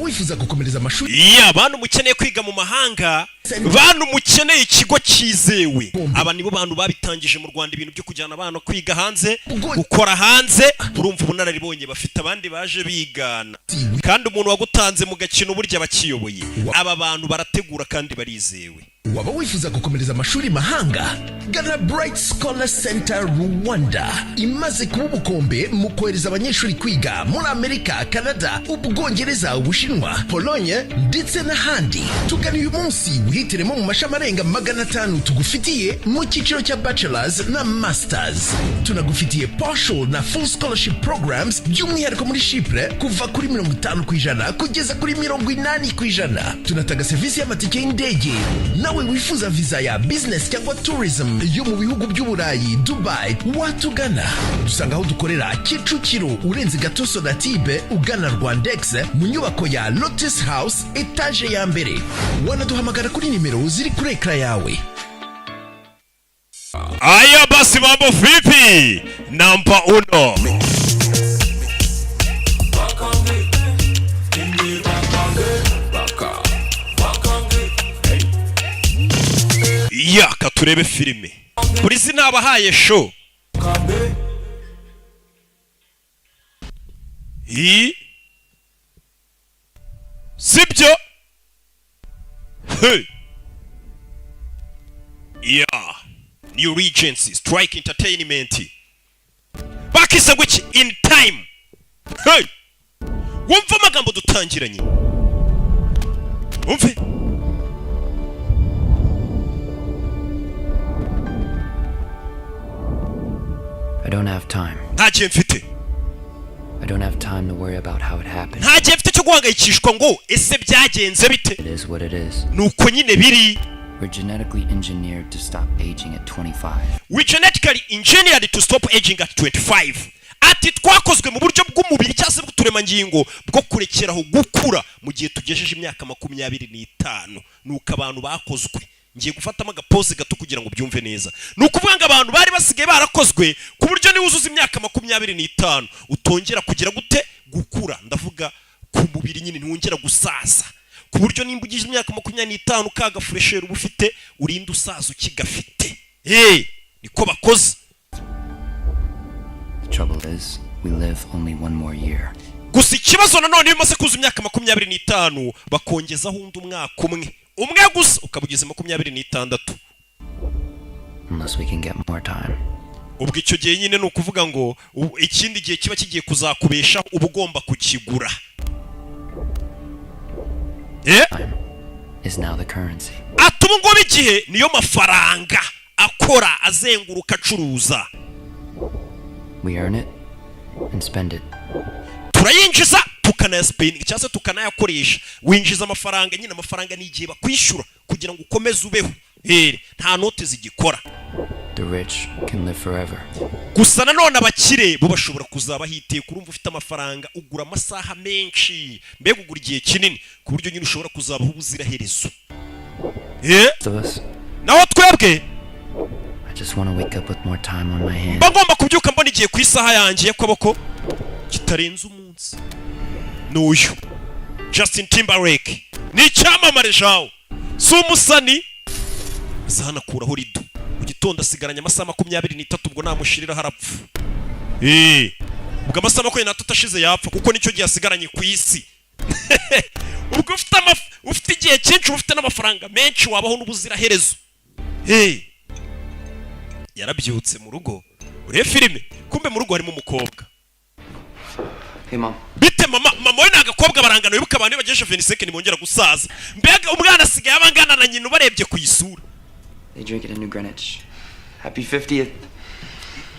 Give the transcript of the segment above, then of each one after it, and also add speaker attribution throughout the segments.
Speaker 1: wifuza gukomereza amashuri
Speaker 2: abantu mukeneye kwiga mu mahanga, bantu mukeneye ikigo cyizewe, aba nibo bantu babitangije mu Rwanda ibintu byo kujyana abana kwiga hanze, gukora hanze. Urumva ubunararibonye bafite abandi baje bigana, kandi umuntu wagutanze mu gakino burya bakiyoboye. Aba bantu barategura kandi barizewe.
Speaker 1: Waba wifuza gukomereza amashuri mahanga, gana Bright Scholar Center Rwanda imaze kuba ubukombe mu kohereza abanyeshuri kwiga muri Amerika, Canada, Ubwongereza, Ubushinwa, Pologne ndetse n'ahandi. Tugana uyu munsi wihitiremo mu mashami arenga 500 tugufitiye mu cyiciro cya bachelors na masters. Tunagufitiye partial na full scholarship programs by'umwihariko muri Chypre kuva kuri 50% kugeza kuri 80%. Tunatanga serivisi y'amatike y'indege. Nawe wifuza visa ya business cyangwa tourism yo mu bihugu by'Uburayi, Dubai, watugana. Dusanga aho dukorera Kicukiro urenze Gatoso na Tibe ugana Rwandex mu nyubako ya Lotus House etage ya mbere. Wanaduhamagara kuri nimero ziri kuri ekran yawe.
Speaker 2: Aya basi mambo vipi? Namba 1. Yaka turebe filime. Buri sinabahaye show. Sibyo? Hey. Yeah. New Regency Strike Entertainment. Bakisa which in time. Hey. Wumva amagambo dutangiranye. Wumve.
Speaker 3: I don't have time.
Speaker 2: I
Speaker 3: don't have time to worry about how it happened.
Speaker 2: It
Speaker 3: is what it is. We're genetically engineered to stop aging at 25.
Speaker 2: We're genetically engineered to stop aging at 25. Ati twakozwe mu buryo bw'umubiri cyase bw'uturemangingo bwo kurekeraho gukura mu gihe tugejeje imyaka 25. Nuko abantu bakozwe. Ngiye gufatamo agapose gato kugira ngo byumve neza. Nukuvuga ngo abantu bari basigaye barakozwe ku buryo ni wuzuza imyaka 25 utongera kugira gute gukura. Ndavuga ku mubiri nyine ntiwongera gusaza. Ku buryo nimba ugije imyaka 25 kaga fresher ubufite urinda usaza ukigafite. Niko bakoze.
Speaker 3: The trouble is we live only one more year.
Speaker 2: Gusa ikibazo nanone bimaze kuza imyaka 25 bakongezaho undi umwaka umwe gusa ukabugeze 26.
Speaker 3: Unless we can get more time.
Speaker 2: Ubwo icyo gihe nyine nukuvuga ngo ikindi gihe kiba kigiye kuzakubesha ubugomba kukigura.
Speaker 3: Time is now the currency.
Speaker 2: Atumungo bigihe niyo mafaranga akora azenguruka acuruza.
Speaker 3: We earn it and spend it.
Speaker 2: Turayinjiza tukanayaspendi cyangwa tukanayakoresha. Winjiza amafaranga nyine amafaranga ni igihe bakwishyura kugira ngo ukomeze ubeho. Nta note zigikora.
Speaker 3: The rich can live forever.
Speaker 2: Gusa nanone abakire bo bashobora kuzaba hiteye kurumva ufite amafaranga ugura amasaha menshi mbega ugura igihe kinini ku buryo nyine ushobora kuzabaho ubuzira herezo. Naho twebwe
Speaker 3: I just want to wake up with more time on my hands.
Speaker 2: Bagomba kubyuka mbona igihe ku isaha yanjye y'akaboko kitarenze umunsi. N'uyu Justin Timberlake ni cyamamare jawo sumusani zana kuraho rido mu gitondo asigaranye amasaha 23 ubwo namushirira harapfu. Ubwo amasaha 23 ashize yapfa kuko nicyo gihe asigaranye ku isi. Ubwo ufite igihe cyinshi ufite n'amafaranga menshi wabaho n'ubuzira herezo. Yarabyutse mu rugo ure filime kumbe mu rugo harimo umukobwa.
Speaker 3: Hey mom.
Speaker 2: Bite mama we nagakobwa barangana wibuka abantu bagejeje 25 nimongera gusaza. Mbega umwana asigaye abangana na nyina barebye ku isura.
Speaker 3: They drink it in New Greenwich. Happy 50th.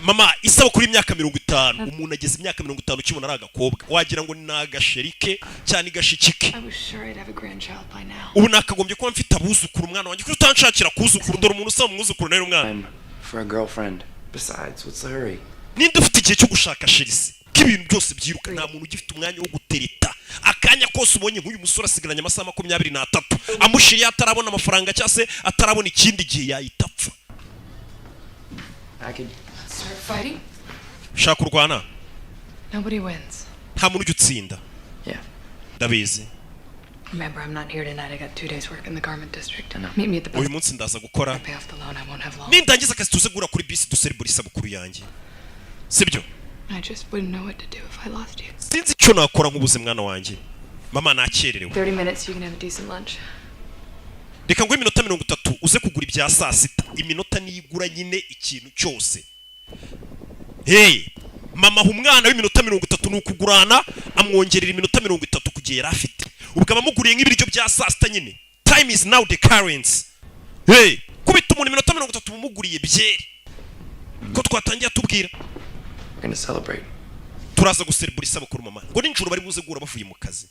Speaker 2: Mama isaba kuri imyaka 50 umuntu ageze imyaka 50 kibona ari agakobwa wagira ngo ni nagasherike cyane gashikike.
Speaker 4: I was sure I'd have a grandchild by now.
Speaker 2: Ubu nakagombye kuba mfite abuzukuru umwana wanjye kutanshakira kuzukuru dore umuntu usaba umwuzukuru nayo umwana.
Speaker 3: For a girlfriend. Besides, what's the hurry?
Speaker 2: Ninde ufite igihe cyo gushaka sherisi? Kibintu byose byiruka nta muntu ugifite umwanya wo gutereta. Akanya kose ubonye nk'uyu musore asigaranye amasaha 23 amushiriye atarabona amafaranga cyase atarabona ikindi gihe yayitapfa.
Speaker 3: I could
Speaker 4: start fighting.
Speaker 2: Shaka urwana.
Speaker 4: Nobody wins.
Speaker 2: Nta muntu ugutsinda.
Speaker 3: Yeah.
Speaker 2: Ndabizi.
Speaker 4: Remember, I'm not here tonight. I got 2 days work in the garment district.
Speaker 3: I know.
Speaker 4: Meet me at the bus.
Speaker 2: uyu munsi ndaza gukora
Speaker 4: Pay off the loan. I won't have long.
Speaker 2: nindangiza akazi tuze gura kuri bisi duserebura isabukuru yanjye sibyo
Speaker 4: I just wouldn't know what to do if I lost you.
Speaker 2: sinzi icyo nakora nk'ubuze mwana wanjye mama nakererewe
Speaker 4: 30 minutes, you can have a decent lunch.
Speaker 2: reka ngo iminota 30 uze kugura ibya saa sita iminota niyigura nyine ikintu cyose hey mama umwana w'iminota 30 n'ukugurana amwongerera iminota 30 kugera afite ubwo abamuguriye nk'ibiryo bya saa sita nyine time is now the currency hey kubita umuntu iminota 30 bumuguriye byeri ko twatangiye tubwira
Speaker 3: We're gonna celebrate.
Speaker 2: turaza guserebura isabukuru mama ngo ninjoro bari buze gura bavuye mu kazi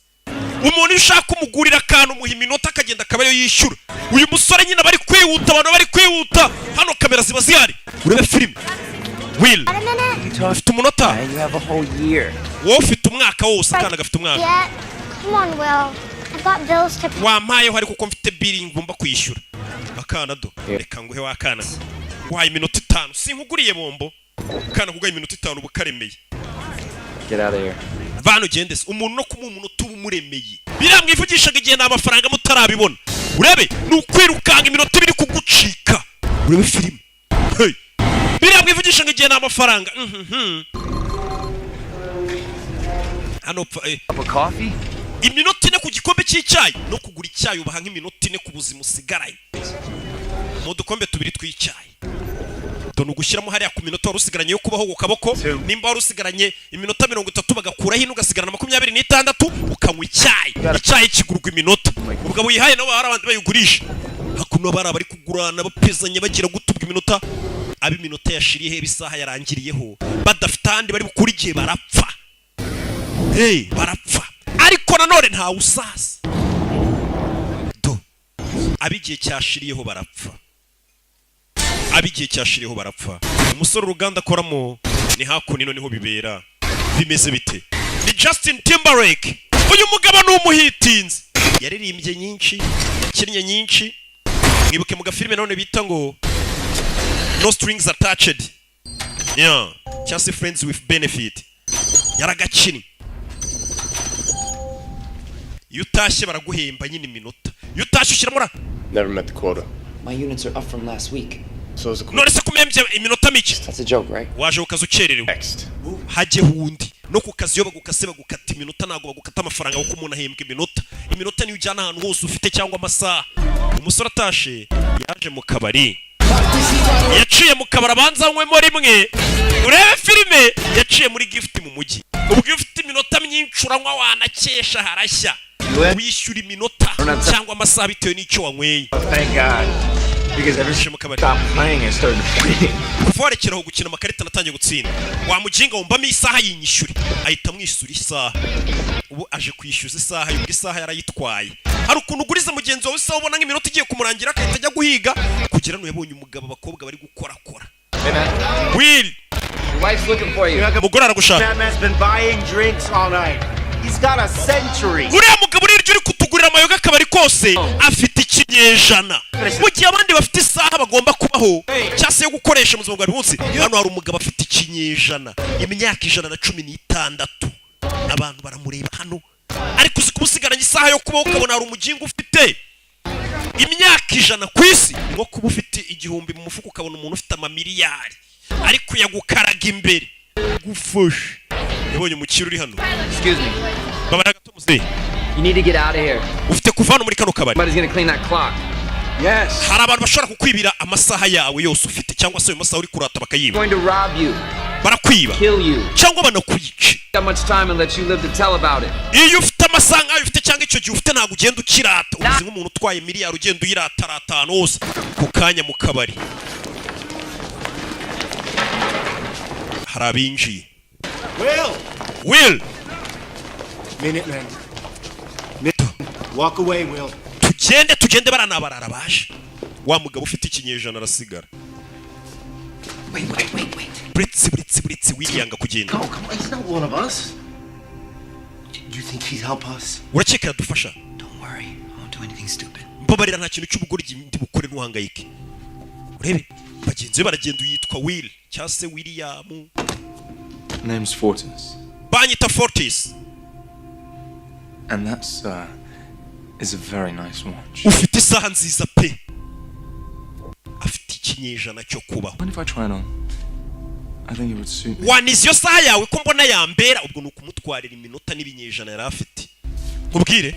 Speaker 2: umuntu ushaka umugurira akantu muha iminota akagenda akabayo yishyura uyu musore nyine bari kwihuta abantu bari kwihuta hano kamera ziba zihari urebe filime Will ufite umunota
Speaker 3: You have a whole year.
Speaker 2: wowe ufite umwaka wose akana gafite umwaka
Speaker 5: Yeah, come on, Will. I've got bills to pay.
Speaker 2: wampayeho ariko ko mfite billing ngomba kwishyura akana do reka nguhe wakana waye iminota 5 sinkuguriye bombo kana kugaye iminota 5 bukaremeye
Speaker 3: Get out of here.
Speaker 2: Vano gendese umuntu no kumuha umuntu umuremeye biramwivugishaga igihe nta mafaranga mutarabibona urebe nukwirukanga iminota 2 kugucika urebe filime hey biramwivugishaga igihe nta mafaranga hano
Speaker 3: Cup of coffee?
Speaker 2: iminota 4 ku gikombe cy'icyayi no kugura icyayi ubaha nk'iminota 4 ku buzima usigaraye mu dukombe 2 tw'icyayi done ugushyiramo hariya ku minota warusigaranye yo kubaho ku kaboko nimba warusigaranye iminota 30 bagakuraho ino ugasigarana 26 ukanywa icyayi kigurwa iminota ubwo wihaye nabo hari abandi bayigurisha hakuno bari abari kugurana bapezanye bagira gutubwa iminota abi minota yashiriye he bisaha yarangiriyeho badafite handi bari bukuri igihe barapfa hey barapfa ariko nanone nta usasa do abigiye cyashiriyeho barapfa abigiye cyashiriyeho barapfa umusore uruganda akoramo ni hakuno niho bibera bimeze bite ni Justin Timberlake uyu mugabo ni umuhitinzi yaririmbye nyinshi yakinnye nyinshi mwibuke mu gafilime none bita ngo No Strings Attached yeah just friends with benefit yaragakinnye yutashye baraguhemba nyine iminota yutashye ushyiramo
Speaker 6: Never met the quota.
Speaker 3: My units are up from last week.
Speaker 6: So is the quota.
Speaker 2: none se kumembye iminota mike
Speaker 3: That's a joke, right?
Speaker 2: waje ukaza ukererewe
Speaker 6: Next.
Speaker 2: hajye hundi no ku kazi yo bagukase bagukata iminota ntago bagukata amafaranga kuko umuntu ahembwa iminota niyo ujyana ahantu hose ufite cyangwa amasaha umusore atashe yaje mu kabari yaciye mu kabari abanzanywemo rimwe urebe filime yaciye muri gift mu mujyi ubwo ufite iminota myinshi uranywa wanakesha harashya wishyura iminota cyangwa amasaha bitewe n'icyo wanyweye
Speaker 6: Thank God. Because ever since I stopped playing and started playing.
Speaker 2: kuvarekeraho gukina amakarita natangiye gutsinda wamujinga wumbamo isaha yinyishyure ahita amwishyura isaha ubu aje kwishyuza isaha yubwo isaha yarayitwaye hari ukuntu uguriza mugenzi wawe isaha ubona nk'iminota igiye kumurangira akahita ajya guhiga kugira ngo yabonye umugabo abakobwa bari gukorakora Will
Speaker 3: Your wife's looking for you.
Speaker 2: mugore aragushaka
Speaker 7: That man's been buying drinks all night. He's got a century.
Speaker 2: uriya mugabo rero uri kutugurira amayoga akabari kose afite ikinyejana mu gihe abandi bafite isaha bagomba kubaho cyangwa se yo gukoresha mu buzima bwa buri munsi hano hari umugabo afite ikinyejana imyaka 116 abantu baramureba hano ariko uzi kumusigaranye isaha yo kubaho ukabona hari umugingo ufite imyaka 100 ku isi nko kuba ufite igihumbi mu mufuka ukabona umuntu ufite amamiliyari ariko yagukaraga imbere gufasha yabonye umukiro uri hano
Speaker 3: Excuse me.
Speaker 2: babara gato muzehe
Speaker 3: You need to get out of here.
Speaker 2: ufite kuvana muri kano kabari
Speaker 3: Somebody's gonna clean that clock.
Speaker 7: Yes.
Speaker 2: hari abantu bashobora kukwibira amasaha yawe yose ufite cyangwa se ayo masaha uri kurata bakayiba
Speaker 3: Going to rob you,
Speaker 2: barakwiba
Speaker 3: kill you.
Speaker 2: cyangwa banakwica
Speaker 3: That much time and let you live to tell about it.
Speaker 2: iyo ufite amasaha nk'ayo ufite cyangwa icyo gihe ufite ntabwo ugenda ukirata uzi nk'umuntu utwaye miliyari ugenda uyirata ahantu hose ku kanya mu kabari hari abinjiye Will
Speaker 7: Minute, man. Walk away, Will.
Speaker 2: tugende baranabarara baje wa mugabo ufite ikinyejana arasigara buretse wiriyanga kugenda
Speaker 7: No, come on. He's not one of us. Do you think he'd help us?
Speaker 2: urakeka yadufasha
Speaker 3: Don't worry, I won't do anything stupid.
Speaker 2: mbabarira nta kintu cy'ubugoryi ndi bukore ntuhangayike urebe bagenzi be baragenda yitwa Will cyangwa se William
Speaker 6: Name's Fortis.
Speaker 2: banyita Fortis
Speaker 6: And that's is a very nice watch.
Speaker 2: ufite isaha nziza pe afite ikinyejana cyo kubaho.
Speaker 6: What if I try it on? I think it would suit me.
Speaker 2: Wanize iyo saha yawe ko mbona yambera ubwo nukumutwarira iminota n'ibinyejana yari afite. Nkubwire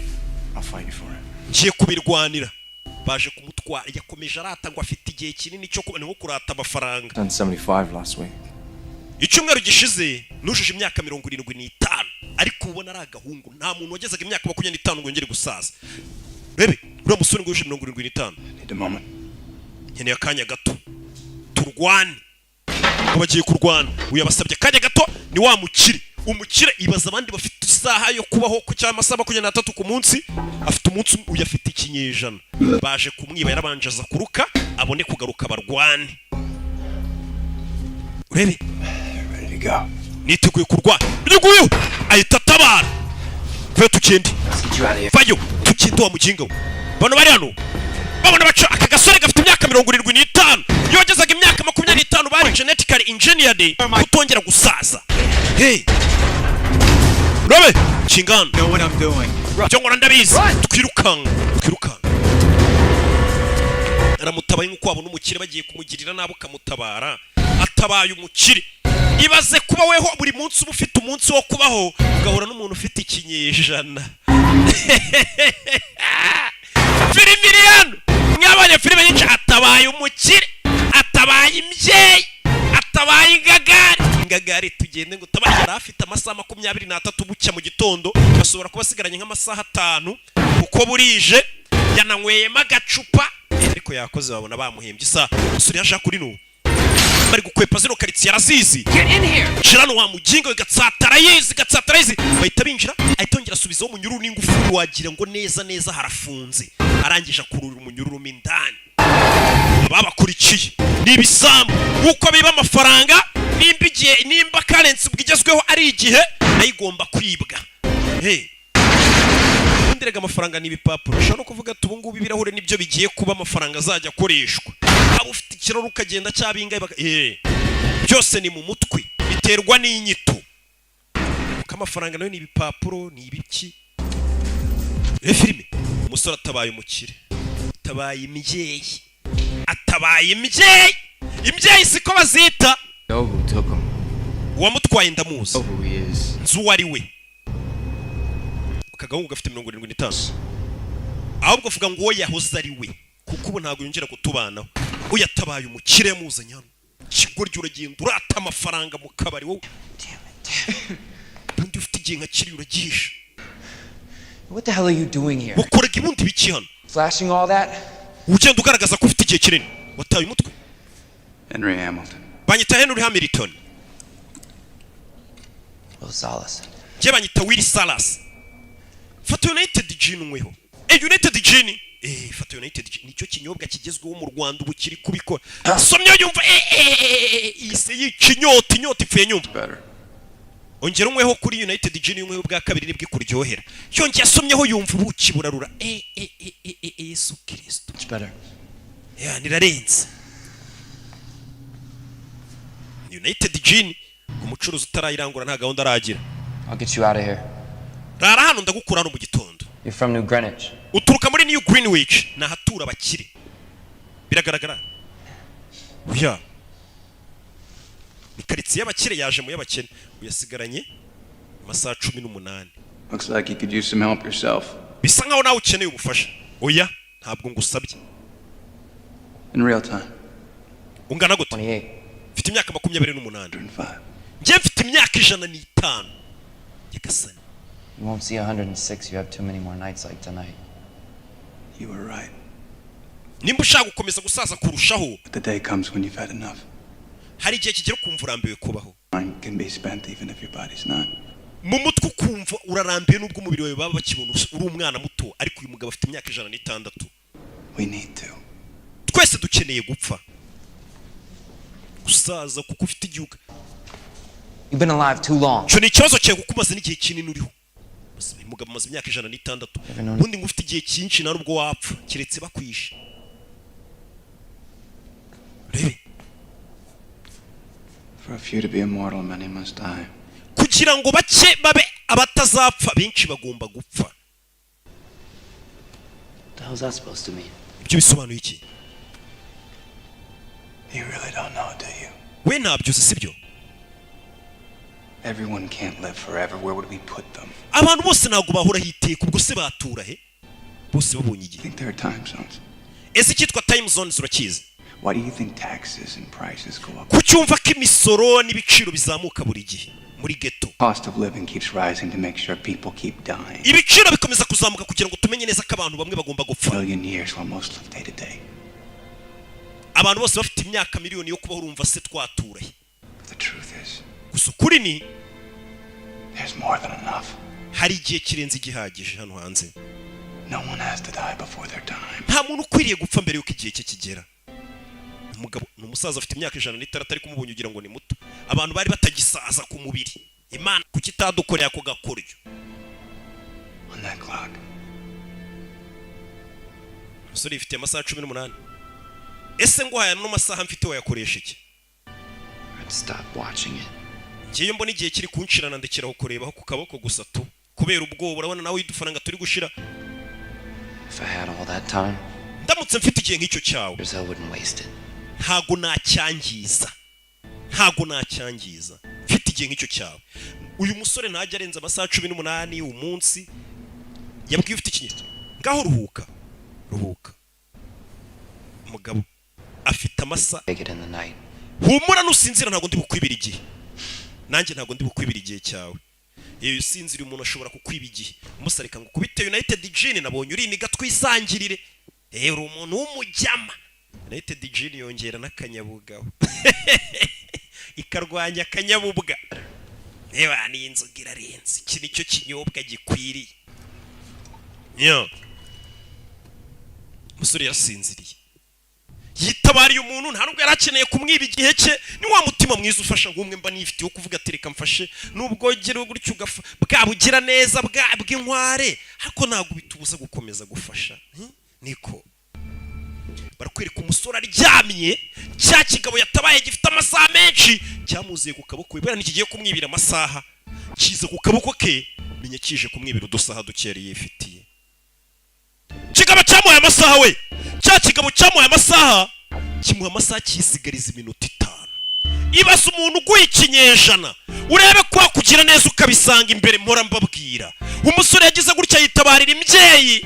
Speaker 6: I'll fight you for it.
Speaker 2: ngiye kubirwanira. Baje kumutwara yakomeje arata ngo afite igihe kinini cyo kuba nko kurata amafaranga.
Speaker 6: Done 75 last week.
Speaker 2: Icyumweru gishize nujuje imyaka 75 ariko ubona ari agahungu nta muntu wagezaga imyaka 25 ngo yongere gusaza. Bebe uriya musore ngo yuje 75.
Speaker 6: Need a moment.
Speaker 2: Nkeneye akanya gato turwane. Ngo bagiye kurwana uyabasabye akanya gato ni wa mukire. Umukire ibaza abandi bafite isaha yo kubaho ku cyama amasaha 23 ku munsi afite umunsi uyafite ikinyejana. Baje kumwiba yarabanje aza kuruka abone kugaruka barwane. Ready
Speaker 6: to go.
Speaker 2: Niteguye kurwana. Niteguye ahita tabara. Ve tukende. Vayo tukende wa mujinga. Bano bari hano. Babona baca akagasore gafite imyaka 75. Iyo wagezaga imyaka 25 bari genetically engineered kutongera gusaza. Hey. Robe, chingano.
Speaker 6: Know what I'm doing.
Speaker 2: Cyongora ndabizi. Twirukanga. Aramutabaye nko kwabo n'umukire bagiye kumugirira nabo kamutabara. Atabaye umukire. Ibaze kuba weho buri munsi ufite umunsi wo kubaho ugahura n'umuntu ufite ikinyejana. Filimiriano mwabanye filime nyinshi atabaye umukire, atabaye imbyeyi, atabaye ingagari tugende ngo tabaye yari afite amasaha 23 bucya mu gitondo basubira kuba sigaranye nk'amasaha 5 uko burije yananyweyemo agacupa ariko yakoze babona bamuhembye isa usuri yasha kuri no bari gukwepa zino karitsiye yarazizi. Get in here. Shirano wa mujingo gatsatara yizi bahita binjira ahitongera asubizaho umunyururu n'ingufuru wagira ngo neza harafunze arangije kurura umunyururu mindani. Babakurikiye nibisambu uko biba amafaranga nimba karenze bwigezweho ari igihe ayigomba kwibwa. Hey ndirega amafaranga n'ibipapuro ushobora kuvuga ati ubungubu ibirahure nibyo bigiye kuba amafaranga azajya akoreshwa. Abo ufite ikiraro ukagenda cyabinga byose ni mu mutwe biterwa n'inyito. Amafaranga nayo ni ibipapuro ni ibiki. Filime umusore atabaye umukire atabaye imbyeyi imbyeyi siko bazita. Uwamutwaye ndamuzi nzu wari we akagahungu gafite 75 ahubwo vuga ngo wowe yahoze ari we kuko ubu ntabwo yongera kutubanaho. Uyatabaye umukire muzanye hano kigoryo uragenda urata amafaranga mu kabari wowe. Undi ufite igihe nka kiri uragisha.
Speaker 8: What the hell are you doing here?
Speaker 2: Ukorega ibundi biki hano?
Speaker 8: Flashing all that?
Speaker 2: Ugenda ugaragaza ko ufite igihe kinini. Wataye umutwe?
Speaker 6: Henry Hamilton.
Speaker 2: Banyita Henry Hamilton.
Speaker 8: Will Salas.
Speaker 2: Je banyita Will Salas. Fata United Gin umweho. United Gin. Fata United Gin nicyo kinyobwa kigezweho mu Rwanda ubu kiri kubikora. Somyo yumva ise y'ikinyota inyota ipfuye nyumva. Ongera umweho kuri United Gin umweho bwa kabiri nibwo kuryohera. Yongeye asomyeho yumva ubuki burarura. Yesu Kristo.
Speaker 8: It's better.
Speaker 2: Nirarenze. United Gin umucuruzi utarayirangura nta gahunda aragira.
Speaker 8: I'll get you out of here.
Speaker 2: Rara hano ndagukura hano mu gitondo.
Speaker 8: You're from New Greenwich.
Speaker 2: Uturuka muri New Greenwich na hatura abakire. Biragaragara. Oya. Ni karitsiye y'abakire yaje mu y'abakene. Uyasigaranye amasaha 18.
Speaker 6: Looks like you could use some help yourself.
Speaker 2: Bisa nkaho nawe ukeneye ubufasha. Oya, ntabwo ngusabye.
Speaker 6: In real time.
Speaker 2: Ungana gute?
Speaker 8: 28.
Speaker 2: Mfite imyaka 28.
Speaker 6: 105.
Speaker 2: Nje mfite imyaka 105. Yagasani.
Speaker 8: You won't see 106. You have too many more nights like tonight.
Speaker 6: You were right.
Speaker 2: Nimba ushaka gukomeza gusaza kurushaho.
Speaker 6: But the day comes when you've had enough.
Speaker 2: Hari igihe kigera kumva urambiwe kubaho.
Speaker 6: Mind can be spent even if your body's not.
Speaker 2: Mu mutwe kumva urarambiwe nubwo umubiri wawe baba bakibona uri umwana muto ariko uyu mugabo afite imyaka 106.
Speaker 6: We need to.
Speaker 2: Twese dukeneye gupfa. Gusaza kuko ufite igihugu.
Speaker 8: You've been alive too long.
Speaker 2: Cyo ni ikibazo cyawe kuko umaze n'igihe kinini uriho. Umugabo amaze imyaka 106. Ubundi ngo ufite igihe cyinshi na rubwo wapfa kiretse bakwishe. Rebe.
Speaker 6: For a few to be immortal, many must die.
Speaker 2: Kugira ngo bake babe abatazapfa benshi bagomba gupfa.
Speaker 7: hell's that supposed to mean?
Speaker 2: ibyo bisobanuye iki?
Speaker 7: You really don't know, do you?
Speaker 2: We ntabyo uzi sibyo?
Speaker 7: Everyone can't live forever. Where would we put them?
Speaker 2: Abantu bose ntabwo bahora hiteka, ubwo se batura he? Bose babonye
Speaker 7: I
Speaker 2: igihe.
Speaker 7: think there are time zones.
Speaker 2: Ese cyitwa time zones urakizi?
Speaker 7: Why do you think taxes and prices go up?
Speaker 2: Kucyumva ko imisoro n'ibiciro bizamuka buri gihe muri ghetto.
Speaker 7: Cost of living keeps rising to make sure people keep dying.
Speaker 2: Ibiciro bikomeza kuzamuka kugira ngo tumenye neza ko abantu bamwe bagomba gupfa.
Speaker 7: Million years while most live day to day.
Speaker 2: Abantu bose bafite imyaka miliyoni yo kubaho urumva se twatura he?
Speaker 7: The truth is,
Speaker 2: Gusa ukuri ni
Speaker 7: there's more than enough.
Speaker 2: hari igihe kirenze igihagije hano hanze.
Speaker 7: No one has to die before their time.
Speaker 2: Nta muntu ukwiriye gupfa mbere yuko igihe cye kigera. Umugabo n'umusaza afite imyaka 106 ariko umubonye ugira ngo ni muto. Abantu bari batagisaza ku mubiri. Imana kuki itadukorera ko gakoryo.
Speaker 7: On that clock.
Speaker 2: Musore ifite amasaha 18. Ese ngo haya no masaha mfite wayakoresha iki?
Speaker 8: I'd stop watching it.
Speaker 2: Ngiye mbona igihe kiri kunshirana ndekeraho kurebaho ku kaboko gusa tu. Kubera ubwo urabona nawe idufaranga turi gushira.
Speaker 8: If I had all that time,
Speaker 2: Ndamutse mfite igihe nk'icyo cyawe.
Speaker 8: I wouldn't waste it.
Speaker 2: Ntago nacyangiza. Mfite igihe nk'icyo cyawe. Uyu musore ntajya arenza amasaha 18 umunsi. Yabwiye ufite ikinyito. Ngaho ruhuka. Umugabo afite amasaha.
Speaker 8: Take it in the night.
Speaker 2: Humura nusinzira ntago ndi bukwibira igihe. Nanjye ntago ndi bukwibira igihe cyawe. Iyo usinzira umuntu ashobora kukwiba igihe. Umusarika ngo kubite United Gene nabonye uri niga twisangirire. Uri umuntu w'umujyama. United Gene yongera n'akanyabugabo. Ikarwanya akanyabubwa. Eba ni inzogira renze. Iki nicyo kinyobwa gikwiriye. Musore yasinziriye. Yitabariye umuntu nta nubwo yarakeneye kumwiba igihe cye, ni wa mutima mwiza ufasha ngumwe mba nifitiye kuvuga tereka mfashe nubwo gero gutyo ugafa bwabugira neza bw'inkware hako nago bitubuza gukomeza gufasha. Niko barakwereka umusore aryamye cya kigabo yatabaye gifite amasaha menshi cyamuziye ku kaboko bera nikigiye kumwibira amasaha kiza ku kaboko ke menye kije kumwibira udusaha dukereye yifitiye. Kigabo cyamuhaye amasaha we. Cya kigabo cyamuhaye amasaha kimuha amasaha kisigariza iminota 5. Ibasa umuntu uguye ikinyejana urebe kwa kugira neza ukabisanga imbere mpora mbabwira. Umusore yagize gutya yitabarira imyeyi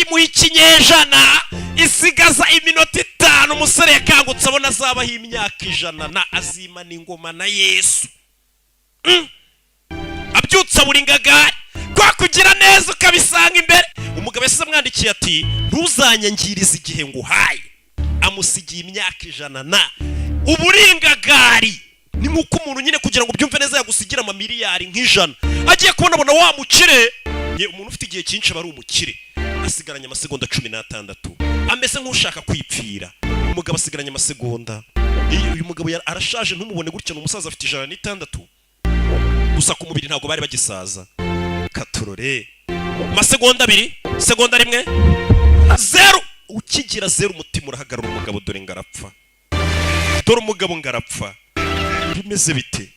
Speaker 2: mu ikinyejana isigaza iminota 5. Umusore yakangutse abona azabaho imyaka 100 na azima n'ingoma na Yesu. Abyutsa buri ngagari kwa kugira neza ukabisanga imbere. Umugabo yasize amwandikiye ati ntuzanyangiriza igihe ngo haye. Amusigiye imyaka 100 na uburingagari. Ni nkuko umuntu nyine kugira ngo byumve neza yagusigira amamiliyari nk'ijana. Agiye kubona wa mukire. Umuntu ufite igihe cyinshi bari umukire. Asigaranye amasegonda 16. Ameze nk'ushaka kwipfira. Umugabo asigaranye amasegonda. Uyu mugabo arashaje ntumubone gutya n'umusaza afite 106. Gusa ku mubiri ntago bari bagisaza. Katurore. Masegonda 2, segonda 1, 0. Ukigira 0 umutima urahagarara umugabo dore ngarapfa. Dore umugabo ngarapfa. Bimeze bite?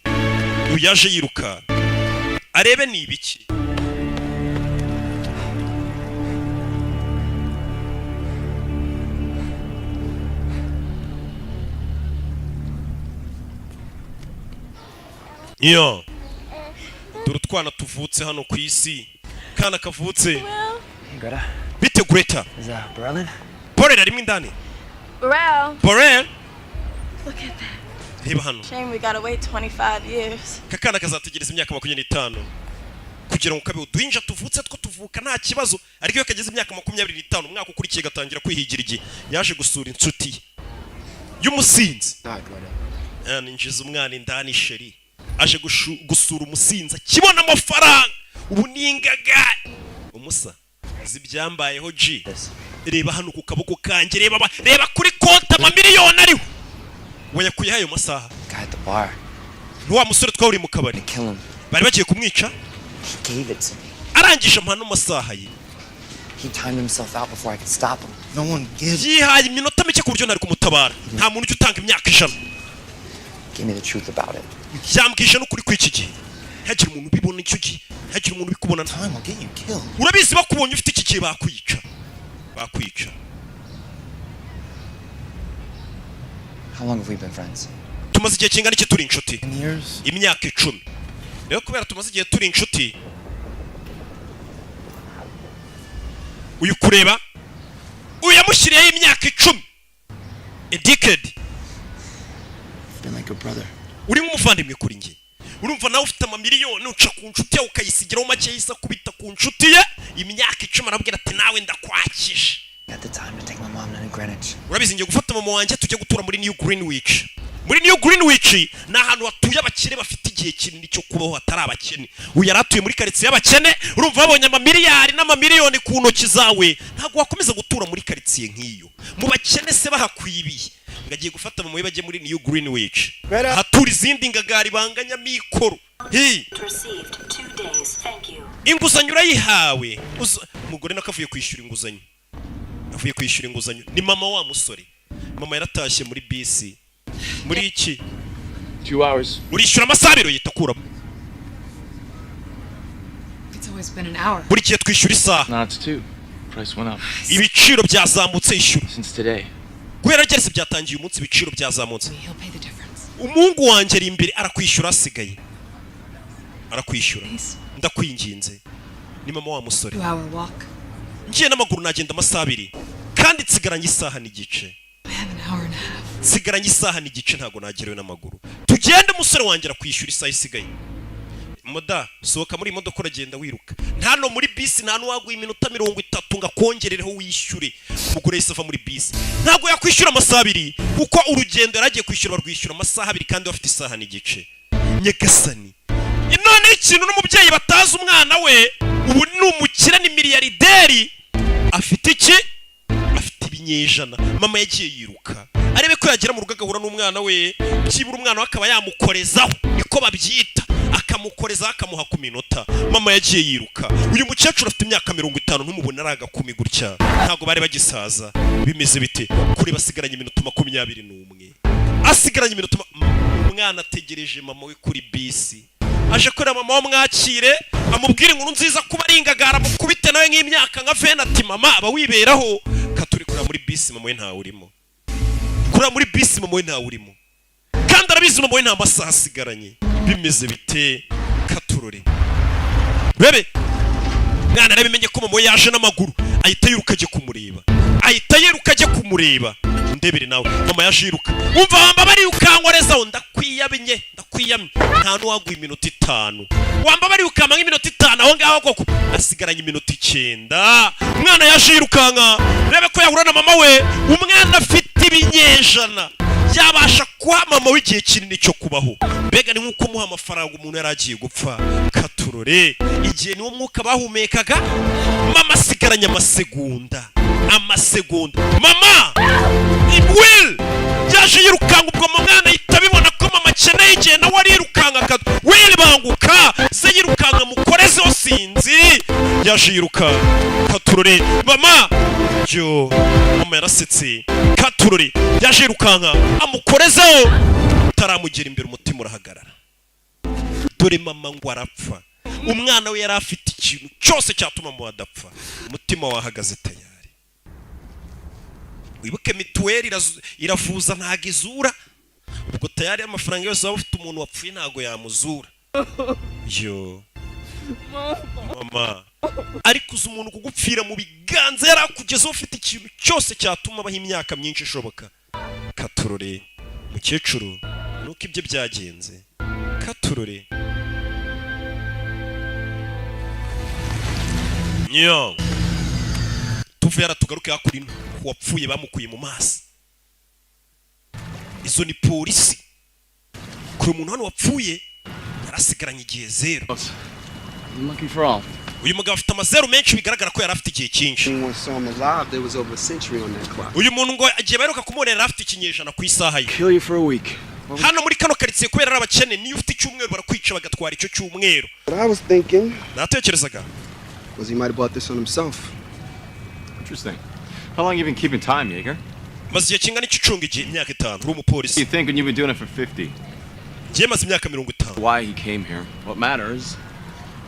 Speaker 2: Uyaje yiruka. Arebe ni ibiki. Dore utwana tuvutse hano ku isi. Kana kavutse.
Speaker 8: Greta.
Speaker 2: Bite Greta?
Speaker 8: Is that Berlin?
Speaker 2: Borel ari mwindani. Borel?
Speaker 9: Look at that.
Speaker 2: Reba hano.
Speaker 9: Shame we gotta wait 25 years.
Speaker 2: Kakana kazategereza imyaka 25. Kugira ngo kabe udwinja tuvutse two tuvuka nta kibazo. Ariko iyo kageze imyaka 25 umwaka ukurikiye gatangira kwihigira igihe. Yaje gusura inshuti y'umusinzi. Ninjiza umwana indani sheri. Aje gusura umusinza kibona amafaranga. Ubu ningaga. Umusa zibyambayeho G. Reba hano ku kaboko kanjye reba kuri konta amamiliyoni ariho. Wayakuye hayo masaha.
Speaker 8: Got the bar.
Speaker 2: Wa musore twawuri mu kabari. Bari bagiye kumwica.
Speaker 8: He gave it to me.
Speaker 2: Arangije amano masaha ye.
Speaker 8: He timed himself out before I could stop him.
Speaker 7: No one gives.
Speaker 2: Yihaye iminota mike ku buryo nari kumutabara. Nta muntu utanga imyaka 100.
Speaker 8: Give me the truth about it.
Speaker 2: Yambwije no kuri kwiki gihe. Hagira umuntu ubibona icyo gihe. Hagira umuntu ubikubona.
Speaker 7: Time will get you killed.
Speaker 2: Urabizi bakubonye ufite iki gihe bakwica. bakwica.
Speaker 8: How long have we been friends?
Speaker 2: Tumaze igihe kingana iki turi inshuti?
Speaker 8: 10 years.
Speaker 2: Imyaka 10. Rero kubera tumaze igihe turi inshuti, uyu kureba uyu yamushyiriyeho imyaka 10, a decade.
Speaker 8: Been like a brother.
Speaker 2: Uri nk'umuvandimwe kuri njye. Urumva nawe ufite amamiliyoni uca ku nshuti yawe ukayisigiraho make yisa kubita ku nshuti ye, imyaka 10 arabwira ati nawe ndakwakisha.
Speaker 8: At the time to take my mom to New Greenwich.
Speaker 2: Urabizi ngiye gufata mama wanjye tujye gutura muri New Greenwich. Muri New Greenwich ni ahantu hatuye abakire bafite igihe kinini cyo kubaho hatari abakene. Uyu yaratuye muri quartier y'abakene, urumva babonye amamiliyari n'amamiliyoni ku ntoki zawe, ntago wakomeza gutura muri quartier nk'iyo. Mu bakene se bahakwibiye. Ngagiye gufata mama we bajye muri New Greenwich. Hatura izindi ngagari banganya mikoro.
Speaker 10: Received 2 days. Thank you.
Speaker 2: Inguzanyo urayihawe. Umugore nakavuye kwishyura inguzanyo. Avuye kwishyura inguzanyo. Ni mama wa musore. Mama yaratashye muri bisi. Muri iki?
Speaker 6: 2 hours.
Speaker 2: Urishyura amasabiro yitakuramo.
Speaker 4: It's always been an hour.
Speaker 2: Buri gihe twishyura isaha.
Speaker 6: Now it's 2. Price went up.
Speaker 2: Ibiciro byazamutse ishyura.
Speaker 6: Since today.
Speaker 2: Guhera ryose byatangiye umunsi ibiciro byazamutse.
Speaker 4: He'll pay the difference.
Speaker 2: Umungu wanjye ari imbere arakwishyura asigaye. Arakwishyura. Ndakwinginze. Ni mama wa musore.
Speaker 4: 2 hour walk.
Speaker 2: Ngiye n'amaguru nagenda amasabiri. Kandi nsigaranye isaha n'igice.
Speaker 4: I have an hour and a half.
Speaker 2: Nsigaranye isaha n'igice ntago nagerewe n'amaguru. Tugende musore wanjye arakwishyura isaha isigaye. Moda sohoka muri imodoka uragenda wiruka. Nta no muri bisi nta n'uwaguye iminota 30 ngakongerereho wishyure. Umugore yisava muri bisi. Ntago yakwishyura amasabiri kuko urugendo yaragiye kwishyura barwishyura amasaha 2 kandi bafite isaha n'igice. Nyegasani. None ikintu n'umubyeyi batazi umwana we ubu ni umukire ni miliyarderi afite iki? Afite ibinyejana. Mama yagiye yiruka arebe ko yagera mu rugo agahura n'umwana we, byibura umwana we akaba yamukorezaho, niko babyita, akamukoreza akamuha ku minota. Mama yagiye yiruka. Uyu mukecuru afite imyaka 50 ntumubona araga kumi gutya, ntago bari bagisaza. Bimeze bite kuri basigaranye iminota 21? Asigaranye iminota umwana ategereje mama we kuri bisi. Aje kuri mama wamwakire amubwira inkuru nziza kuba ringagara mukubite nawe nk'imyaka nka vena ati mama aba wiberaho. Katuri kura muri bisi mama we nta urimo. Kura muri bisi mama we nta urimo. Kandi arabizi mama we nta masaha asigaranye. Bimeze bite Katurore? Bebe mwana arabimenye ko mama we yaje n'amaguru ahita yiruka aje kumureba. Ahita yiruka aje kumureba. Ndebere nawe mama yaje yiruka. Umva wamba bari ukankoreza ndakwiyabinye ndakwiyamye. Nta n'uwaguye iminota 5. Wamba bari ukama nk'iminota 5 aho ngaho koko asigaranye iminota 9. Mwana yaje yirukanka. Rebe ko yahura na mama we. Umwana afite ibinyejana. Yabasha kwa mama w'igihe kinini cyo kubaho. Mbega ni nkuko muha amafaranga umuntu yaragiye gupfa. Katurore igihe niwo mwuka bahumekaga. Mama asigaranye amasegonda. Mama Will yaje yirukanga ubwo mwana yitabibona ko mama akeneye igihe nawe arirukanga. Will banguka se yirukanga mukorezo sinzi. Yaje yiruka. Katurore mama jo mama yarasetse. Katurore yaje yirukanga amukorezo taramugera imbere umutima urahagarara. Dore mama ngo arapfa. Umwana we yari afite ikintu cyose cyatuma mu adapfa. Umutima wahagaze tayari. Wibuke mituweli iravuza ntago izura. Ubwo tayari amafaranga yose waba ufite umuntu wapfuye ntago yamuzura. Yo mama ariko uzi umuntu kugupfira mu biganza yarakugezeho ufite ikintu cyose cyatuma abaho imyaka myinshi ishoboka. Katurore mukecuru nuko ibyo byagenze. Katurore nyo tuvuye aratugaruke hakuri wapfuye bamukuye mu mazi. Izo ni polisi. Kuri umuntu hano wapfuye yarasigaranye igihe 0.
Speaker 6: I'm looking for all.
Speaker 2: Uyu mugabo afite amazero menshi bigaragara ko yari afite igihe cyinshi. Uyu muntu ngo agiye baheruka kumurera afite ikinyejana ku isaha ye.
Speaker 6: Kill you for a week.
Speaker 2: Hano muri kano quartier kubera abakene niyo ufite icyumweru barakwica bagatwara icyo cyumweru.
Speaker 7: What I was thinking
Speaker 2: natekerezaga
Speaker 7: was he might have bought this on himself.
Speaker 6: Interesting. How long you been keeping time, Jaeger?
Speaker 2: Maze igihe kingana icunga igihe imyaka 5 uri umupolisi.
Speaker 6: You think when you've been doing it for 50?
Speaker 2: Maze imyaka 50.
Speaker 6: Why he came here? What matters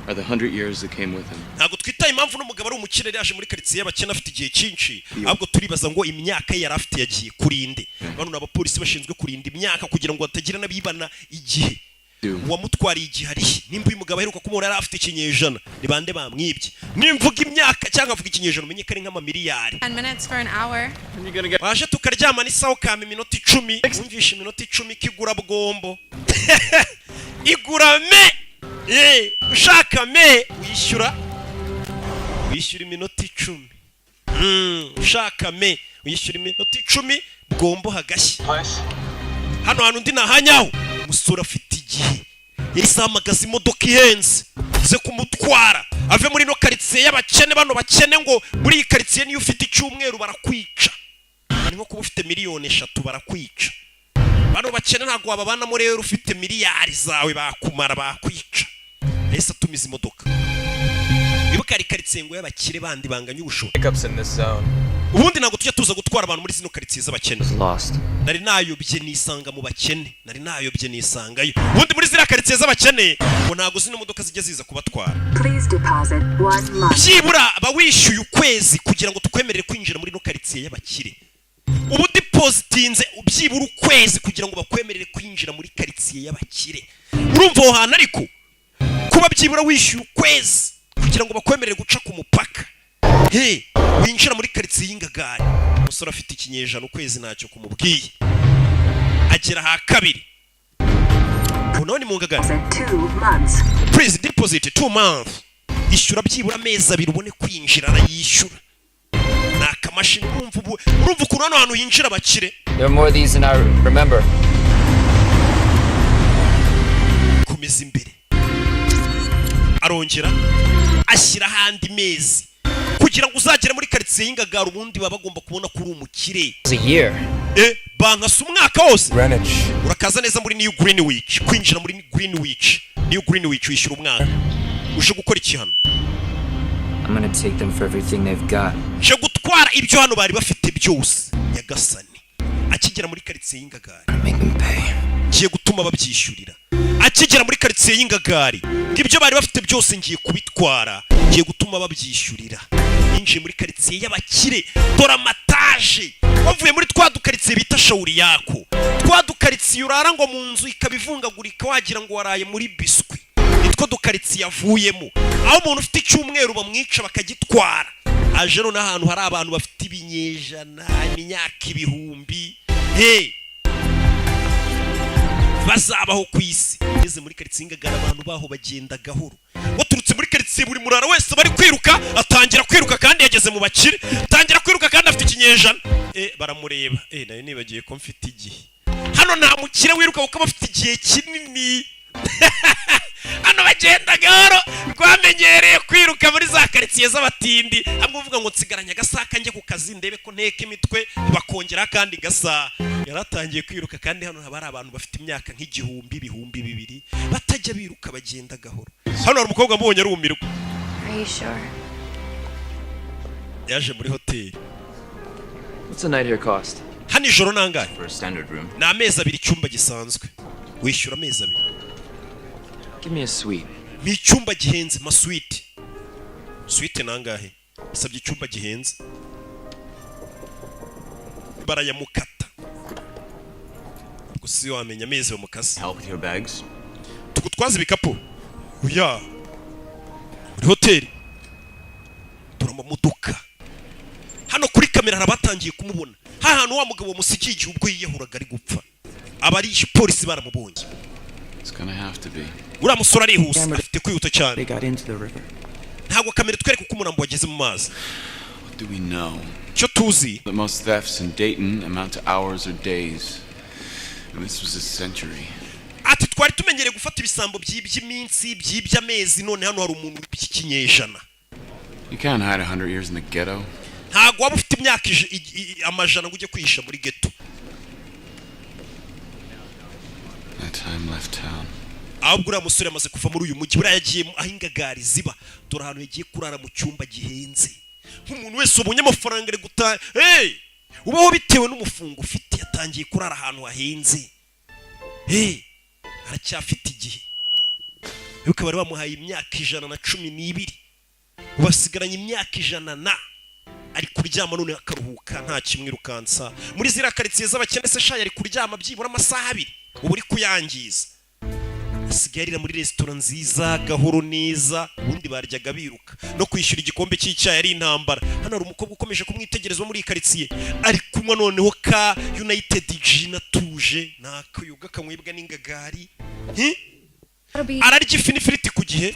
Speaker 11: are the 100 years that came with him.
Speaker 2: ntabwo twita impamvu n'umugabo ari umukire yaje muri quartier y'abakene afite igihe cyinshi ahubwo turibaza ngo imyaka yari afite yagiye kurinde bano n'abapolisi bashinzwe kurinda imyaka kugira ngo hatagira nabibana igihe wamutwariye igihe ari nimba uyu mugabo aheruka kumubona yari afite ikinyejana ni bande bamwibye nimvuga imyaka cyangwa avuga ikinyejana umenye ko ari nk'amamiliyari
Speaker 12: 10 minutes for an hour.
Speaker 2: waje tukaryama n'isaho kama iminota 10 wumvisha iminota 10 kigura bwombo igura me ushaka me wishyura iminota 10 ushaka me wishyura iminota 10 bwombo hagashya hano hantu ndi nahanyaho umusore afite igihe yahisamagaza imodoka ihenze ze kumutwara ave muri no quartier y'abakene bano bakene ngo muri iyi quartier niyo ufite icyumweru barakwica ni nko kuba ufite miliyoni 3 barakwica bano bakene ntago wababanamo rero ufite miliyari zawe bakumara bakwica ese tumiza imodoka ibuka ari quartier ngo y'abakire bandi banganya ubushobozi ubundi ntago tujya tuza gutwara abantu muri zino quartier z'abakene nari nayobye nisanga mu bakene nari nayobye nisangayo ubundi muri zira quartier z'abakene ngo ntago zino modoka zijya ziza kubatwara byibura bawishyuye ukwezi kugira ngo tukwemerere kwinjira muri no quartier y'abakire ubu depositinze byibura ukwezi kugira ngo bakwemerere kwinjira muri quartier y'abakire urumva aho hantu ariko kuba byibura wishyuye ukwezi kugira ngo bakwemerere guca ku mupaka winjira muri quartier y'ingagari umusore afite ikinyejana ukwezi ntacyo kumubwiye agera ha kabiri unone mu ngagari please deposit 2 months ishyura byibura amezi 2 ubone kwinjira arayishyura nakamashini urumva ukuntu hano hantu yinjira abakire
Speaker 8: There are more of these than I remember.
Speaker 2: komeza imbere arongera ashyira handi mezi kugira ngo uzagere muri quartier y'ingagara ubundi baba bagomba kubona kuri umukire bankasa umwaka wose urakaza neza muri New Greenwich kwinjira muri New Greenwich wishyura umwaka uje gukora iki hano
Speaker 8: I'm gonna take them for everything they've got.
Speaker 2: Je gutwara ibyo hano bari bafite byose Nyagasani akigera muri quartier y'ingagari ngiye gutuma babyishyurira akigera muri quartier y'ingagari ibyo bari bafite byose ngiye kubitwara ngiye gutuma babyishyurira inje muri quartier y'abakire dora mataje wavuye muri twadukaritse bita shauri yako twadukaritse urara ngo mu nzu ikabivungagurika wagira ngo waraye muri biswi nitwo dukaritse yavuyemo aho umuntu ufite icyumweru bamwica bakagitwara aje no nahantu hari abantu bafite ibinyejana imyaka ibihumbi bazabaho kwisi ngeze muri quartier ingagara abantu baho bagenda gahoro waturutse muri quartier buri murara wese bari kwiruka atangira kwiruka kandi yageze mu bakire atangira kwiruka kandi afite ikinyejana baramureba nayo nibagiye ko mfite igihe hano nta mukire wiruka kuko bafite igihe kinini hano bagenda gahoro twamenyereye kwiruka muri za quartier z'abatindi hamwe uvuga ngo nsigaranya gasaka njye ku kazi ndebe ko nteke imitwe bakongera kandi gasa yaratangiye kwiruka kandi hano haba ari abantu bafite imyaka nk'igihumbi ibihumbi 2 batajya biruka bagenda gahoro hano hari umukobwa mbonye arumirwa yaje muri hotel.
Speaker 8: What's a night here cost?
Speaker 2: Hano ijoro nangahe?
Speaker 8: For a standard room.
Speaker 2: Na amezi 2 icyumba gisanzwe wishyura amezi 2.
Speaker 8: Give me a suite.
Speaker 2: Mi icyumba gihenze ma suite. Suite nangahe? Sabye icyumba gihenze. Baraya mukata. Gusi wamenya amezi bamukase.
Speaker 11: Help with your bags.
Speaker 2: Tukutwaza ibikapu. Oya. Muri hotel. Turama muduka. Hano kuri kamera harabatangiye kumubona. Hantu wa mugabo musigiye ubwo yiyahuraga ari gupfa. Abari polisi baramubonye.
Speaker 11: It's gonna have to be.
Speaker 2: Ura musora ari huse afite kwihuta cyane.
Speaker 8: They got into the river.
Speaker 2: Ntago kamera twereka uko umurambo wageze mu mazi.
Speaker 11: What do we know?
Speaker 2: Cyo tuzi.
Speaker 11: That most thefts in Dayton amount to hours or days. And this was a century.
Speaker 2: Ati twari tumenyereye gufata ibisambo by'iminsi by'iby'amezi none hano hari umuntu w'ikinyejana.
Speaker 11: You can't hide 100 years in the ghetto.
Speaker 2: Ntago waba ufite imyaka amajana ngo ujye kwihisha muri ghetto.
Speaker 11: That time left town.
Speaker 2: Ahubwo uriya musore amaze kuva muri uyu mujyi buriya yagiye aho ingagari ziba dore ahantu yagiye kurara mu cyumba gihenze nk'umuntu wese ubonye amafaranga ari guta ubaho bitewe n'umufungo ufite yatangiye kurara ahantu hahenze aracyafite igihe yuko bari bamuhaye imyaka 112 basigaranye imyaka 100 ari kuryama none akaruhuka nta kimwirukansa muri zira karitsiye z'abakene se sha yari kuryama byibura amasaha 2 ubu uri kuyangiza asigarira muri restaurant nziza gahoro neza ubundi baryaga biruka no kwishyura igikombe cy'icyayi ari intambara hano ari umukobwa ukomeje kumwitegereza muri karitsiye ari kunywa noneho ka United Gin atuje nakuyuga kamwibwa n'ingagari ararya ifi n'ifiriti ku gihe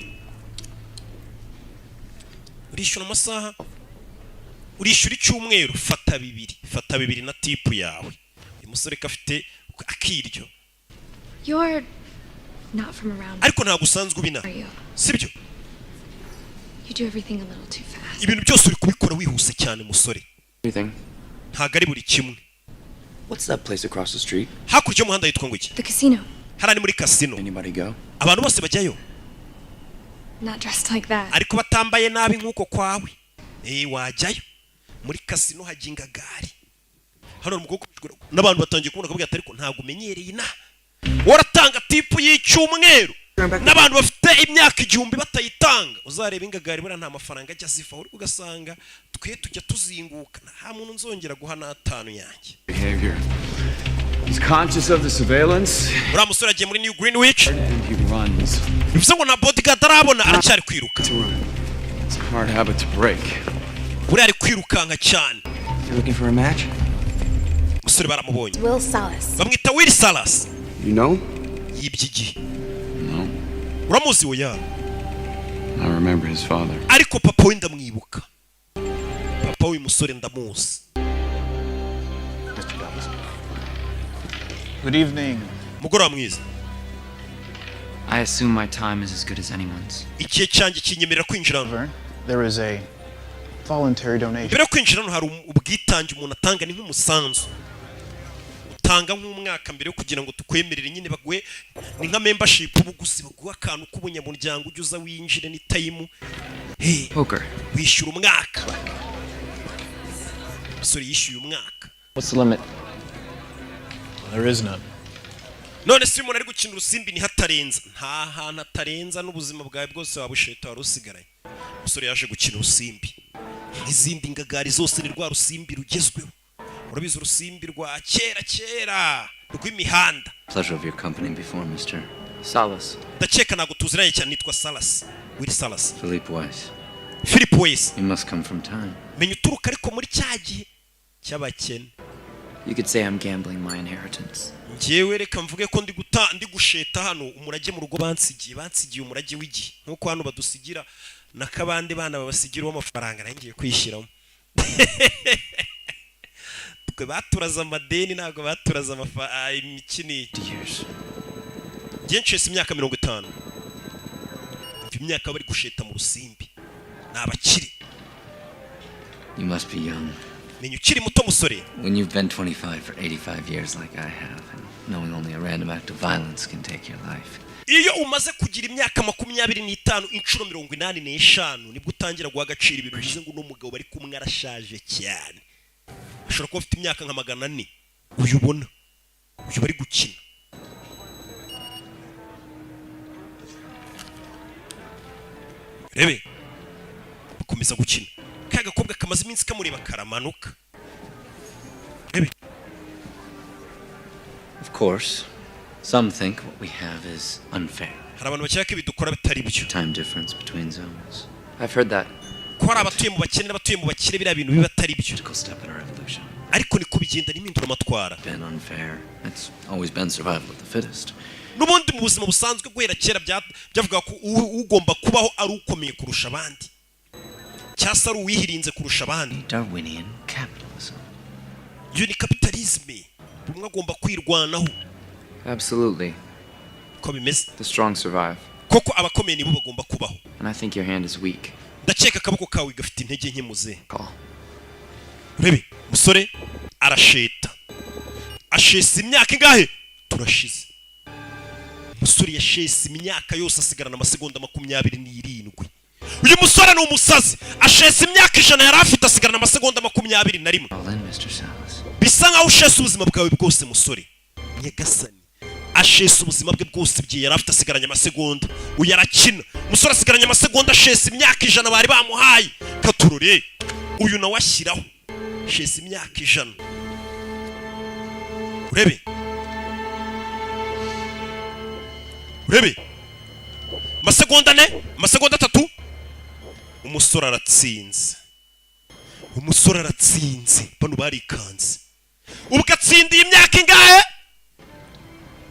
Speaker 2: urishyura amasaha urishyura icyumweru fata bibiri na tipu yawe uyu musore kafite akiryo
Speaker 4: You're not from around.
Speaker 2: ariko ntabwo usanzwe ubina sibyo
Speaker 4: You do everything a little too fast.
Speaker 2: ibintu byose uri kubikora wihuse cyane musore
Speaker 8: Everything.
Speaker 2: ntabwo ari buri kimwe
Speaker 8: What's that place across the street?
Speaker 2: hakurya y'umuhanda yitwa ngo iki
Speaker 4: The casino.
Speaker 2: harani muri casino
Speaker 8: Anybody go?
Speaker 2: abantu bose bajyayo
Speaker 4: Not dressed like that.
Speaker 2: ariko batambaye nabi nk'uko kwawe wajyayo muri casino hajinga gari hano umukobwa n'abantu batangiye kubona kabwira ariko ntabwo umenyereye na waratanga tipu y'icyumweru n'abantu bafite imyaka 1000 batayitanga uzareba ingagari bura nta mafaranga ajya zifa uri ugasanga twe tujya tuzinguka nta muntu nzongera guha n'atanu yanjye
Speaker 11: Behavior. He's conscious of the surveillance.
Speaker 2: ura musore agiye muri New Greenwich
Speaker 11: And he runs.
Speaker 2: bivuze ngo na bodyguard arabona aracyari kwiruka
Speaker 11: It's a hard habit to break.
Speaker 2: buri ari kwirukanka cyane
Speaker 8: You looking for a match?
Speaker 2: musore baramubonye
Speaker 9: Will Salas.
Speaker 2: bamwita Will Salas
Speaker 7: You know?
Speaker 2: yibyigiye
Speaker 11: No.
Speaker 2: uramuzi we ya
Speaker 11: I remember his father.
Speaker 2: ariko papa we ndamwibuka papa we musore ndamuzi
Speaker 12: Good evening.
Speaker 2: mugoroba mwiza
Speaker 3: I assume my time is as good as anyone's.
Speaker 2: igihe cyanjye kinyemerera kwinjira hano
Speaker 12: There is a voluntary donation.
Speaker 2: mbere yo kwinjira hano hari ubwitange umuntu atanga ni nk'umusanzu utanga nk'umwaka mbere yo kugira ngo tukwemerere nyine baguhe ni nka membership ubu gusa baguha akantu k'ubunyamuryango ujya uza winjire ni time
Speaker 3: Poker.
Speaker 2: wishyura umwaka musore yishyuye umwaka
Speaker 8: What's the limit?
Speaker 12: There is none.
Speaker 2: none si umuntu ari gukina urusimbi ni hatarenza nta hantu hatarenza n'ubuzima bwawe bwose wabusheta wari usigaranye umusore yaje gukina urusimbi n'izindi ngagari zose ni rwa rusimbi rugezweho urabizi urusimbi rwa kera rw'imihanda.
Speaker 3: Pleasure of your company before, Mr. Salas.
Speaker 2: ndakeka ntabwo tuziranye cyane nitwa Salas Will Salas
Speaker 3: Philippe Weiss.
Speaker 2: Philip Weiss
Speaker 3: You must come from time.
Speaker 2: menya uturuka ariko muri cya gihe cy'abakene.
Speaker 3: You could say I'm gambling my inheritance.
Speaker 2: njyewe reka mvuge ko ndi gusheta hano umurage mu rugo bansigiye umurage w'igihe nkuko hano badusigira nakabande bana babasigira amafaranga nangiye kwishyiramo twe baturaza amadeni ntabwo baturaza imikini byinshi imyaka 50 imyaka bari gusheta mu rusimbi nabakiri.
Speaker 3: You must be young.
Speaker 2: menya ukiri muto musore.
Speaker 3: When you've been 25 for 85 years like I have, and knowing only a random act of violence can take your life.
Speaker 2: iyo umaze kugira imyaka 25 inshuro 85 nibwo utangira guha agaciro ibintu bivuze ngo n'umugabo bari kumwe arashaje cyane ashobora kuba afite imyaka nka 400 uyubona uyu bari gukina rebe bakomeza gukina kaga kobwa kamaze iminsi kamureba karamanuka rebe.
Speaker 3: Of course, some think what we have is unfair.
Speaker 2: hari abantu bakeka ibidukora bitari byo.
Speaker 3: Time difference between zones. I've heard that.
Speaker 2: ko hari abatuye mu bakene n'abatuye mu bakire biriya bintu biba atari byo. ariko niko bigenda n'imindura amatwara.
Speaker 3: Been unfair. It's always been survival of the fittest.
Speaker 2: n'ubundi mu buzima busanzwe guhera kera byavuga ko ugomba kubaho ari ukomeye kurusha abandi cyasa ari uwihirinze kurusha abandi.
Speaker 3: Darwinian capitalism.
Speaker 2: Iyo ni capitalism umwe agomba kwirwanaho.
Speaker 3: Absolutely.
Speaker 2: ko bimeze.
Speaker 3: The strong survive.
Speaker 2: koko abakomeye nibo bagomba kubaho.
Speaker 3: And I think your hand is weak.
Speaker 2: ndakeka akaboko kawe gafite intege nke muze. Urebe musore arasheta ashesa imyaka ingahe turashize. musore yashesa imyaka yose asigarana amasegonda 27. uyu musore ni umusazi ashesa imyaka 100 yari afite asigarana amasegonda 21. bisa nkaho ushesa ubuzima bwawe bwose musore. nyagasani ashesa ubuzima bwe bwose igihe yari afite asigaranye amasegonda. Uyu arakina, umusore asigaranye amasegonda ashesa imyaka 100 bari bamuhaye. Katurore uyu nawe ashyiraho ashesa imyaka 100. urebe amasegonda 3 umusore aratsinze. Bano barikanze. Ubwo atsindiye imyaka ingahe?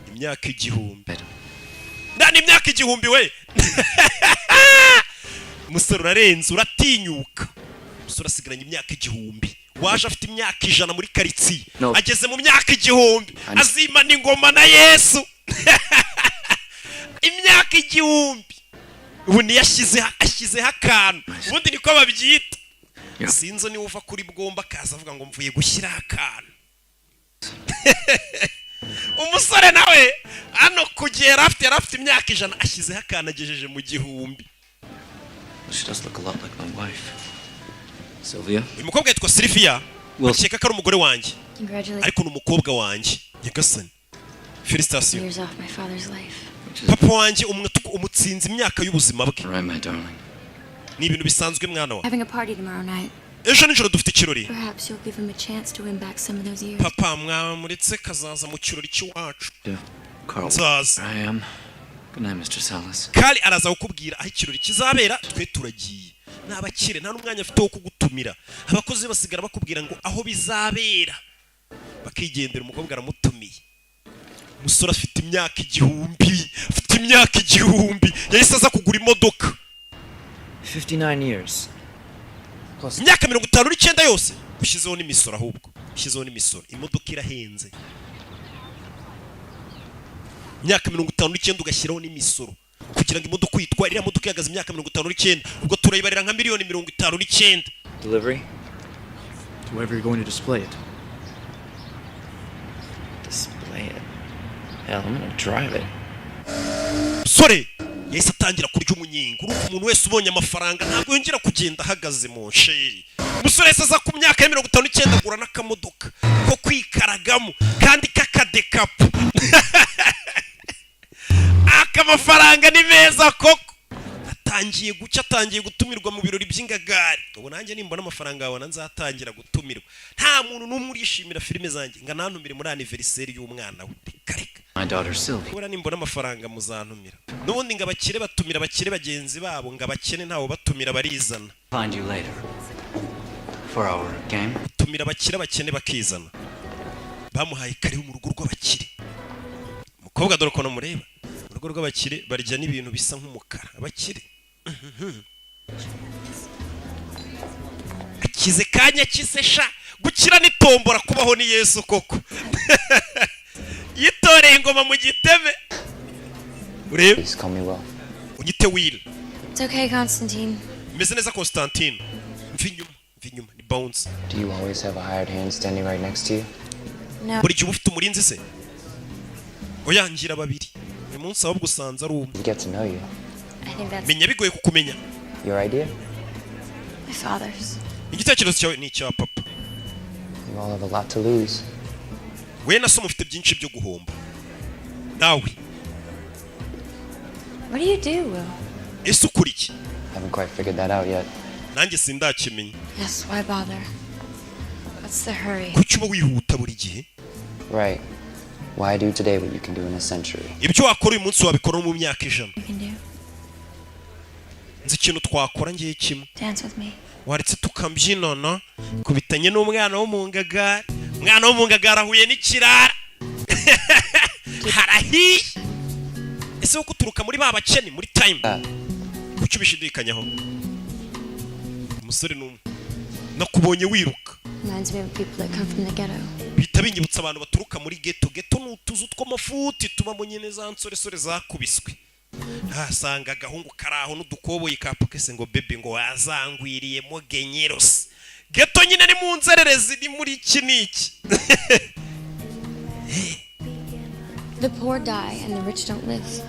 Speaker 2: Imyaka 1000. Ndani imyaka 1000 we. Umusore urarenze uratinyuka. Umusore asigaranye imyaka 1000. Waje afite imyaka 100 muri karitsiye. Ageze mu myaka 1000. Azimana ingoma na Yesu. Imyaka 1000. Ubu ni ashyizeho akantu. Ubundi niko babyita. Sinzo ni uva kuri bwomba kaza avuga ngo mvuye gushyira akantu. Umusore nawe hano kugera afite imyaka 100 ashyizeho akantu agejeje mu 1000.
Speaker 3: She does look a lot like my wife. Sylvia?
Speaker 2: Uyu mukobwa yitwa Sylvia. Akeka ko ari umugore wanjye. Ariko ni umukobwa wanjye. Nyagasani. Felicitations. Papa wanjye umutsinze imyaka y'ubuzima bwe.
Speaker 3: Right, my darling.
Speaker 2: Ni ibintu bisanzwe mwana wa.
Speaker 4: Having a party tomorrow night.
Speaker 2: Ejo nijoro dufite ikirori.
Speaker 4: Perhaps you'll give him a chance to win back some of those years.
Speaker 2: Papa mwamuretse kazaza mu kirori cy'iwacu.
Speaker 3: Carl. I am. Good night, Mr. Salas.
Speaker 2: Kali araza kukubwira aho ikirori kizabera twe turagiye. N'abakire nta numwanya afite wo kugutumira. Abakozi basigara bakubwira ngo aho bizabera. Bakigendera umukobwa aramutumiye. Umusore afite imyaka 1000. Yahise aza kugura imodoka.
Speaker 3: 59 years.
Speaker 2: Imyaka 59 yose. Ushizeho n'imisoro ahubwo. Imodoka irahenze. Imyaka 59 ugashyiraho n'imisoro. Kugira ngo imodoka uyitware iriya modoka ihagaze imyaka 59 ubwo turayibarira nka miliyoni 59.
Speaker 3: Delivery? To wherever you're going to display it. Display it? Hell, I'm gonna drive it.
Speaker 2: Sore! Yahise atangira kurya umunyenga. Umuntu wese ubonye amafaranga ntabwo yongera kugenda ahagaze mu nsheri. Umusore yahise aza ku myaka ya 59 agura n'akamodoka ko kwikaragamo kandi kakadekapu. Akamafaranga ni meza koko. Atangiye gutumirwa mu birori by'ingagari. Ubu nanjye nimbona amafaranga yawe nzatangira gutumirwa. Nta muntu n'umwe urishimira filime zanjye nga nantumire muri anniversaire y'umwana we. Kareka.
Speaker 3: My daughter Sylvia.
Speaker 2: Ura nimbona amafaranga muzantumira. Nubundi ngabakire batumira bakire bagenzi babo ngabakene ntawo batumira barizana.
Speaker 3: Find you later. For our game.
Speaker 2: Tumira bakire bakene bakizana. Bamuhaye kare mu rugo rw'abakire. Mukobwa dore ko no mureba. Urugo rw'abakire barya n'ibintu bisa nk'umukara. Abakire. Akize kanya kisesha gukira nitombora kubaho ni Yesu koko. Yitoreye ingoma mu gitebe. Urebe.
Speaker 8: Please call me Will.
Speaker 2: Unyite Will.
Speaker 4: It's okay, Constantine.
Speaker 2: Meze neza Constantine. Mvinyuma ni bounce.
Speaker 8: Do you always have a hired hand standing right next to you?
Speaker 4: No.
Speaker 2: Buri gihe ufite umurinzi se? Oya ngira babiri. Uyu munsi ahubwo usanze ari umwe.
Speaker 8: Get to know you.
Speaker 4: I think that's
Speaker 2: Menya bigoye kukumenya.
Speaker 8: Your idea?
Speaker 4: my father's.
Speaker 2: Igitekerezo cyawe ni icya papa.
Speaker 8: You all have a lot to lose.
Speaker 2: We na so mufite byinshi byo guhomba. Nawe.
Speaker 4: What do you do, Will?
Speaker 2: Ese ukuri iki?
Speaker 8: Haven't quite figured that out yet.
Speaker 2: Nanjye sindakimenya.
Speaker 4: Yes, why bother? What's the hurry?
Speaker 2: Kuki uba wihuta buri gihe?
Speaker 8: Right. Why do today what you can do in a century?
Speaker 2: Ibyo wakora uyu munsi wabikora mu myaka 100.
Speaker 4: You can do?
Speaker 2: Nzi ikintu twakora ngiye kimwe.
Speaker 4: Dance with me.
Speaker 2: Waretse tukambyinana kubitanye n'umwana wo mu ngagara. Umwana wo mu ngagara ahuye n'ikirara. Harahiye. Ese uko turuka muri ba bakene muri time. Kuki ubishidikanyaho? Umusore n'umwe. Nakubonye wiruka.
Speaker 4: Reminds me of people that come from the ghetto.
Speaker 2: Bita binyibutsa abantu baturuka muri ghetto. Ghetto n'utuzu tw'amafuti tuba mu nyene za nsore zakubiswe. Asanga agahungu karaho n'udukoboyi kapukese ngo bebe ngo wazangwiriye mo genyeros. Ghetto nyine ni mu nzererezi ni muri kiniki.
Speaker 4: The poor die and the rich don't live.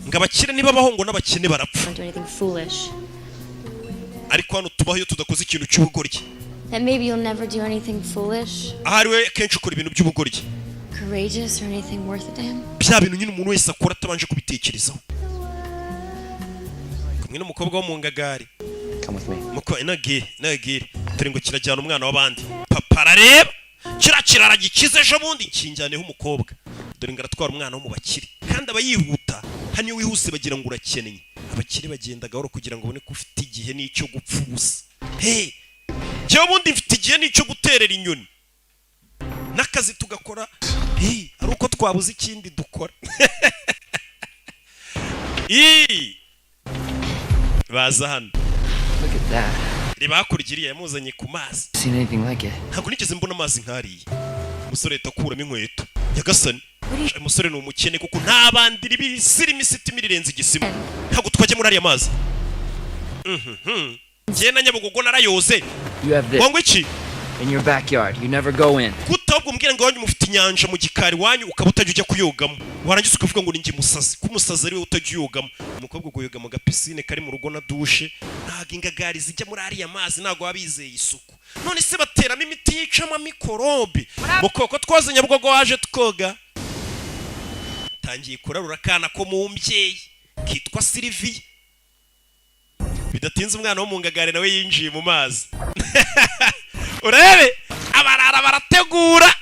Speaker 2: Ngabakire niba bahongo n'abakene barapfa.
Speaker 4: Don't do anything foolish.
Speaker 2: Ariko hano tubaho iyo tudakoze ikintu cy'ubugoryi.
Speaker 4: That maybe you'll never do anything foolish.
Speaker 2: Ahari we kenshi ukora ibintu by'ubugoryi.
Speaker 4: courageous or anything worth a damn.
Speaker 2: bya bintu nyine umuntu wese akora atabanje kubitekerezaho. Kumwe n'umukobwa wo mu ngagari.
Speaker 8: Come with me.
Speaker 2: Muko inagire turi ngo kirajyana umwana w'abandi. Papa arareba kirara gikize ejo bundi kinjyaneho umukobwa. Dore ngaratwara umwana wo mu bakiri kandi abayihuta hano wihuse bagira ngo urakeneye. Abakiri bagenda gahoro kugira ngo ubone ko ufite igihe n'icyo gupfusa. Hey, cyo bundi mfite igihe n'icyo guterera inyoni. Nakazi tugakora. Hey, ari uko twabuze ikindi dukora. Baza hano.
Speaker 8: Look at that.
Speaker 2: Reba hakurya yamuzanye ku mazi.
Speaker 8: Seen anything like it?
Speaker 2: Ntabwo nigeze mbona amazi nkariye. Umusore atakuramo inkweto. Nyagasani. Umusore ni umukene kuko nta bandiri ibisiri imisiti mirenze igisima. Ntabwo twajya muri ariya mazi. Njye na Nyabugogo narayoze.
Speaker 8: You have this.
Speaker 2: Wangu iki?
Speaker 8: In your backyard. You never go in.
Speaker 2: Kutabwo mbwira ngo wanyu mufite inyanja mu gikari wanyu ukaba utajya kuyogamo. Warangiza ukavuga ngo ninjye musazi. Ku musazi ari we utajya uyogamo. Umukobwa ugoyoga mu gapisine kari mu rugo na dushe. Ntago ingagari zijya muri ariya mazi ntago wabizeye isuku. None se bateramo imiti yicamo mikorobe. Mukoko twaze Nyabugogo waje twoga. Tangiye kurarura kana ko mu mbyeyi kitwa Sylvie. Bidatinze umwana wo mu ngagari nawe yinjiye mu mazi. Urebe abarara barategura.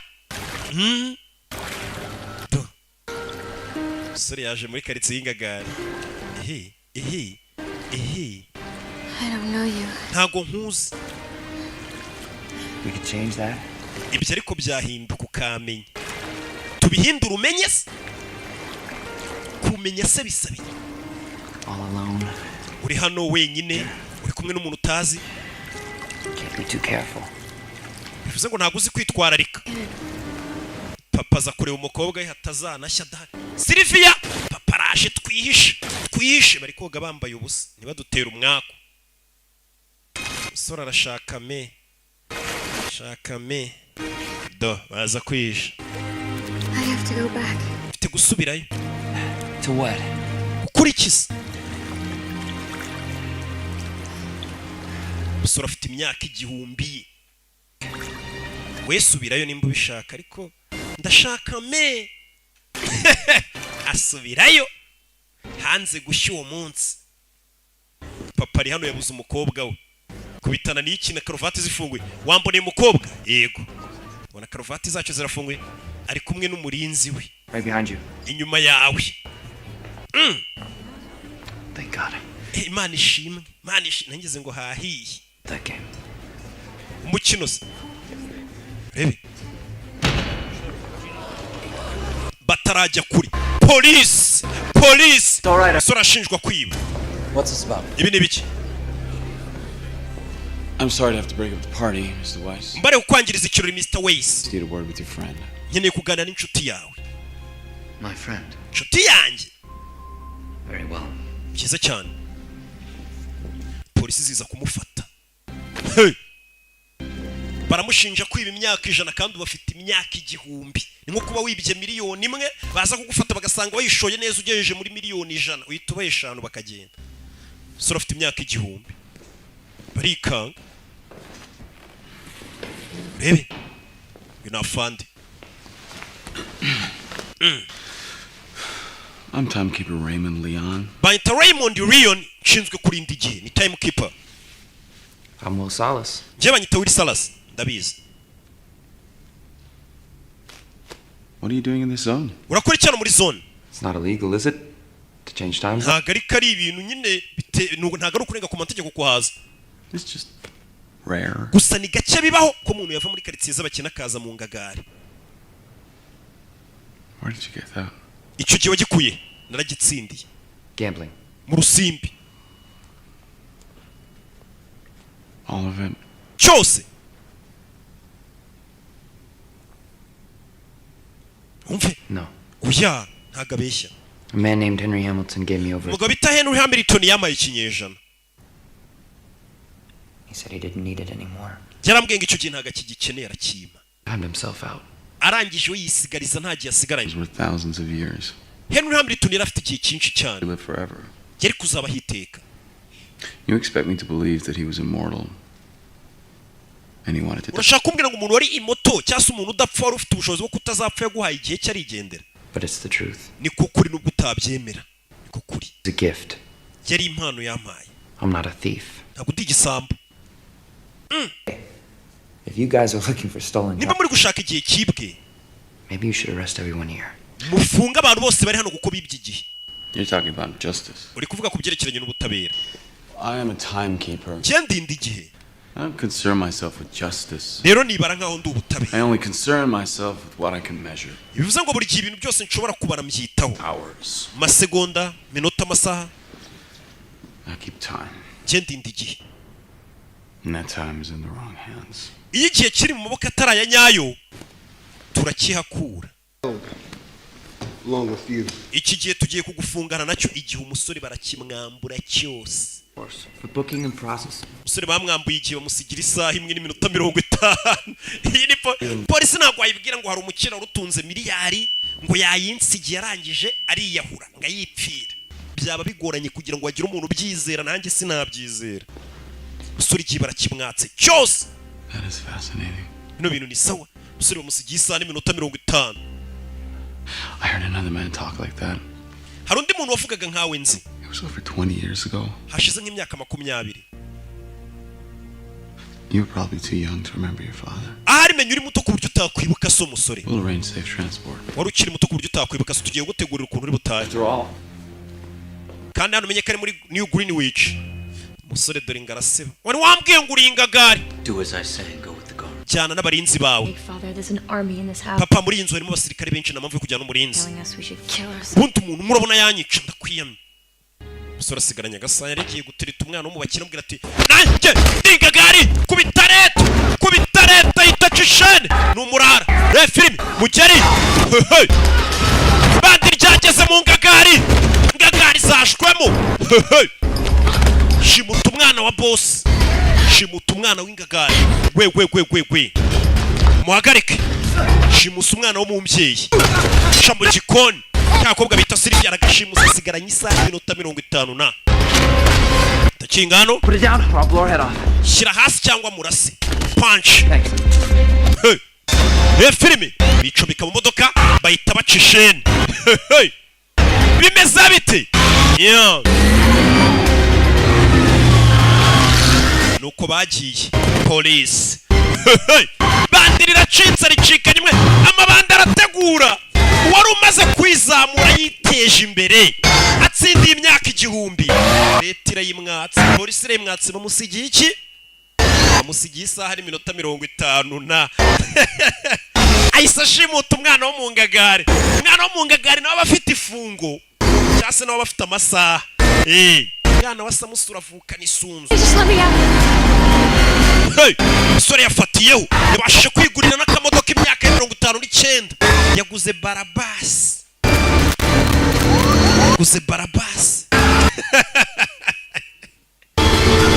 Speaker 2: Sori yaje muri karitsiye y'ingagari. I
Speaker 4: don't know you.
Speaker 2: Ntago nkuzi.
Speaker 8: We could change that.
Speaker 2: Ibyo ariko byahinduka ukamenya. Tubihindura umenye se. Kumenya se bisabiye.
Speaker 8: All alone.
Speaker 2: Uri hano wenyine, uri kumwe n'umuntu utazi.
Speaker 8: Can't be too careful.
Speaker 2: Bivuze ngo ntago uzi kwitwararika. Papa za kureba umukobwa ye hatazanashya dahari. Sylvia, papa araje twihishe bari koga bambaye ubusa. Ntibadutera umwako. Sora arashaka me. Do baza kwihisha.
Speaker 4: I have to go back.
Speaker 2: Mfite gusubirayo.
Speaker 8: To what?
Speaker 2: Ukurikiza. Sora afite imyaka 1000. Wesubirayo nimba ubishaka ariko ndashaka me. Asubirayo hanze gushya uwo munsi. Papa ari hano yabuze umukobwa we. Kubitana n'iki na karuvati zifunguye. Wamboneye umukobwa? Yego. Bona karuvati zacu zirafunguye. Ari kumwe n'umurinzi we.
Speaker 8: Right behind you.
Speaker 2: Inyuma yawe.
Speaker 8: Thank God.
Speaker 2: Imana ishimwe. Nangeze ngo hahiye.
Speaker 8: That game.
Speaker 2: Umukino se. Rebe. Batarajya kuri. Police. Sora ashinjwa kwiba.
Speaker 8: What's this about?
Speaker 2: Ibi ni biki?
Speaker 11: I'm sorry to have to break up the party, Mr. Weiss.
Speaker 2: Mbare ukwangiriza ikirori Mr. Weiss.
Speaker 11: Need a word with your friend.
Speaker 2: Nkeneye kuganira n'inshuti yawe.
Speaker 8: My friend.
Speaker 2: Inshuti yanjye.
Speaker 8: Very well.
Speaker 2: Byiza cyane. Polisi ziza kumufata. Hey. Baramushinja kwiba imyaka 100 kandi bafite imyaka 1000. Ni nko kuba wibye miliyoni imwe baza kugufata bagasanga wayishoye neza ugejeje muri miliyoni 100 uhita ubaye 5 bakagenda. Sora afite imyaka 1000. Barikanga. Rebe. Binafande.
Speaker 11: I'm timekeeper Raymond Leon.
Speaker 2: Bayita Raymond Leon nshinzwe kurinda igihe ni timekeeper.
Speaker 8: I'm Will Salas.
Speaker 2: Je banyita Will Salas ndabizi.
Speaker 11: What are you doing in this zone?
Speaker 2: Urakora cyane muri zone.
Speaker 8: It's not illegal, is it? To change time?
Speaker 2: Ntago ari kari ibintu nyine ntago ari kurenga ku mategeko kuhaza.
Speaker 11: It's just rare.
Speaker 2: Gusa ni gake bibaho ko umuntu yava muri karitsiye z'abakina kaza mu ngagari.
Speaker 11: Where did you get that?
Speaker 2: Icyo gihe wagikuye naragitsindiye.
Speaker 8: Gambling.
Speaker 2: Mu rusimbi.
Speaker 11: All of it?
Speaker 2: Cyose. Umve?
Speaker 8: No.
Speaker 2: Oya, ntago abeshya.
Speaker 8: A man named Henry Hamilton gave me over.
Speaker 2: Umugabo bita Henry Hamilton yamaye ikinyejana.
Speaker 8: He said he didn't need it anymore.
Speaker 2: Yarambwiye ngo icyo gihe ntago akigikeneye arakima.
Speaker 8: Timed himself out.
Speaker 2: Arangije we yisigariza nta gihe asigaranye.
Speaker 11: Those were thousands of years.
Speaker 2: Henry Hamilton yari afite igihe cyinshi cyane.
Speaker 11: He lived forever.
Speaker 2: Yari kuzaba hiteka.
Speaker 11: You expect me to believe that he was immortal? And he wanted to die.
Speaker 2: urashaka kumbwira ngo umuntu wari imoto cyangwa umuntu udapfa wari ufite ubushobozi bwo kutazapfa yaguhaye igihe cye arigendera?
Speaker 8: But it's the truth.
Speaker 2: Niko kuri nubwo utabyemera. Niko kuri.
Speaker 8: It's a gift.
Speaker 2: Yari impano yampaye.
Speaker 8: I'm not a thief.
Speaker 2: Ntabwo ndi igisambo.
Speaker 8: If you guys are looking for stolen
Speaker 2: niba muri gushaka igihe kibwe,
Speaker 8: maybe you should arrest everyone here.
Speaker 2: mufunga abantu bose bari hano kuko bibye igihe.
Speaker 11: You're talking about justice.
Speaker 2: Uri kuvuga ku byerekeranye n'ubutabera.
Speaker 11: I am a timekeeper.
Speaker 2: Cyandinda igihe.
Speaker 11: I don't concern myself with justice.
Speaker 2: Rero nibara nkaho ndi ubutabera.
Speaker 11: I only concern myself with what I can measure.
Speaker 2: Bivuze ngo buri gihe ibintu byose nshobora kubara mbyitaho.
Speaker 11: Hours.
Speaker 2: Masegonda, minota, amasaha.
Speaker 11: I keep time.
Speaker 2: Cyandinda igihe.
Speaker 11: And that time is in the wrong hands.
Speaker 2: Iyo igihe kiri mu maboko atari aya nyayo, turakihakura.
Speaker 7: Along with you.
Speaker 2: Iki gihe tugiye kugufungana nacyo igihe umusore barakimwambura cyose.
Speaker 8: For booking and processing.
Speaker 2: Umusore bamwambuye igihe bamusigira isaha imwe n'iminota 50. Iyi ni polisi ntabwo wayibwira ngo hari umukino urutunze miliyari ngo yayinsigiye yarangije ariyahura ngo ayipfire. Byaba bigoranye kugira ngo agire umuntu ubyizera, nanjye sinabyizera. Umusore igihe barakimwatse cyose.
Speaker 11: That is fascinating.
Speaker 2: Bino bintu ni sawa. Umusore bamusigiye isaha n'iminota 50.
Speaker 11: I heard another man talk like that.
Speaker 2: Hari undi muntu wavugaga nkawe nzi.
Speaker 11: It was over 20 years ago.
Speaker 2: Hashize nk'imyaka 20.
Speaker 11: You were probably too young to remember your father.
Speaker 2: Ahari menye uri muto ku buryo utakwibuka so musore.
Speaker 11: We'll arrange safe transport.
Speaker 2: Wari ukiri muto ku buryo utakwibuka so tugiye gutegurira ukuntu uri butahe.
Speaker 8: After all.
Speaker 2: Kandi hano menye kare muri New Greenwich. Musore dore ngaraseba. Wari wambwiye ngo uringa gari.
Speaker 3: Do as I say, go with the guard.
Speaker 2: Cyana n'abarinzi bawe.
Speaker 4: Big father, there's an army in this house.
Speaker 2: Papa muri inzu harimo abasirikare benshi na mpamvu yo kujyana umurinzi.
Speaker 4: Telling us we should kill ourselves.
Speaker 2: Buntu umuntu murabona yanyica ndakwiyamye. Musore asigaranye agasaya yagiye gutereta umwana wo mu bakina ambwira ati nanjye ndinga gari kubita leta itacishene n'umurara. Re film mugeri. Bandi ryageze mu ngagari zashwemo. Shimuta umwana wa boss. Shimuta umwana w'ingagari. We. Muhagarike. Shimusa umwana wo mu mbyeyi. Sha mu gikoni. Cyakobwa bita Sylvia aragashimusa asigaranye isaha n'iminota 50 na. Takingano.
Speaker 8: Put it down or I'll blow her head off.
Speaker 2: Shira hasi cyangwa murase. Punch. Filime. Bicomeka mu modoka bayita bacishene. Bimeza bite? Yeah. Nuko bagiye police. Bandi riracitse ricikanye imwe amabanda arategura. Wari umaze kwizamura yiteje imbere atsindiye imyaka 1000. Leta irayimwatse, polisi irayimwatse bamusigiye iki? Bamusigiye isaha n'iminota 50 na. Ahise shimuta umwana wo mu ngagari. Umwana wo mu ngagari nawe bafite ifungo. Cyase nawe bafite amasaha. Umwana wa Samusura avuka n'isunzu.
Speaker 4: Just let me out.
Speaker 2: Sore yafatiyeho yabashije kwigurira n'akamodoka imyaka 59. Yaguze Barabas.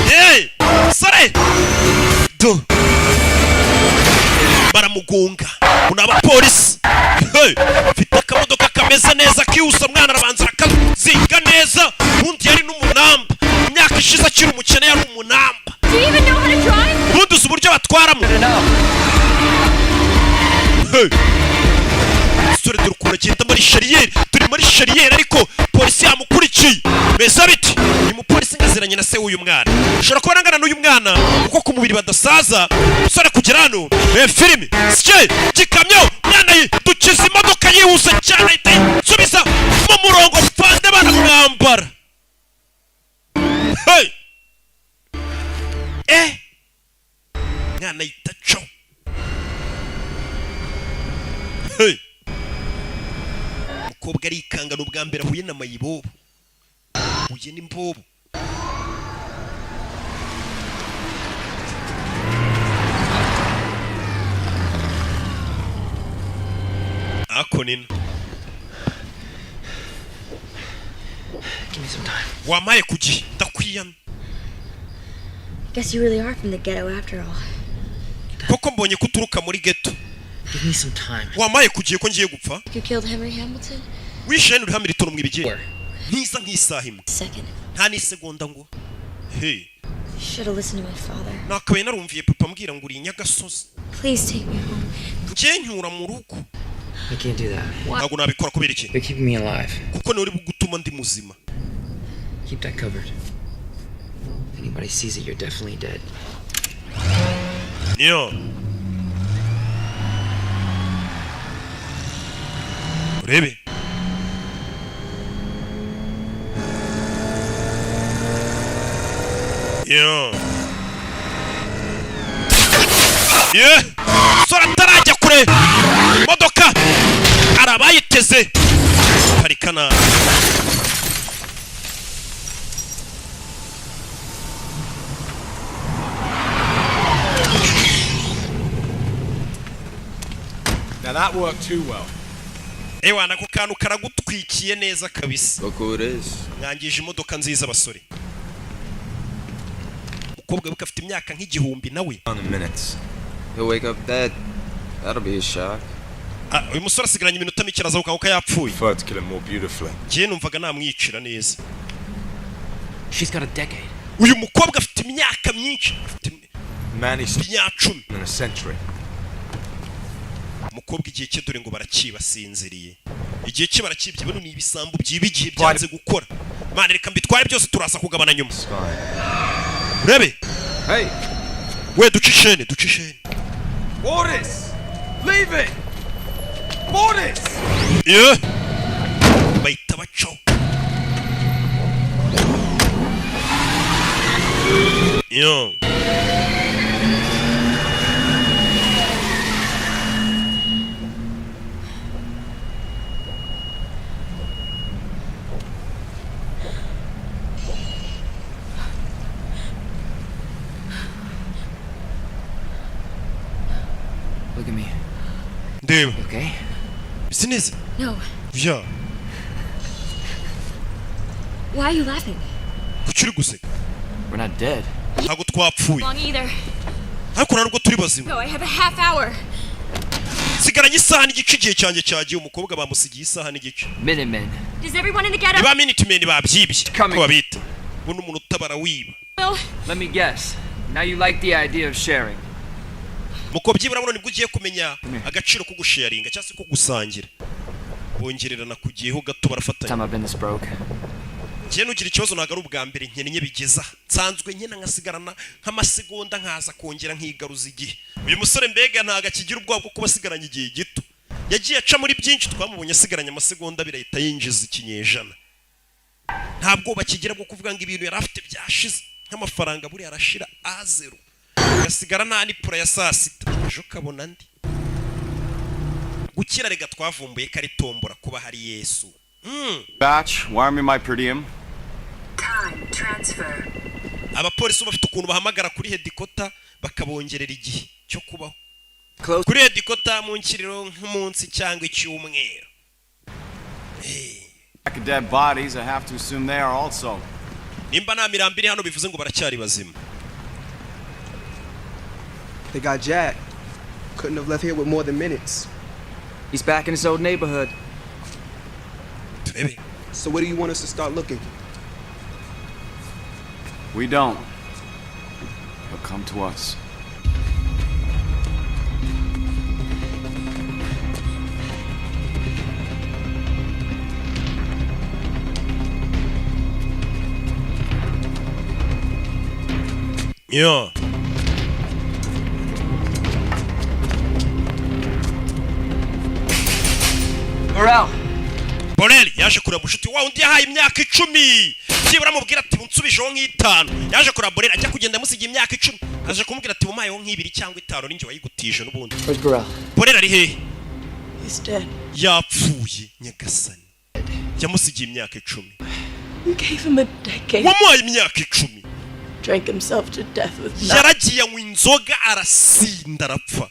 Speaker 2: Hey, sore. Do. Baramugonga. Unaba polisi. Hey, fita akamodoka kameze neza kiusa mwana arabanza akazinga neza. Undi yari n'umunamba. Imyaka ishize akiri umukene yari umunamba.
Speaker 4: Do you even know how to drive?
Speaker 2: Bundu uburyo batwaramo. Hey. Sore dore ukuntu agenda muri shariyeri. Turi muri shariyeri ariko polisi yamukurikiye. Beza biti. Uyu mupolisi ngaziranye na se w'uyu mwana. Ushobora kuba nangana n'uyu mwana kuko ku mubiri badasaza. Sore kugera hano. Filime. Sike gikamyo mwana dukiza imodoka yihuse cyane ite. Subiza mu murongo fande baramwambara. Hey. Mwana itacho. Hey. Mukobwa arikanga n'ubwa mbere ahuye na mayibobo. Uye n'imbobo. Akonina.
Speaker 8: Give me some time.
Speaker 2: Wamaye kugi ndakwiyamye.
Speaker 4: Guess you really are from the ghetto after all.
Speaker 2: Koko mbonye kuturuka muri ghetto.
Speaker 8: Give me some time.
Speaker 2: Wamaye kugiye ko ngiye gupfa.
Speaker 4: You killed Henry Hamilton?
Speaker 2: Wishene uri Hamilton mwibije. Nisa nk'isaha imwe.
Speaker 4: Second.
Speaker 2: Nta ni segonda ngo. Hey.
Speaker 4: You should have listened to my father.
Speaker 2: nakabaye narumviye papa ambwira ngo uri inyagasozi.
Speaker 4: Please take me home.
Speaker 2: Njye nyura mu rugo.
Speaker 8: I can't do that.
Speaker 2: Ntabwo nabikora kubera iki?
Speaker 8: You're keeping me alive.
Speaker 2: Kuko niwe uri gutuma ndi muzima.
Speaker 8: Keep that covered. If anybody sees it, you're definitely dead.
Speaker 2: Niyo. Urebe. Yo. Yeah. Sora tarajya kure. Modoka. Arabayiteze. Parikana.
Speaker 13: Now that worked too well.
Speaker 2: Ewa nako kantu karagutwikiye neza kabisa.
Speaker 13: Look who it is.
Speaker 2: Ngangije imodoka nziza basore. Umukobwa we afite imyaka nk'igihumbi nawe.
Speaker 13: On the minutes. He'll wake up dead. That'll be a shock.
Speaker 2: Uyu musore asigaranye iminota mike arazabuka kuko yapfuye.
Speaker 13: Prefer to kill him more beautifully.
Speaker 2: Njye numvaga namwicira neza.
Speaker 8: She's got a decade.
Speaker 2: Uyu mukobwa afite imyaka myinshi.
Speaker 13: Man is
Speaker 2: imyacumi.
Speaker 13: In a century.
Speaker 2: Umukobwa igihe cye dore ngo barakibasinziriye. Igihe cye barakibye bano ni ibisambu byibigiye byanze gukora. Mana reka mbitware byose turaza kugabana nyuma. Urebe.
Speaker 13: Hey.
Speaker 2: We ducishene, ducishene.
Speaker 13: Boris! Leave it! Boris!
Speaker 2: Yeah. Bahita baco. Yo.
Speaker 8: Look at me.
Speaker 2: Damn.
Speaker 8: Okay?
Speaker 2: Business.
Speaker 4: No.
Speaker 2: Yeah.
Speaker 4: Why are you laughing?
Speaker 2: Kuchuri guseka.
Speaker 8: We're not dead.
Speaker 2: Ntabwo twapfuye.
Speaker 4: Long either.
Speaker 2: Ariko ntabwo turi bazima.
Speaker 4: No, I have a half hour.
Speaker 2: Sigaranye isaha n'igice igihe cyanjye cyagiye umukobwa bamusigiye isaha n'igice.
Speaker 8: Minutemen.
Speaker 4: Does everyone in the ghetto?
Speaker 2: Ba Minutemen babyibye. Ko babita. Buno umuntu utabara wiba.
Speaker 8: Let me guess. Now you like the idea of sharing.
Speaker 2: Mukobyi burabona nibwo ugiye kumenya agaciro ko gusharinga cyangwa se ko gusangira. Bongererana kugiyeho gato barafatanya.
Speaker 8: Time I've been this broke.
Speaker 2: Njye nugira ikibazo nagaru ubwa mbere nkenye bigeza. Nsanzwe nyene ngasigarana nk'amasegonda nkaza kongera nkigaruza igihe. Uyu musore mbega ntaga kigira ubwabo bwo kubasigaranya igihe gito. Yagiye aca muri byinshi twamubonye asigaranya amasegonda birahita yinjiza ikinyejana. Ntabwo bakigira bwo kuvuga ngo ibintu yarafite byashize nk'amafaranga buri arashira A0. Gasigara nta nipura ya saa sita. Ejo kabona ndi. Gukira rega twavumbuye kari tombora kuba hari Yesu.
Speaker 11: Batch, wire me my per diem.
Speaker 10: Time transfer.
Speaker 2: Abapolisi bafite ukuntu bahamagara kuri headquarter bakabongerera igihe cyo kubaho. Kuri headquarter mu nkiriro nk'umunsi cyangwa icyumweru.
Speaker 11: Back dead bodies, I have to assume they are also.
Speaker 2: Nimba nta mirambi iri hano bivuze ngo baracyari bazima.
Speaker 14: They got Jack. Couldn't have left here with more than minutes.
Speaker 8: He's back in his old neighborhood.
Speaker 14: So where do you want us to start looking?
Speaker 11: We don't. He'll come to us.
Speaker 2: Yeah. Borel yaje kureba mushuti wa undi yahaye imyaka 10. Kibura mubwira ati unsubijeho nk'itanu. Yaje kureba Borel ajya kugenda musigiye imyaka 10. Aje kumubwira ati bumayeho nk'ibiri cyangwa 5 ninjye wayigutije n'ubundi. Borel ari he?
Speaker 9: He's dead.
Speaker 2: Yapfuye nyagasani. Yamusigiye imyaka 10.
Speaker 9: You gave him a decade.
Speaker 2: Wamuhaye imyaka 10.
Speaker 9: Drank himself to death with nothing.
Speaker 2: Yaragiye anywa inzoga arasinda arapfa.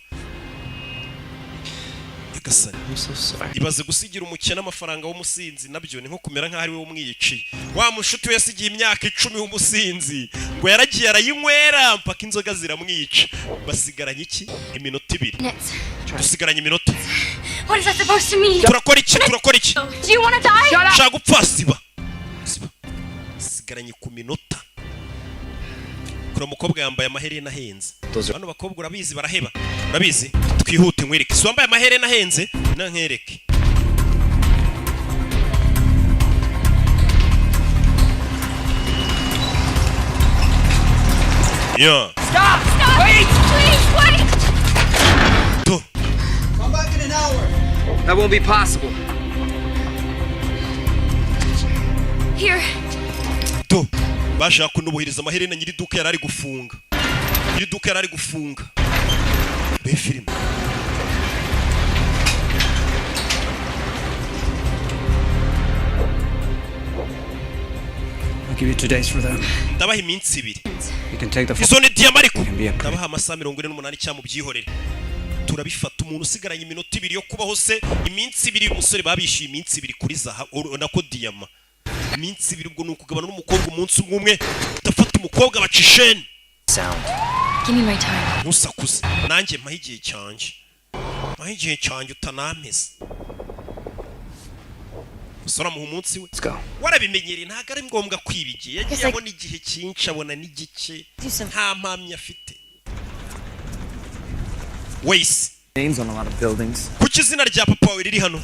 Speaker 2: Ibaze gusigira umukene amafaranga w'umusinzi nabyo ni nko kumera nka ari we umwiyici. Wa mushuti we yasigiye imyaka 10 w'umusinzi ngo yaragiye arayinywera mpaka inzoga ziramwica. Basigaranye iki? Iminota 2. Dusigaranye iminota.
Speaker 4: What is that supposed to mean?
Speaker 2: Turakora iki? Turakora iki?
Speaker 4: Do you want to die?
Speaker 2: Shaka gupfa siba. Sigaranye ku minota. kuri umukobwa yambaye amaherena ahenze. Bano bakobwa urabizi baraheba. Urabizi? Twihute nkwereke. Si wambaye amaherena ahenze na nkwereke. Yeah.
Speaker 10: Stop! Stop! Wait! Please, wait!
Speaker 8: Come back in an hour. That won't be possible.
Speaker 10: Here.
Speaker 2: Bashaka kunubuhiriza amaherena nyiri duka yarari gufunga. Nyiri duka yarari gufunga. Be film.
Speaker 15: I'll give you 2 days for them.
Speaker 2: Ndabaha iminsi 2.
Speaker 15: You can take the
Speaker 2: phone. Izo ni diamariko. Ndabaha amasaha 48 cyangwa byihorere. Turabifata umuntu usigaranye iminota 2 yo kubaho se iminsi 2 umusore babishyuye iminsi 2 kuri zahabu nako diama. Iminsi 2 ubwo nukugabana n'umukobwa umunsi umwe udafata umukobwa bacishene.
Speaker 4: Sound. Give me my time.
Speaker 2: Ntusakuze. Nanjye mahigiye cyanje. Mahigiye cyanje utanampeza. Sora mu munsi we. Warabimenyereye ntago ari ngombwa kwibigiye. Yagiye abona igihe cyinshi abona n'igice. Nta mpamya afite. Waste.
Speaker 15: Names on a lot of buildings.
Speaker 2: Kuki izina rya papa wawe riri hano?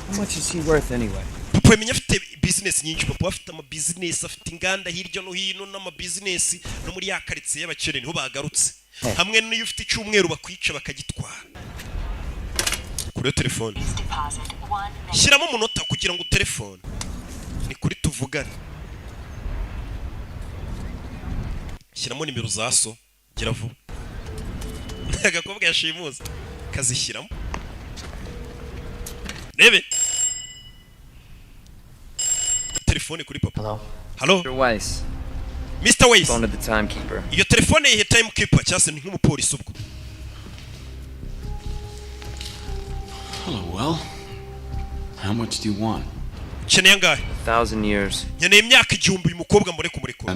Speaker 15: How much is he worth anyway?
Speaker 2: Papa yemenya afite business nyinshi. Papa afite ama business, afite inganda hirya no hino n'ama business no muri yakaritsiye y'abakire niho bagarutse. Hamwe n'iyo ufite icyumweru bakwica bakagitwara. Kuri telefone. Shyiramo umunota kugira ngo telefone. Ni kuri tuvugane. Shyiramo nimero za so. Gira vuba. Agakobwa yashimuza. Kazishyiramo. Rebe. Telefone kuri papa.
Speaker 8: Hello.
Speaker 2: Hello.
Speaker 8: Mr. Weiss.
Speaker 2: Mr. Weiss.
Speaker 8: Phone to the timekeeper.
Speaker 2: Iyo telefone ye timekeeper cyase ni nk'umupolisi ubwo.
Speaker 11: Hello, well. How much do you want?
Speaker 2: Cheneye ngahe?
Speaker 8: 1,000 years.
Speaker 2: Nkeneye imyaka 1000 uyu mukobwa mbore kumurikura.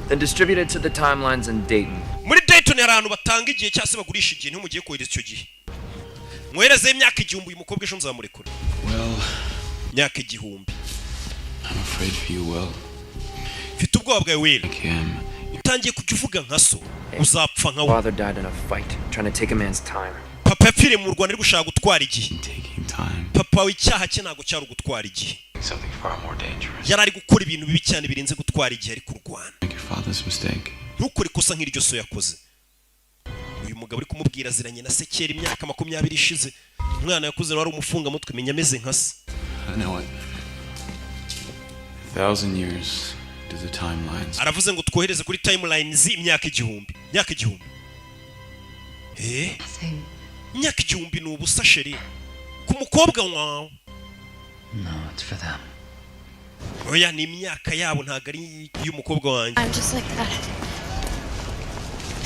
Speaker 8: Then distribute it to the timelines in Dayton.
Speaker 2: Muri Dayton abantu batanga igihe cyase bagurisha igihe ntumugiye kohereza icyo gihe. Mwereze imyaka 1000 uyu mukobwa ejo nzamurekura.
Speaker 11: Well,
Speaker 2: imyaka 1000.
Speaker 11: I'm afraid for you, well.
Speaker 2: Mfite ubwoba bwawe wera. Utangiye kuvuga nka so uzapfa nka we.
Speaker 8: Father died in a fight trying to take a man's time.
Speaker 2: Papa yapfiriye mu Rwanda ari gushaka gutwara igihe. Papa w'icyaha cye ntago cyari gutwara igihe.
Speaker 11: Something far more dangerous.
Speaker 2: Yari ari gukora ibintu bibi cyane birenze gutwara igihe ari kurwana.
Speaker 11: Your father's mistake.
Speaker 2: Ntukore kosa nk'iryo so yakoze. Uyu mugabo uri kumubwira ziranye na sekera imyaka 20 ishize. Umwana yakuze wari umufunga mutwe menya ameze nka se.
Speaker 11: I know it. 1,000 years to the timelines.
Speaker 2: Aravuze ngo twohereze kuri timelines imyaka 1000. Imyaka 1000. Imyaka 1000 ni ubusa sheri. Ku mukobwa wawe.
Speaker 3: No, it's for them.
Speaker 2: Oya ni imyaka yabo ntago ari y'umukobwa wanjye.
Speaker 4: I'm just like that.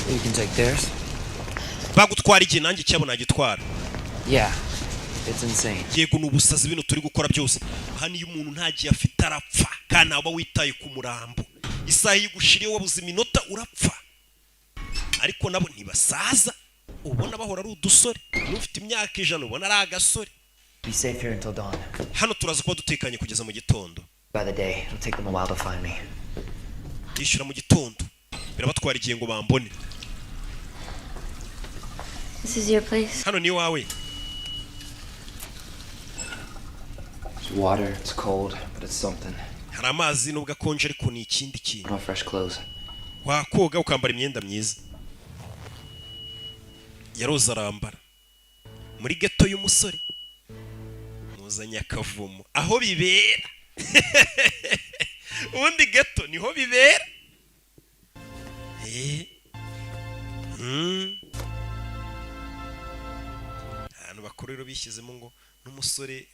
Speaker 8: You can take theirs.
Speaker 2: Bagutwara igihe nanjye cyabo nagitwara.
Speaker 8: Yeah. It's insane.
Speaker 2: Yego nubusazi bino turi gukora byose. Hano iyo umuntu ntagiye afite arapfa kana aba witaye ku murambo. Isaha yigushiriye wabuze iminota urapfa. Ariko nabo ntibasaza. Ubona bahora ari udusore. N'ufite imyaka 100 ubona ari agasore.
Speaker 3: Be safe here until dawn.
Speaker 2: Hano turaza kuba dutekanye kugeza mu gitondo.
Speaker 3: By the day, it'll take them a while to find me.
Speaker 2: Yishura mu gitondo. Birabatwara igihe ngo bambone.
Speaker 4: This is your place.
Speaker 2: Hano ni wawe.
Speaker 8: It's water, it's cold, but it's something.
Speaker 2: Hari amazi nubwo akonje ariko ni ikindi kintu.
Speaker 8: No fresh clothes.
Speaker 2: Wakoga ukambara imyenda myiza. Yaroza arambara. Muri ghetto y'umusore. Muzanya akavumo. Aho bibera. Undi ghetto niho bibera. Hano bakorero bishyizemo ngo n'umusore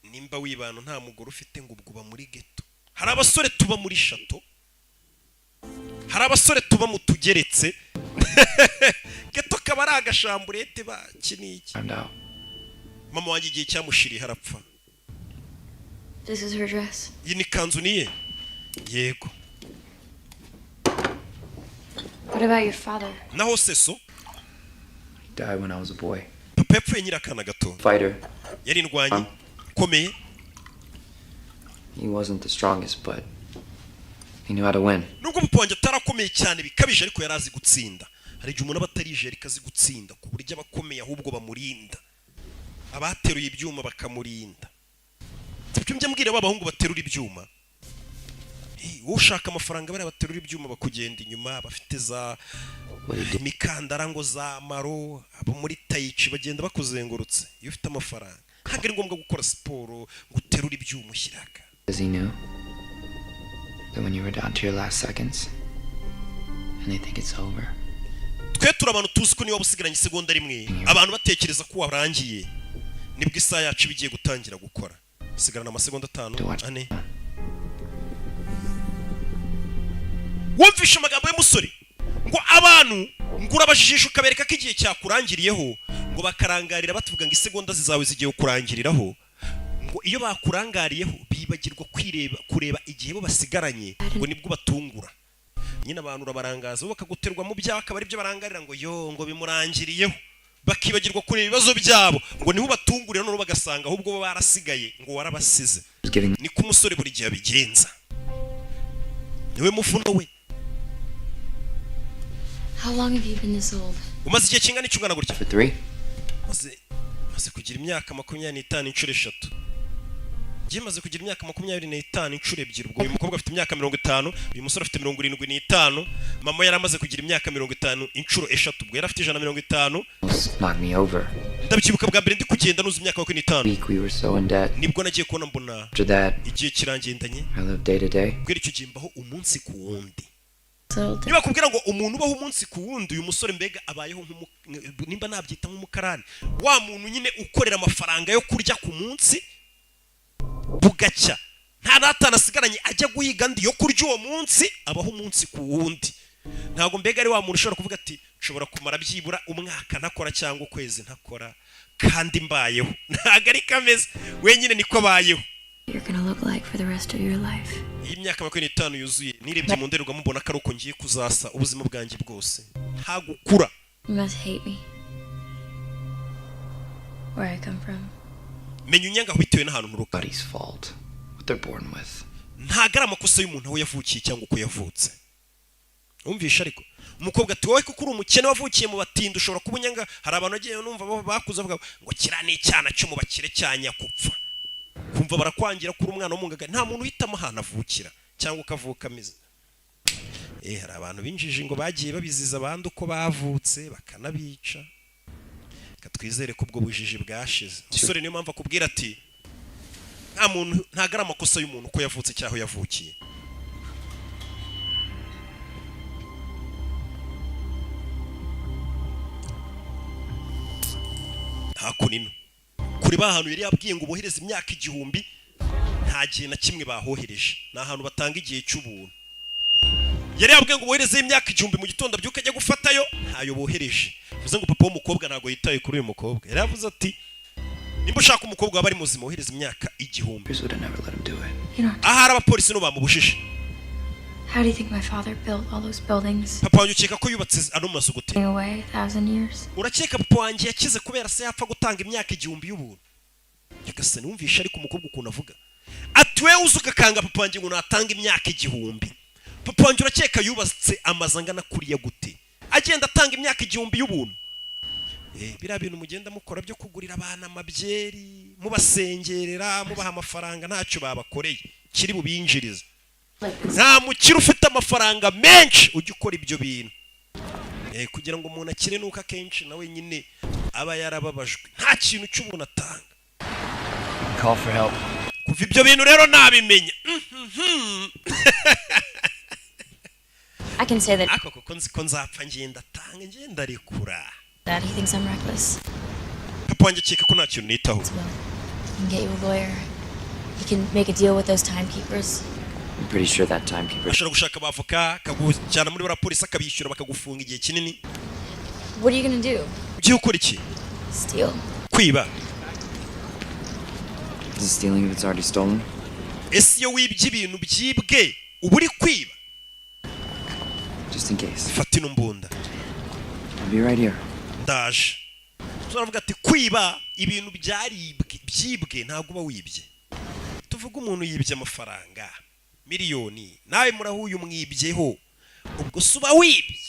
Speaker 2: nimba wibano nta mugore ufite ngo ubwo ba muri ghetto. Hari abasore tuba muri shato. Hari abasore tuba mu tugeretse. Ghetto kaba ari agashamburete ba kiniki. Mama wanjye igihe cyamushiriye harapfa.
Speaker 4: This is her dress.
Speaker 2: Iyi ni kanzu niye? Yego.
Speaker 4: What about your father?
Speaker 2: Naho seso?
Speaker 8: He died when I was a boy.
Speaker 2: Papa yapfuye nyirakana gato.
Speaker 8: Fighter.
Speaker 2: Yari indwanyi komeye.
Speaker 8: He wasn't the strongest, but he knew how to win.
Speaker 2: nubwo papa wanjye atarakomeye cyane bikabije ariko yari azi gutsinda. Hari igihe umuntu aba atarije ariko azi gutsinda ku buryo abakomeye ahubwo bamurinda, abateruye ibyuma bakamurinda. Ibyo njya mbwira abahungu baterura ibyuma, wowe ushaka amafaranga bari baterura ibyuma bakugenda inyuma, bafite za imikandara ngo za maro, abo muri tayici bagenda bakuzengurutse. Iyo ufite amafaranga ntabwo ari ngombwa gukora siporo ngo uterure ibyuma ushyiraga.
Speaker 8: Because he knew that when you were down to your last seconds and they think it's over.
Speaker 2: Twe turi abantu tuzi ko niba usigaranye isegonda rimwe abantu batekereza ko warangiye, nibwo isaha yacu bigiye gutangira gukora. Usigarana amasegonda 5 4. Wumvisha amagambo y'umusore ngo abantu ngura abajijisha ukabereka ko igihe cyakurangiriyeho, ngo bakarangarira batuvuga ngo isegonda zizawe zigiye kurangiriraho, ngo iyo bakurangariyeho bibagirwa kureba igihe bo basigaranye, ngo nibwo batungura. Nyine abantu urabarangaza bo bakaguterwa mu byaha akaba ari byo barangarira ngo yo ngo bimurangiriyeho, bakibagirwa kureba ibibazo byabo, ngo niho batungurira none bagasanga ahubwo bo barasigaye ngo warabasize. Niko umusore buri gihe abigenza, niwe mufuno we.
Speaker 4: How long have you been this old?
Speaker 2: Umaze igihe kingana iki ungana gutya?
Speaker 8: For 3.
Speaker 2: Maze kugira imyaka 25 inshuro 3. Ngiye maze kugira imyaka 25 inshuro 2. Ubwo uyu mukobwa afite imyaka 50, uyu musore afite 75. Mama yari amaze kugira imyaka 50 inshuro 3. Ubwo yari afite 150.
Speaker 8: Knock me over.
Speaker 2: Ndabyibuka bwa mbere ndi kugenda nuzi imyaka 25.
Speaker 8: We were so in debt.
Speaker 2: Nibwo nagiye kubona mbona
Speaker 8: After that,
Speaker 2: igihe kirangendanye.
Speaker 8: I lived day to day.
Speaker 2: Ubwo icyo gimbaho umunsi ku wundi. Niba kubwira ngo umuntu ubaho umunsi ku wundi, uyu musore mbega abayeho nimba nabyita nk'umukarani, wa muntu nyine ukorera amafaranga yo kurya ku munsi bugacya, nta natana asigaranye ajya guhiga ndi yo kurya uwo munsi, abaho umunsi ku wundi. Ntabwo mbega ari wa muntu ushobora kuvuga ati nshobora kumara byibura umwaka ntakora cyangwa ukwezi ntakora kandi mbayeho. Ntabwo ari kameze wenyine niko abayeho.
Speaker 4: You're gonna look like for the rest of your life.
Speaker 2: Iyi myaka 25 yuzuye nirebye mu ndererwa mubona ko ari uko ngiye kuzasa ubuzima bwanjye bwose nta gukura.
Speaker 4: You must hate me. Where I come from.
Speaker 2: Menya unyanga bitewe n'ahantu nturuka.
Speaker 8: Body's fault. What they're born with.
Speaker 2: Ntago ari amakosa y'umuntu aho yavukiye cyangwa uko yavutse. Umvisha ariko umukobwa ati wowe kuko uri umukene wavukiye mu batindi ushobora kuba unyanga. Hari abantu agiye numva bakuza bavuga ngo kirane icyana cyo mu bakire cyanya kupfa. Kumva barakwangira kuri umwana w'umungaga, nta muntu uhitamo ahantu avukira cyangwa ukavuka ameze. Hari abantu binjije ngo bagiye babiziza abandi uko bavutse bakanabica. Katwizere ko ubwo bujiji bwashize. Umusore niyo mpamvu akubwira ati nta muntu ntago ari amakosa y'umuntu uko yavutse cyaho yavukiye. Hakunino kuri bahantu yari yabwiye ngo bohereze imyaka 1000, nta gihe na kimwe bahohereje. Na ahantu batanga igihe cy'ubuntu. Yari yabwiye ngo bohereze imyaka 1000 mu gitondo byuka ajya gufatayo, ntayo bohereje. Bivuze ngo papa w'umukobwa ntago yitaye kuri uyu mukobwa. Yari yavuze ati nimba ushaka umukobwa waba ari muzima wohereze imyaka 1000. Ahari abapolisi no bamubujije.
Speaker 4: How do you think my father built all those buildings?
Speaker 2: Papa wanjye ukeka ko yubatse ano mazu gute?
Speaker 4: Away 1000 years.
Speaker 2: Urakeka papa wanjye yakize kubera se yapfa gutanga imyaka 1000 y'ubuntu? Yakase numvisha ariko umukobwa ukuntu avuga. Ati wewe uzuka kanga papa wanjye ngo natanga imyaka 1000. Papa wanjye urakeka yubatse amazangana kuriya gute? Agenda atanga imyaka 1000 y'ubuntu. Bira bintu mugenda mukora byo kugurira abana amabyeri, mubasengerera, mubaha amafaranga ntacyo babakoreye. Kiri bubinjiriza. Nta mukiri ufite amafaranga menshi ujye ukora ibyo bintu. Kugira ngo umuntu akire nuko akenshi nawe nyine aba yarababajwe. Nta kintu cy'ubuntu atanga.
Speaker 15: Call for help.
Speaker 2: Kuva ibyo bintu rero nabimenya.
Speaker 4: I can say that.
Speaker 2: Ako kuko nzi ko nzapfa ngenda tanga ngenda rekura.
Speaker 4: Dad, he thinks I'm reckless.
Speaker 2: Papa wanjye akeka ko nta kintu nitaho.
Speaker 4: He can get you a lawyer. He can make a deal with those timekeepers.
Speaker 8: I'm pretty sure that timekeeper.
Speaker 2: Ashobora gushaka abavoka akagujyana muri barapolisi akabishyura bakagufunga igihe kinini.
Speaker 4: What are you gonna do?
Speaker 2: Ugiye ukora iki?
Speaker 4: Steal.
Speaker 2: Kwiba.
Speaker 8: Is it stealing if it's already stolen?
Speaker 2: Ese iyo wibye ibintu byibwe uba uri kwiba?
Speaker 8: Just in case.
Speaker 2: Fata ino mbunda.
Speaker 8: I'll be right here.
Speaker 2: Ndaje. Turavuga ati kwiba ibintu byaribwe byibwe ntabwo uba wibye. tuvuga umuntu yibye amafaranga miliyoni nawe murahuye umwibyeho ubwo suba wibye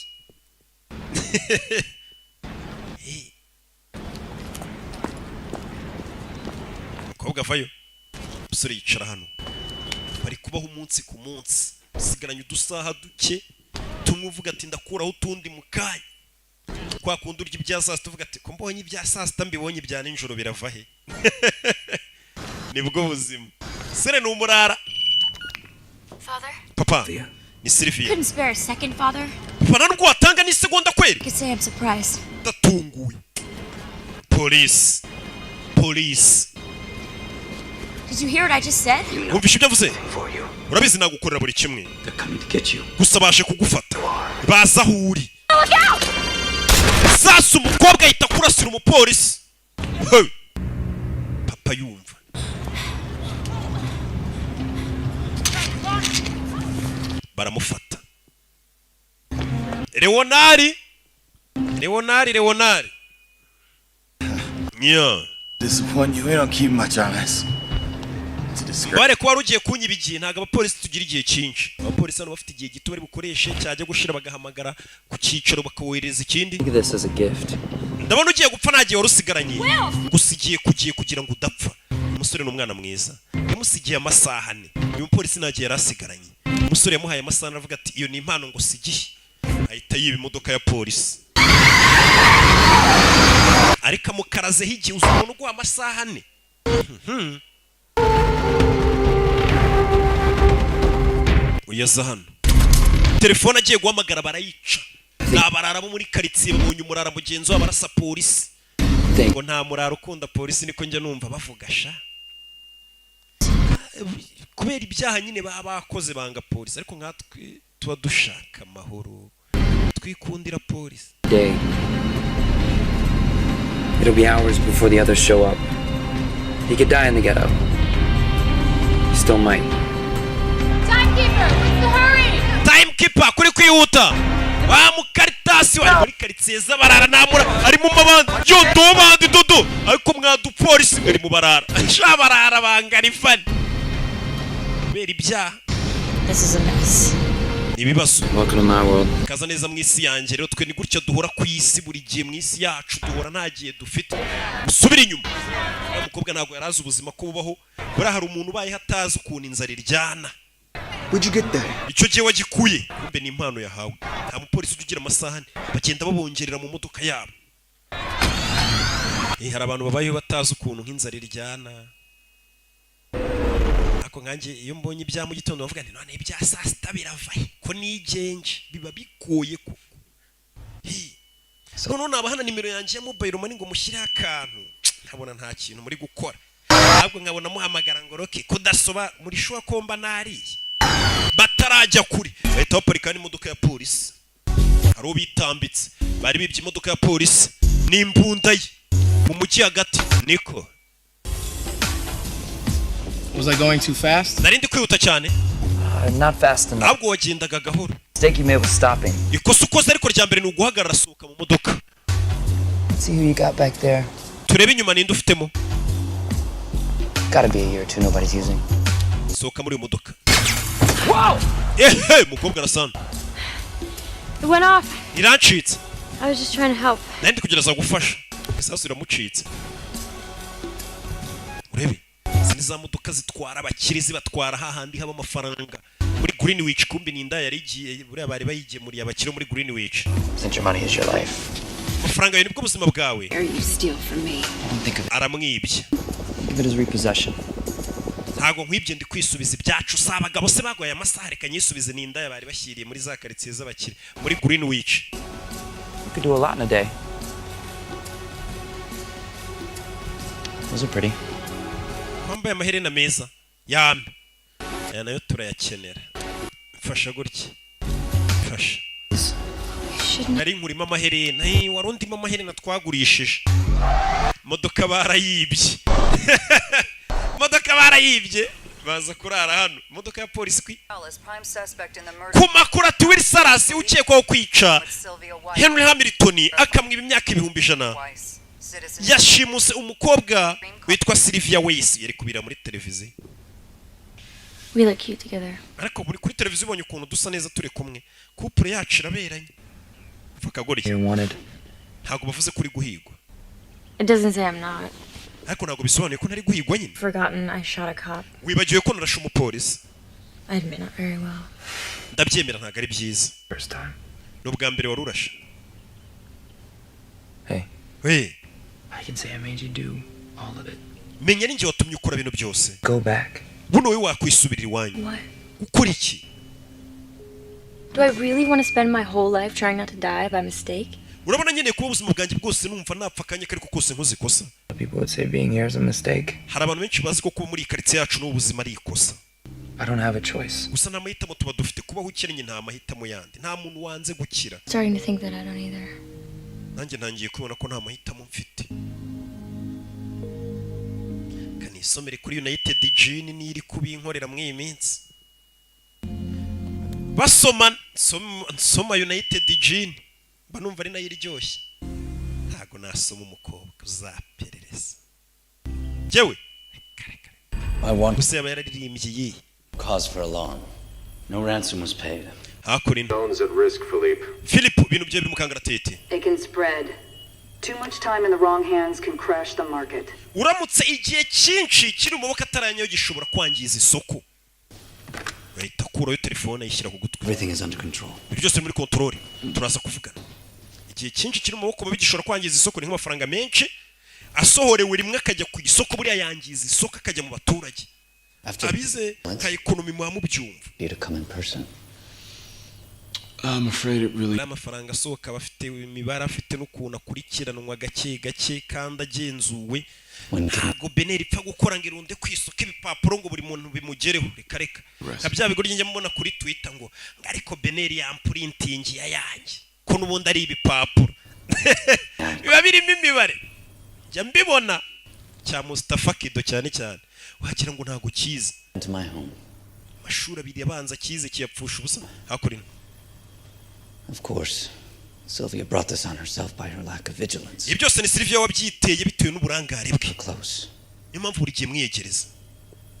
Speaker 2: kobwa vayo usore yicara hano bari kubaho umunsi ku munsi sigaranye udusaha duke tumuvuga ati ndakuraho utundi mukanya kwa kundi urya ibya saa sita uvuga ati ko mbonye ibya saa sita mbibonye ibya nijoro birava he nibwo buzima sere ni umurara papa ni Sylvia
Speaker 4: Couldn't spare a second, Father.
Speaker 2: papa nubwo watanga ni segonda kweli
Speaker 4: Could say I'm surprised.
Speaker 2: ndatunguwe police
Speaker 4: Did you hear what I just said?
Speaker 2: wumvishe ibyo avuze urabizi nagukorera buri kimwe gusa baje kugufata baza aho uri sasa umukobwa ahita kurasira umupolisi papa yumva baramufata Leonari yeah
Speaker 15: Disappoint you, we don't keep much on us.
Speaker 2: bare kuba rugiye kunyiba igihe ntago abapolisi tugira igihe cyinshi abapolisi hano bafite igihe gito bari bukoreshe cyajya gushira bagahamagara ku cyicaro bakawohereza ikindi ndabona ugiye gupfa ntagiye warusigaranye gusigiye kugira ngo udapfa umusore n'umwana mwiza yamusigiye amasaha ane uyu mupolisi ntagiye yarasigaranye umusore yamuhaye amasaha aravuga ati iyo ni impano ngo sigiye ahita yiba imodoka ya polisi ariko amukarazeho igihe uzi umuntu uguha amasaha ane uyaza hano telefone agiye guhamagara barayica nabarara bo muri karitsiye babonye umurara mugenzi wabo arasa polisi ngo nta murara ukunda polisi niko njya numva bavuga sha kubera ibyaha nyine baba bakoze banga polisi ariko nkatwe tuba dushaka amahoro twikundira polisi
Speaker 8: It'll be hours before the others show up. He could die in the ghetto. He still might.
Speaker 10: Timekeeper, what's the hurry?
Speaker 2: Timekeeper kuri kwihuta wa mukaritasi wari muri karitsiye z'abarara namura ari mu mabandi yodo bandi dodo ariko mwadu polisi ngari mu barara shabarara bangari fani beri ibyaha.
Speaker 4: This is a mess.
Speaker 2: Ibibazo
Speaker 8: Welcome to my world.
Speaker 2: kaza neza mu isi yanjye rero twe ni gutya duhora ku isi buri gihe mu isi yacu duhora ntagiye dufite usubira inyuma umukobwa ntago yarazi ubuzima ko bubaho buri hari umuntu ubaye hatazi ukuntu inzara iryana.
Speaker 14: Where'd you get that?
Speaker 2: Icyo gihe wagikuye kumbe ni impano yahawe nta mupolisi ugira amasahani bagenda babongerera mu modoka yabo. Hari abantu babayeho batazi ukuntu nk'inzara iryana ako nkanjye iyo mbonye ibya mu gitondo bavuga nti none ibya saa sita biravaye ko nigenje biba bigoye kuko none nabahana nimero yanjye ya mobile money ngo mushyire akantu nkabona nta kintu muri gukora ahubwo nkabona muhamagara ngo roke kudasoba muri shuwa komba nariye batarajya kuri bahita baparika n'imodoka ya polisi hari ubitambitse bari bibye imodoka ya polisi n'imbunda ye mu mujyi hagati niko.
Speaker 15: Was I going too fast?
Speaker 2: Narindi kwihuta cyane.
Speaker 3: Not fast enough.
Speaker 2: Ahubwo wagendaga gahoro.
Speaker 3: Mistake you made was stopping.
Speaker 2: Ikosa ukoze ariko rya mbere ni uguhagarara sohoka mu modoka.
Speaker 3: See who you got back there.
Speaker 2: Turebe inyuma ninde ufitemo.
Speaker 3: Gotta be a year or two nobody's using.
Speaker 2: Sohoka muri modoka.
Speaker 10: Wow!
Speaker 2: Mukobwa arasana.
Speaker 5: It went off.
Speaker 2: Irancitse.
Speaker 5: I was just trying to help.
Speaker 2: Nandi kugereza gufasha. Isasu iramucitse. Urebe. Za modoka zitwara abakirizi batwara hahandi haba amafaranga muri Greenwich kumbi ninda yari igiye buri abari bayigiye muri abakiro muri Greenwich.
Speaker 3: Since your money is your life.
Speaker 2: Amafaranga yo nibwo buzima bwawe.
Speaker 10: You steal from me.
Speaker 2: Aramwibye.
Speaker 3: Give it as repossession.
Speaker 2: Ntago nkwibye ndi kwisubiza ibyacu sabagabo se bagwaye amasaha reka nyisubize ninda yabari bashyiriye muri za karitsiye z'abakire muri Greenwich.
Speaker 3: You could do a lot in a day. Those are pretty.
Speaker 2: Wambaye amaherena meza yambe aya nayo turayakenera mfasha gutya mfasha nari nkurimo amaherena warundimo amaherena twagurishije modoka barayibye baza kurara hano modoka ya polisi ku makuru ati Will Sarasi ukekwaho kwica Henry Hamilton akamwiba imyaka 100,000 yashimuse umukobwa witwa Sylvia Weiss yari kubira muri televiziyo
Speaker 4: We look cute together.
Speaker 2: ariko muri kuri televiziyo ubonye ukuntu dusa neza turi kumwe couple yacu iraberanye vakagori ntago bavuze kuri guhigwa.
Speaker 4: It doesn't say I'm not.
Speaker 2: ariko ntago bisobanuye ko ntari guhigwa nyine.
Speaker 4: Forgotten I shot a cop.
Speaker 2: wibagiwe ko narashe umupolisi.
Speaker 4: I admit not very well.
Speaker 2: ndabyemera ntago ari byiza.
Speaker 8: First time.
Speaker 2: n'ubwa mbere wari urashe.
Speaker 8: Hey.
Speaker 2: Hey.
Speaker 8: I can say I made you do all of it.
Speaker 2: menya ninjye watumye ukora ibintu byose.
Speaker 8: Go back.
Speaker 2: buno we wakwisubirira iwanyu.
Speaker 4: What?
Speaker 2: ukora iki?
Speaker 4: Do I really want to spend my whole life trying not to die by mistake?
Speaker 2: urabona nyine kuba ubuzima bwanjye bwose numva napfa akanya kariko kose nkoze ikosa.
Speaker 8: People would say being here is a mistake.
Speaker 2: hari abantu benshi bazi ko kuba muri karitsiye yacu n'ubuzima ari ikosa.
Speaker 8: I don't have a choice.
Speaker 2: gusa nta mahitamo tuba dufite kubaho ukennye nta mahitamo yandi nta muntu wanze gukira.
Speaker 4: Starting to think that I don't either.
Speaker 2: nanjye ntangiye kubona ko nta mahitamo mfite. kanisomere kuri United Gin niyo iri kubinkorera muri iyi minsi. basoma nsoma United Gin banumva ari nayo iryoshye. ntago nasoma umukobwa uzaperereza. jewe
Speaker 16: I want
Speaker 2: gusa yaba yararirimbye iyi.
Speaker 16: cause for alarm. No ransom was paid.
Speaker 2: hakurino
Speaker 17: Stones at risk, Philippe.
Speaker 2: Philip ibintu bye biri mu kangaratete.
Speaker 18: It can spread. Too much time in the wrong hands can crash the market.
Speaker 2: uramutse igihe cyinshi kiri mu maboko ataranyayo gishobora kwangiza isoko. bahita kurayo telefone ayishyira ku gutwi.
Speaker 16: Everything is under control.
Speaker 2: ibyo byose muri control turaza kuvugana. igihe cyinshi kiri mu maboko mabi gishobora kwangiza isoko ni nk'amafaranga menshi asohorewe rimwe akajya ku isoko buriya yangiza isoko akajya mu baturage. abize ka economy mu byumva.
Speaker 16: To come in person.
Speaker 11: I'm afraid it really
Speaker 2: amafaranga asohoka bafite imibare afite n'ukuntu akurikiranwa gake gake kandi agenzuwe. ntago beneri ipfa gukora ngo irunde ku isoko ibipapuro ngo buri muntu bimugereho reka reka. bya bigo njye mbona kuri Twitter ngo ariko beneri yamprintingi yayanjye ko n'ubundi ari ibipapuro. biba birimo imibare. njya mbibona cya Mustafa Kido cyane cyane wagira ngo ntago kize.
Speaker 16: Into my home.
Speaker 2: mashuri abiri abanza kize kiyapfusha ubusa hakurino.
Speaker 16: Of course, Sylvia brought this on herself by her lack of vigilance.
Speaker 2: Ibyo byose ni Sylvia wabyiteye bitewe n'uburangare bwe.
Speaker 16: Close.
Speaker 2: Niyo mpamvu buri gihe mwiyegereza.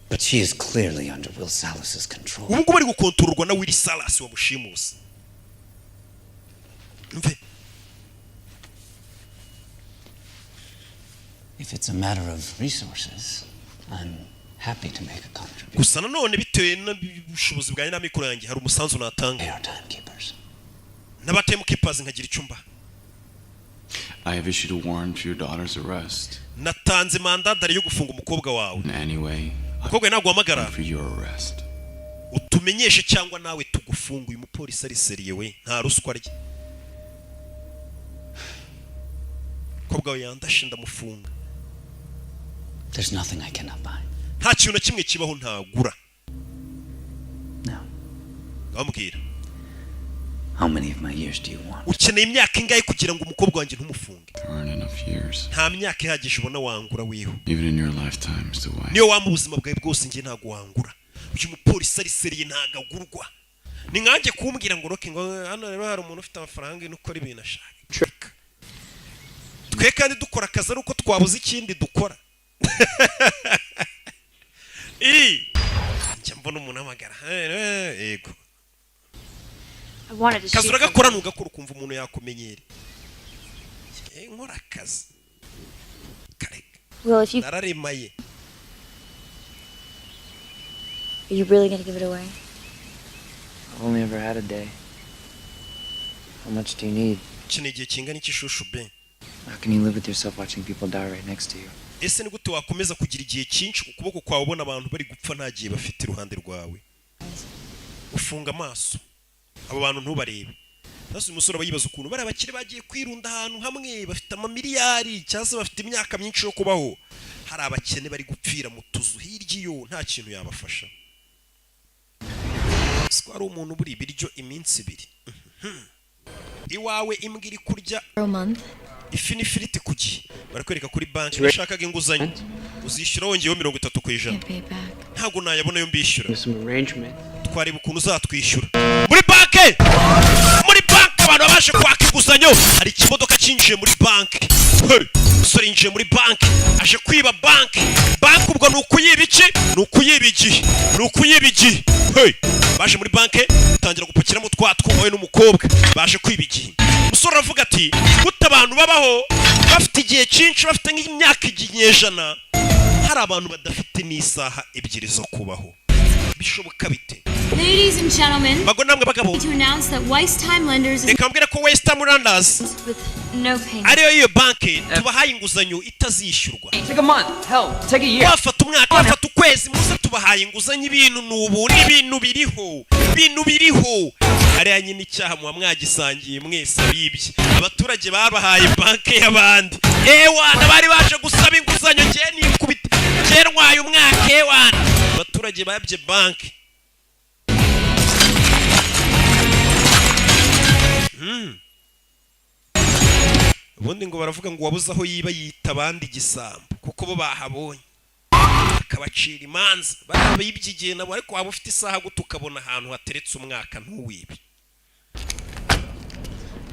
Speaker 16: But she is clearly under Will Salas's control.
Speaker 2: Ubu ngubu ari gukontororwa na Will Salas wamushimusa. Mve.
Speaker 16: If it's a matter of resources, I'm happy to make a contribution.
Speaker 2: Gusa nanone bitewe n'ubushobozi bwanjye n'amikoro yanjye hari umusanzu natanga. N'abatemu keepers nkagira icumba.
Speaker 11: I have issued a warrant for your daughter's arrest.
Speaker 2: Natanze mandadari yo gufunga umukobwa wawe.
Speaker 11: Anyway,
Speaker 2: umukobwa naguhamagara
Speaker 11: for your arrest.
Speaker 2: Utumenyeshe cyangwa nawe tugufunga uyu mupolisi ari seriye we nta ruswa rye. Umukobwa wawe yandashe ndamufunga.
Speaker 16: There's nothing I cannot buy.
Speaker 2: Nta kintu na kimwe kibaho ntagura.
Speaker 16: No.
Speaker 2: Ngambwira.
Speaker 16: How many of my years do you want?
Speaker 2: Ukeneye imyaka ingahe kugira ngo umukobwa wanjye ntumufunge?
Speaker 11: There aren't enough years.
Speaker 2: Nta myaka ihagije ubona wangura wiho.
Speaker 11: Even in your lifetime, Mr. White.
Speaker 2: Niyo wampa ubuzima bwawe bwose njye ntago wangura. Uyu mupolisi ari seriye ntago agurwa. Ni nkanjye kumbwira ngo roke ngo hano rero hari umuntu ufite amafaranga ino ukora ibintu ashaka. Twe kandi dukora akazi ari uko twabuze ikindi dukora. Njya mbona umuntu amagara. Yego.
Speaker 4: I wanted to
Speaker 2: Kazura gakora nugakora ukumva umuntu yakumenyere. Nkora akazi.
Speaker 4: Well, if you
Speaker 2: nararemaye.
Speaker 4: Are you really going to give it away?
Speaker 8: I've only ever had a day. How much do you need?
Speaker 2: Igihe kingana iki shushu be?
Speaker 8: How can you live with yourself watching people die right next to you?
Speaker 2: Ese ni gute wakomeza kugira igihe cyinshi ukuboko kwawe ubona abantu bari gupfa nta gihe bafite iruhande rwawe? Ufunga amaso. Abo bantu ntubarebe. Nase umusore abayibaza ukuntu bari abakire bagiye kwirunda ahantu hamwe bafite amamiliyari cyangwa bafite imyaka myinshi yo kubaho. Hari abakene bari gupfira mu tuzu hirya iyo nta kintu yabafasha. Swari umuntu buri biryo iminsi ibiri. Iwawe imbwa iri kurya ifi n'ifiriti kugiye barakwereka kuri banki bashakaga inguzanyo uzishyura wongeyeho 30%. Ntago nayabona yo mbishyura. Twareba ukuntu uzatwishyura muri banki abantu babashe kwaka inguzanyo. Hari ikimodoka cyinjiye muri banki. Umusore yinjiye muri banki aje kwiba banki ubwo ni ukuyiba iki ni ukuyiba igihe hey baje muri banke utangira gupakiramo twa twubawe n'umukobwa baje kwiba igihe umusore aravuga ati gute abantu babaho bafite igihe cyinshi bafite nk'imyaka inyejana hari abantu badafite n'isaha ebyiri zo kubaho bishoboka bite
Speaker 4: Ladies and gentlemen,
Speaker 2: bago namwe bagabo
Speaker 4: to announce that Weiss Time Lenders is
Speaker 2: reka mbwira ko Weiss Time Lenders
Speaker 4: with no payment.
Speaker 2: ariyo iyo banke tubahaye inguzanyo itazishyurwa
Speaker 13: Take a month, hell, take a year.
Speaker 2: wafata umwaka wafata ukwezi muze tubahaye inguzanyo ibintu n'ubu ibintu biriho ariya nyine icyaha muba mwagisangiye mwese abibye abaturage babahaye banke y'abandi ewana bari baje gusaba inguzanyo ngiye nikubita ngiye ntwaye umwaka ewana abaturage babye banke ubundi ngo baravuga ngo wabuze aho yiba yita abandi igisambo kuko bo bahabonye akabacira imanza barabibye igihe nabo ariko waba ufite isaha gute ukabona ahantu hateretse umwaka ntuwibe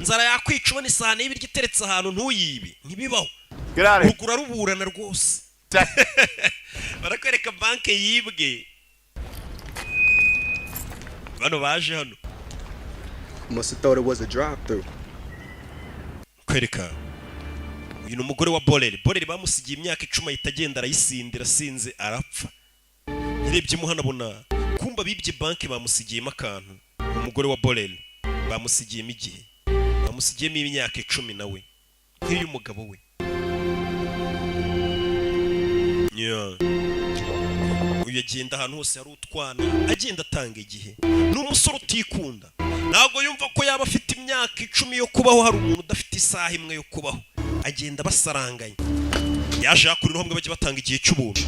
Speaker 2: nzara yakwica ubona isahani y'ibiryo iteretse ahantu ntuyibe ntibibaho rugura ruburana rwose barakwereka banke yibwe bano baje hano
Speaker 14: Must have thought it was a drive-through.
Speaker 2: kwereka uyu ni umugore wa Boreri bamusigiye imyaka 10 ahita agenda arayisindira sinze arapfa yarebye mu hano abona kumba bibye banke bamusigiyemo akantu umugore wa Boreri bamusigiyemo igihe bamusigiyemo imyaka 10 nawe nk'iyo umugabo we uyu agenda ahantu hose hari utwana agenda atanga igihe ni umusore utikunda ntabwo yumva ko yaba afite imyaka 10 yo kubaho hari umuntu udafite isaha imwe yo kubaho agenda basaranganye yaje yakuri roho bajye batanga igihe cy'ubuntu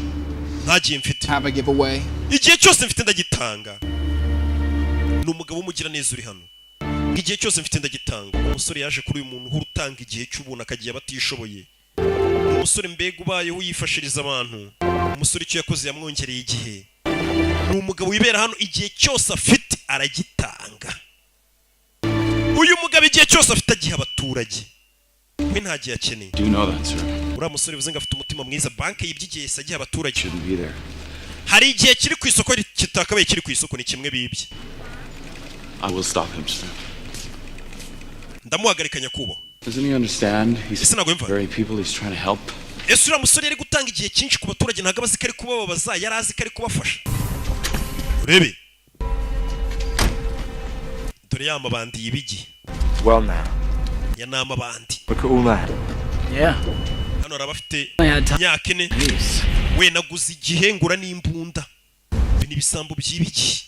Speaker 2: ntagiye mfite
Speaker 15: have a giveaway
Speaker 2: igihe cyose mfite ndagitanga ni umugabo umugira neza uri hano igihe cyose mfite ndagitanga umusore yaje kuri uyu muntu urutanga igihe cy'ubuntu akagiye batishoboye umusore mbega ubayeho yifashiriza abantu umusore icyo yakoze yamwongereye igihe ni umugabo wibera hano igihe cyose afite aragitanga uyu mugabo igihe cyose afite agiha abaturage we nta gihe akeneye uriya musore bivuze ngo afite umutima mwiza banke yibyigiye agiha abaturage hari igihe kiri ku isoko kitakabaye kiri ku isoko ni kimwe bibye ndamuhagarika nyakubahwa
Speaker 11: Doesn't he understand? He's
Speaker 2: Ese nagwemva
Speaker 11: very people he's trying to help.
Speaker 2: Ese uriya musore yari gutanga igihe cyinshi ku baturage ntabwo abazi ko ari kubabaza yari azi ko ari kubafasha urebe dore ya mabandi yibigi
Speaker 6: Well now.
Speaker 2: ya nama bandi
Speaker 6: Look at all that.
Speaker 15: Yeah.
Speaker 2: hano arabafite imyaka 4 we naguze igihe ngura n'imbunda ni ibisambo by'ibiki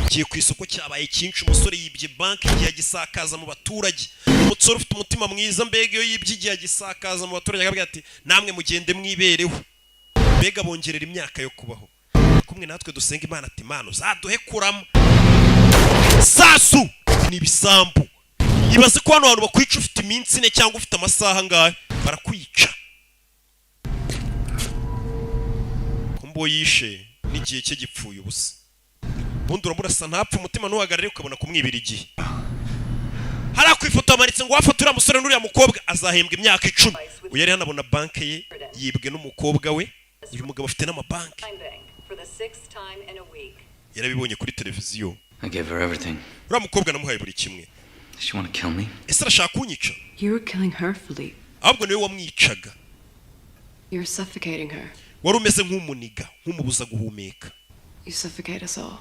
Speaker 2: giye ku isoko cyabaye cyinshi umusore yibye banke igihe gisakaza mu baturage umutsoro ufite umutima mwiza mbega iyo yibye igihe gisakaza mu baturage akabwira ati namwe mugende mwibereho mbega bongerera imyaka yo kubaho kumwe natwe dusenga Imana ati Imana uzaduhe kurama sasu ni ibisambo ibaze ko hano abantu bakwica ufite iminsi 4 cyangwa ufite amasaha ngahe barakwica kumbo yishe n'igihe cye gipfuye ubusa bundi uramurasa ntapfa umutima ntuhagarare ukabona kumwibira igihe hari kwifoto amanitse ngo wafotura musore n'uriya mukobwa azahembwa imyaka 10 uyari hanabona banke ye yibwe n'umukobwa we uyu mugabo afite n'amabanke yarabibonye kuri televiziyo
Speaker 8: I gave her everything.
Speaker 2: uriya mukobwa namuhaye buri kimwe
Speaker 8: Does she want to kill me?
Speaker 2: ese arashaka kunyica
Speaker 9: You were killing her, Philippe.
Speaker 2: ahubwo niwe wamwicaga
Speaker 9: You're suffocating her.
Speaker 2: wari umeze nk'umuniga nk'umubuza guhumeka
Speaker 9: You suffocate us all.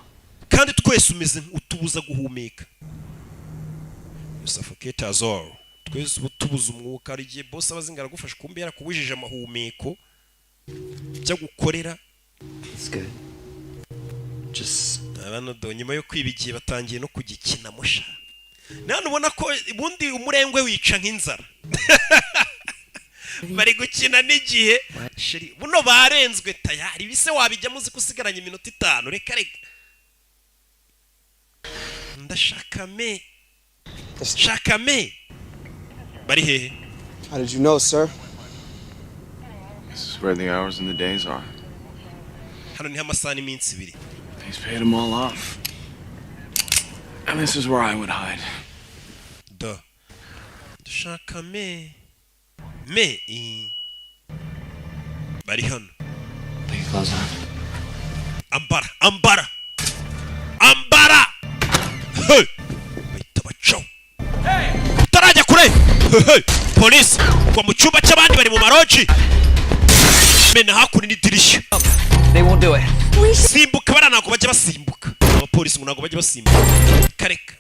Speaker 2: kandi twese umeze utubuza guhumeka you suffocate us all twese utubuza umwuka ari gihe boss abazingara gufasha kumbe yarakubujije amahumeko byo gukorera.
Speaker 8: It's good. Just
Speaker 2: abantu nyuma yo kwibigiye batangiye no kugikina musha none ubona ko bundi umurengwe wica nk'inzara bari gukina n'igihe shiri buno barenzwe tayari bise wabijya muzi kusigaranya iminota 5 reka ndashaka me bari hehe.
Speaker 14: How did you know, sir?
Speaker 11: This is where the hours and the days are.
Speaker 2: Hano ni amasaha n'iminsi 2.
Speaker 11: He's paid them all off. And this is where I would hide.
Speaker 2: Ndashaka me bari hano.
Speaker 8: Put your clothes on.
Speaker 2: Ambara. Hey! Bahita bacaho. Utarajya kure. Hey! Police kwa mu cyumba cy'abandi bari mu maroji. Mena hakuni n'idirishya.
Speaker 3: They won't do it.
Speaker 2: Simbuka bara nako bajya basimbuka. Abapolisi ngo nako bajya basimbuka. Kareka.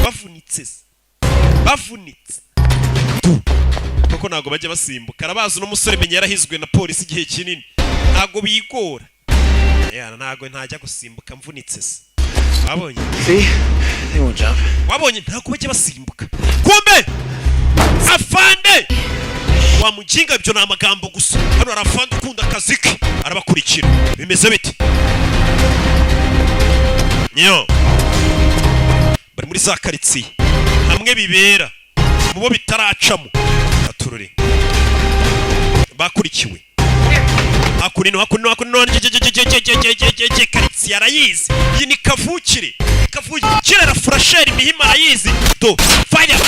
Speaker 2: Bavunitse. Koko nako bajya basimbuka. Arabazi n'umusore menya yarahizwe na polisi igihe kinini. Ntago bigora. Ntago ntajya gusimbuka mvunitse se. Wabonye?
Speaker 15: See? They won't jump.
Speaker 2: Wabonye ntago bajya basimbuka. Kumbe! Afande! Wa mujinga ibyo na amagambo gusa. Hano arafanda ukunda kaziki. Arabakurikira. Bimeze bite? Nyo. Bari muri za karitsiye. Hamwe bibera. Mubo bitaracamo. Aturure. Bakurikiwe. Hakunino karitsiye arayizi. Iyi ni kavukire. Kavukire na frasheri mihima arayizi. Do. Fire.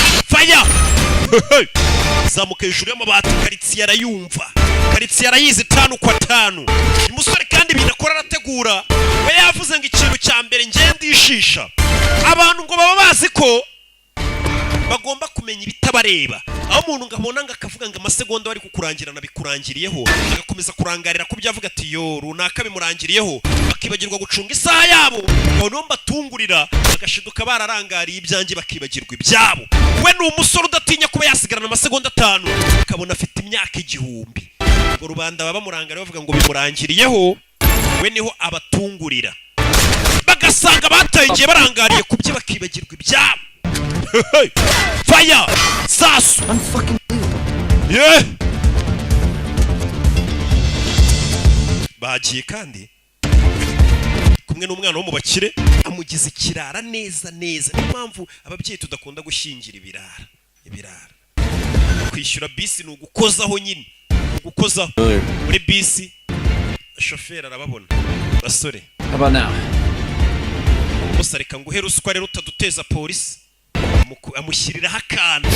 Speaker 2: Zamuka hejuru y'amabati karitsiye arayumva. Karitsiye arayizi 5 kwa 5. Umusore kandi binakora arategura. We yavuze ngo ikintu cya mbere ngendishisha. Abantu ngo baba bazi ko bagomba kumenya ibitabareba. Aho umuntu ngabona ngakavuga ngo amasegonda bari kukurangirana bikurangiriyeho, agakomeza kurangarira ku byavuga ati yo runaka bimurangiriyeho, bakibagirwa gucunga isaha yabo, ngo nomba tungurira agashiduka bararangariye ibyanjye bakibagirwa ibyabo. We ni umusore udatinya kuba yasigarana amasegonda 5 akabona afite imyaka 1000. Ngo rubanda baba murangariye bavuga ngo bimurangiriyeho, we niho abatungurira. Bagasanga batayigiye barangariye ku bye bakibagirwa ibyabo. Fire! Sasu! Unfucking yeah! Bagiye kandi kumwe n'umwana wo mu bakire amugize ikirara neza. Niyo mpamvu ababyeyi tudakunda gushingira ibirara. Kwishyura bisi ni ugukozaho nyine. Ugukozaho. Muri bisi shoferi arababona. Basore.
Speaker 3: About now.
Speaker 2: Musareka nguhe ruswa rero utaduteza polisi. Amushyiriraho akantu.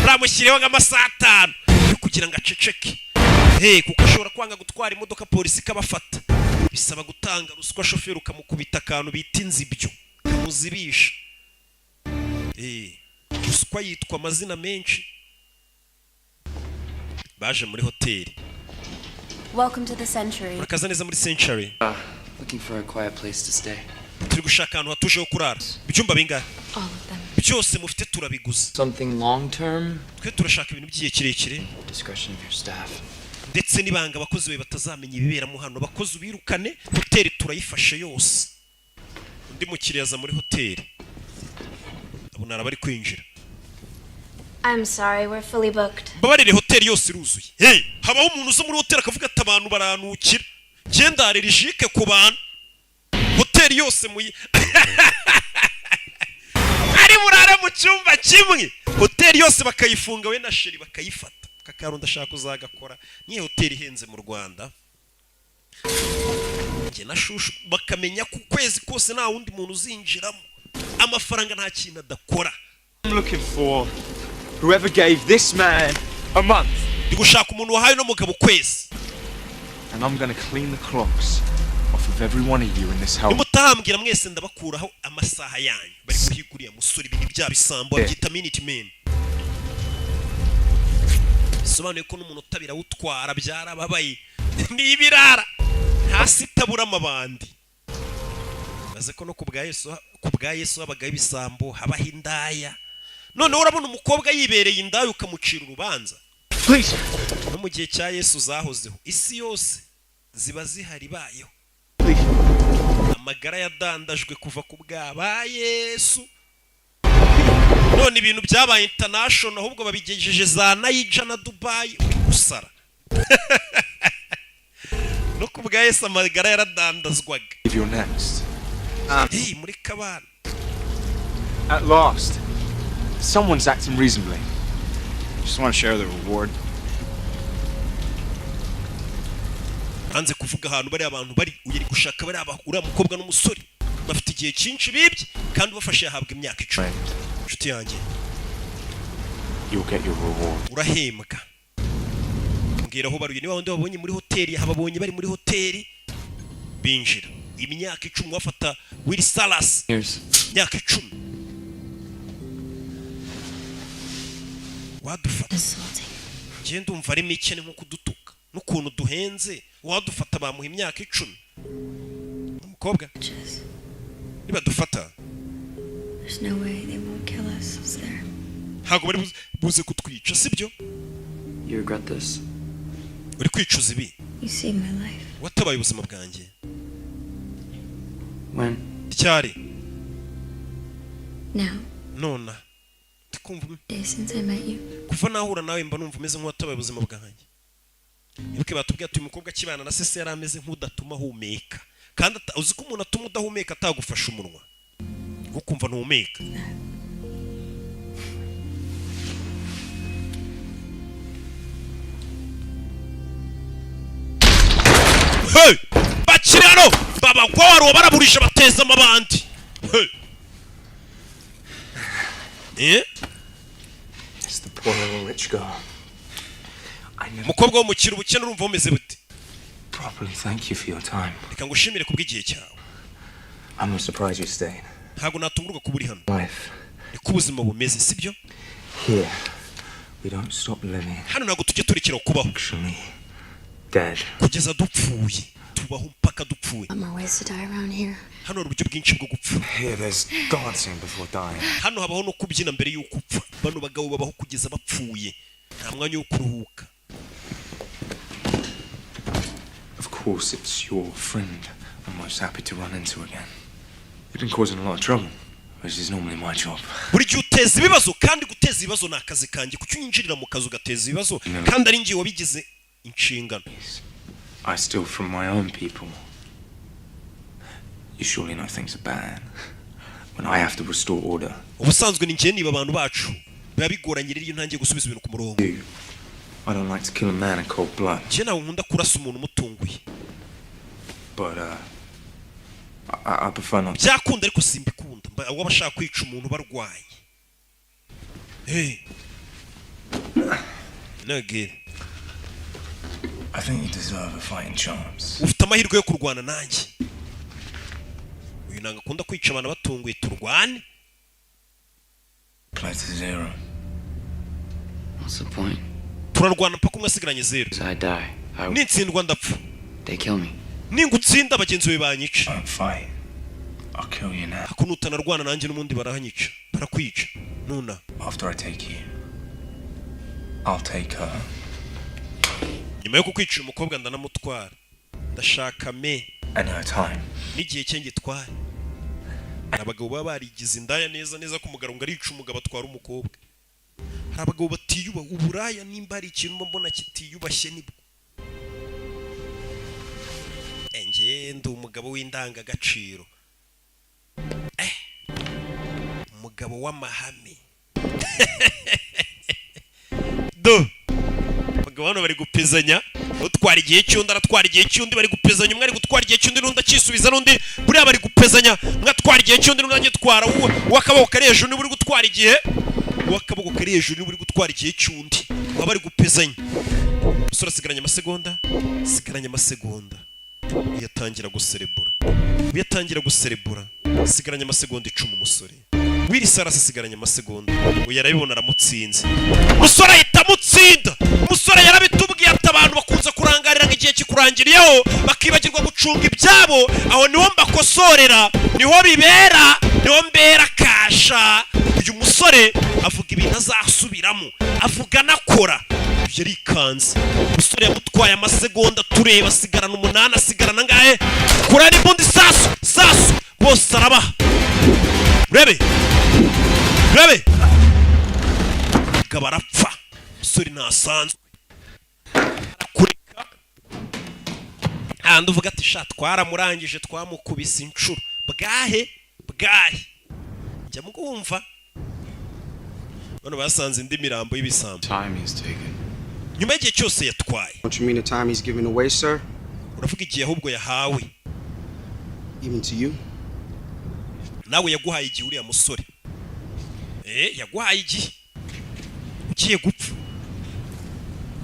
Speaker 2: Uramushyiriyeho nk'amasaha 5 kugira ngo aceceke. Kuko ashobora kwanga gutwara imodoka polisi ikabafata. Bisaba gutanga ruswa shoferi ukamukubita akantu bita inzibyo. Kamuzibisha. Ruswa yitwa amazina menshi. Baje muri hoteli.
Speaker 4: Welcome to the Century.
Speaker 2: Murakaza neza muri Century.
Speaker 8: Looking for a quiet place to stay.
Speaker 2: Turi gushaka ahantu hatuje ho kurara. Ibyumba bingahe?
Speaker 4: All of them.
Speaker 2: Byose mufite turabiguza.
Speaker 8: Something long term?
Speaker 2: Twe turashaka ibintu by'igihe kirekire.
Speaker 8: Discretion of your staff.
Speaker 2: Ndetse nibanga abakozi be batazamenya ibibera mu hano. Abakozi ubirukane, hoteli turayifashe yose. Undi mukiriya aza muri hoteli. Abona arabari kwinjira.
Speaker 4: I'm sorry, we're fully booked.
Speaker 2: Babarire hoteli yose iruzuye. Habaho umuntu uza muri hoteli akavuga ati abantu baranukira. Genda rijike ku bantu. Hoteli yose muyi ari murara mu cyumba kimwe. Hoteli yose bakayifunga we na sheri bakayifata. Kakaro ndashaka uzagakora. Ni hoteli ihenze mu Rwanda. Nge nashushu bakamenya ku kwezi kose nta wundi muntu uzinjiramo. Amafaranga nta kintu adakora.
Speaker 6: I'm looking for whoever gave this man a month.
Speaker 2: Ndigushaka umuntu wahaye no mugabo kwezi.
Speaker 6: And I'm going to clean the clocks off of every one of you in this house.
Speaker 2: Nimutambwira mwese ndabakuraho amasaha yanyu. Bari kuhiguriya musuri ibintu bya bisambo byita minute man. Sobanuye ko n'umuntu utabira utwara byarababaye. Ni ibirara. Hasi tabura amabandi. Baze ko no kubwa Yesu abagaye bisambo habaho indaya. None urabona umukobwa yibereye indaya ukamucira urubanza.
Speaker 6: Please.
Speaker 2: No mu gihe cya Yesu zahozeho isi yose ziba zihari bayo. Amagara yadandajwe kuva ku bwa Yesu. None ibintu byabaye international ahubwo babigejeje za Naija na Dubai usara. No ku bwa Yesu amagara yaradandazwaga.
Speaker 6: If you're next.
Speaker 2: Muri kabana.
Speaker 6: At last, someone's acting reasonably.
Speaker 12: Just want to share the reward.
Speaker 2: Anze kuvuga ahantu bari abantu bari uyiri gushaka bari abakura mukobwa n'umusore bafite igihe cyinshi bibye kandi bafashe yahabwa imyaka 10. Nshuti yanjye
Speaker 6: you'll get your reward.
Speaker 2: Urahembwa. bababwira aho baruye, niba wundi babonye muri hoteli, hababonye bari muri hoteli binjira. Imyaka 10 wafata Will Salas, imyaka 10 wadufata. Ngiye ndumva ari mike nko kudutuka n'ukuntu duhenze, wadufata bamuha imyaka 10 umukobwa. Niba dufata,
Speaker 4: There's no way they won't kill us, is there?
Speaker 2: Ntabwo bari buze kutwica, sibyo?
Speaker 8: You regret this?
Speaker 2: Uri kwicuza ibi?
Speaker 4: You saved my life.
Speaker 2: Watabaye ubuzima bwanjye.
Speaker 8: When?
Speaker 2: Cyari.
Speaker 4: Now.
Speaker 2: Nona. Ndikumva
Speaker 4: Days since I met you.
Speaker 2: kuva nahura nawe mba numva umeze nk'uwatabaye ubuzima bwanjye. Ibuke batubwiye ati umukobwa kibana na sese yari ameze nk'udatuma humeka. Kandi uzi ko umuntu atuma udahumeka atagufasha umunwa. Ukumva ntuhumeka. Hey! Bakirano! Baba kwaro baraburisha bateza amabandi. Hey!
Speaker 6: It's the poor little rich girl.
Speaker 2: Mukobwa wo mukira ubukene urumva umeze bute?
Speaker 6: Properly, thank you for your time.
Speaker 2: Reka ngushimire kubw'igihe cyawe.
Speaker 6: I'm not surprised you stayed.
Speaker 2: Ntabwo natungurwa kuba uri hano.
Speaker 6: Life.
Speaker 2: Niko ubuzima bumeze, sibyo?
Speaker 6: Here, we don't stop living.
Speaker 2: Hano ntabwo tujye turekera kubaho.
Speaker 6: Actually, dead.
Speaker 2: Kugeza dupfuye. Tubaho mpaka dupfuye.
Speaker 4: More ways to die around here.
Speaker 2: Hano hari uburyo bwinshi bwo gupfa.
Speaker 6: Here, there's dancing before dying.
Speaker 2: Hano habaho no kubyina mbere y'uko upfa. Bano bagabo babaho kugeza bapfuye. Nta mwanya wo kuruhuka.
Speaker 6: Of course, it's your friend I'm most happy to run into again. You've been causing a lot of trouble, which is normally my job.
Speaker 2: Buri gihe uteza ibibazo, kandi guteza ibibazo ni akazi kanjye. Kuki unyinjirira mu kazi ugateza ibibazo kandi ari ngiye wabigize inshingano?
Speaker 6: I steal from my own people. You surely know things are bad when I have to restore order.
Speaker 2: Ubusanzwe ni ngiye niba abantu bacu biba bigoranye rero iyo ntangiye gusubiza ibintu ku murongo.
Speaker 6: I don't like to kill a man in cold blood.
Speaker 2: Ngiye nawe nkunda kurasa umuntu mutunguye.
Speaker 6: But I prefer not.
Speaker 2: Byakunda ariko simbikunda. Wabashaka kwica umuntu barwaye. Hey. Nage.
Speaker 6: I think you deserve a fighting chance.
Speaker 2: Ufite amahirwe yo kurwana nanjye. Uyu nanga kunda kwica abantu batunguye turwane.
Speaker 6: Play to 0.
Speaker 8: What's the point?
Speaker 2: Turarwana mpaka umwe asigaranye 0.
Speaker 8: I die.
Speaker 2: Nitsindwa ndapfa.
Speaker 8: They kill me.
Speaker 2: Ningutsinda bagenzi be banyica.
Speaker 6: Don't fight. I'll kill you now.
Speaker 2: Hakunutana rwana nanjye n'umundi barahanyica. Barakwica. Nuna.
Speaker 6: After I take you, I'll take her.
Speaker 2: Nyuma yo kukwica umukobwa ndanamutwara. Ndashaka me.
Speaker 6: And her time.
Speaker 2: N'igihe cye ngitwara. Abagabo baba barigize indaya neza ku mugabo ngo arica umugabo atwara umukobwa. Hari abagabo batiyuba uburaya nimba ari ikintu mbona kitiyubashye nibwo. Ngende umugabo w'indanga gaciro. Umugabo w'amahame. Do. Abagabo bano bari gupezanya. Utwara igihe cy'undi aratwara igihe cy'undi bari gupezanya, umwe ari gutwara igihe cy'undi n'undi akisubiza n'undi. Buriya bari gupezanya, umwe atwara igihe cy'undi n'undi agitwara. Uwakaboko kari hejuru ni buri gutwara igihe. Uwakaboko kari hejuru ni buri gutwara igihe cy'undi. Baba bari gupezanya. Umusore asigaranye amasegonda. Yatangira guserebura. Sigaranye amasegonda 10 umusore. Will Salas asigaranye amasegonda. Uyu yarabibona aramutsinze. Umusore ahita amutsinda. Umusore yarabitubwiye ati abantu bakunze kurangarira igihe kikurangiriyeho bakibagirwa gucunga ibyabo. Aho niho mbakosorera, niho bibera, niho mbera kasha. Uyu musore avuga ibintu azasubiramo, avuga nakora. Yarikanze. Umusore yamutwaye amasegonda tureba asigarana 8 asigarana ngahe. Kura ni bundi sasu bose arabaha. Rebe. Gabarapfa. Umusore ntasanzwe. Kureka. Nduvuga ati sha twaramurangije twamukubise inshuro. Bwahe. Njya mugumva. Bano basanze indi mirambo y'ibisambo.
Speaker 6: Time is taken.
Speaker 2: Nyuma y'igihe cyose yatwaye.
Speaker 14: Don't you mean the time he's giving away, sir?
Speaker 2: Uravuga igihe ahubwo yahawe.
Speaker 14: Even to you?
Speaker 2: Nawe yaguhaye igihe uriya musore. Yaguhaye igihe. Ugiye gupfa.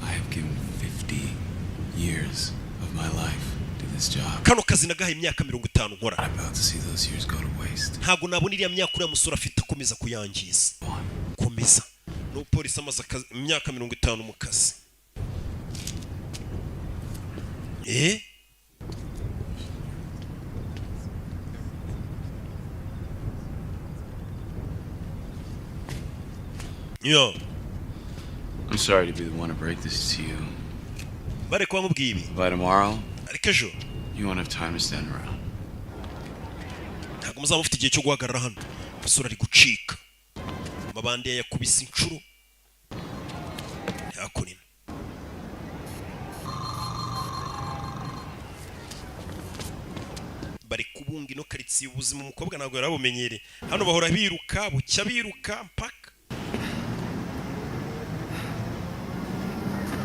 Speaker 11: I have given 50 years of my life to this job.
Speaker 2: Kano kazi nagahaye imyaka 50 nkora.
Speaker 11: I'm about to see those years go to waste.
Speaker 2: Ntago nabona iriya myaka uriya musore afite akomeza kuyangiza. Komeza. No polisi amaze imyaka 50 mu kazi. Yo.
Speaker 11: I'm sorry to be the one to break this to you.
Speaker 2: Bare kwa mubwibi.
Speaker 11: By tomorrow,
Speaker 2: arikejo.
Speaker 11: You won't have time to stand around.
Speaker 2: Ntago muzaba mufite igihe cyo guhagarara hano. Musore ari gucika. Mabande yakubise inshuro. Yakurina. Bari kubunga ino karitsiye ubuzima umukobwa ntago yarabumenyere. Hano bahora biruka, bucya biruka mpaka.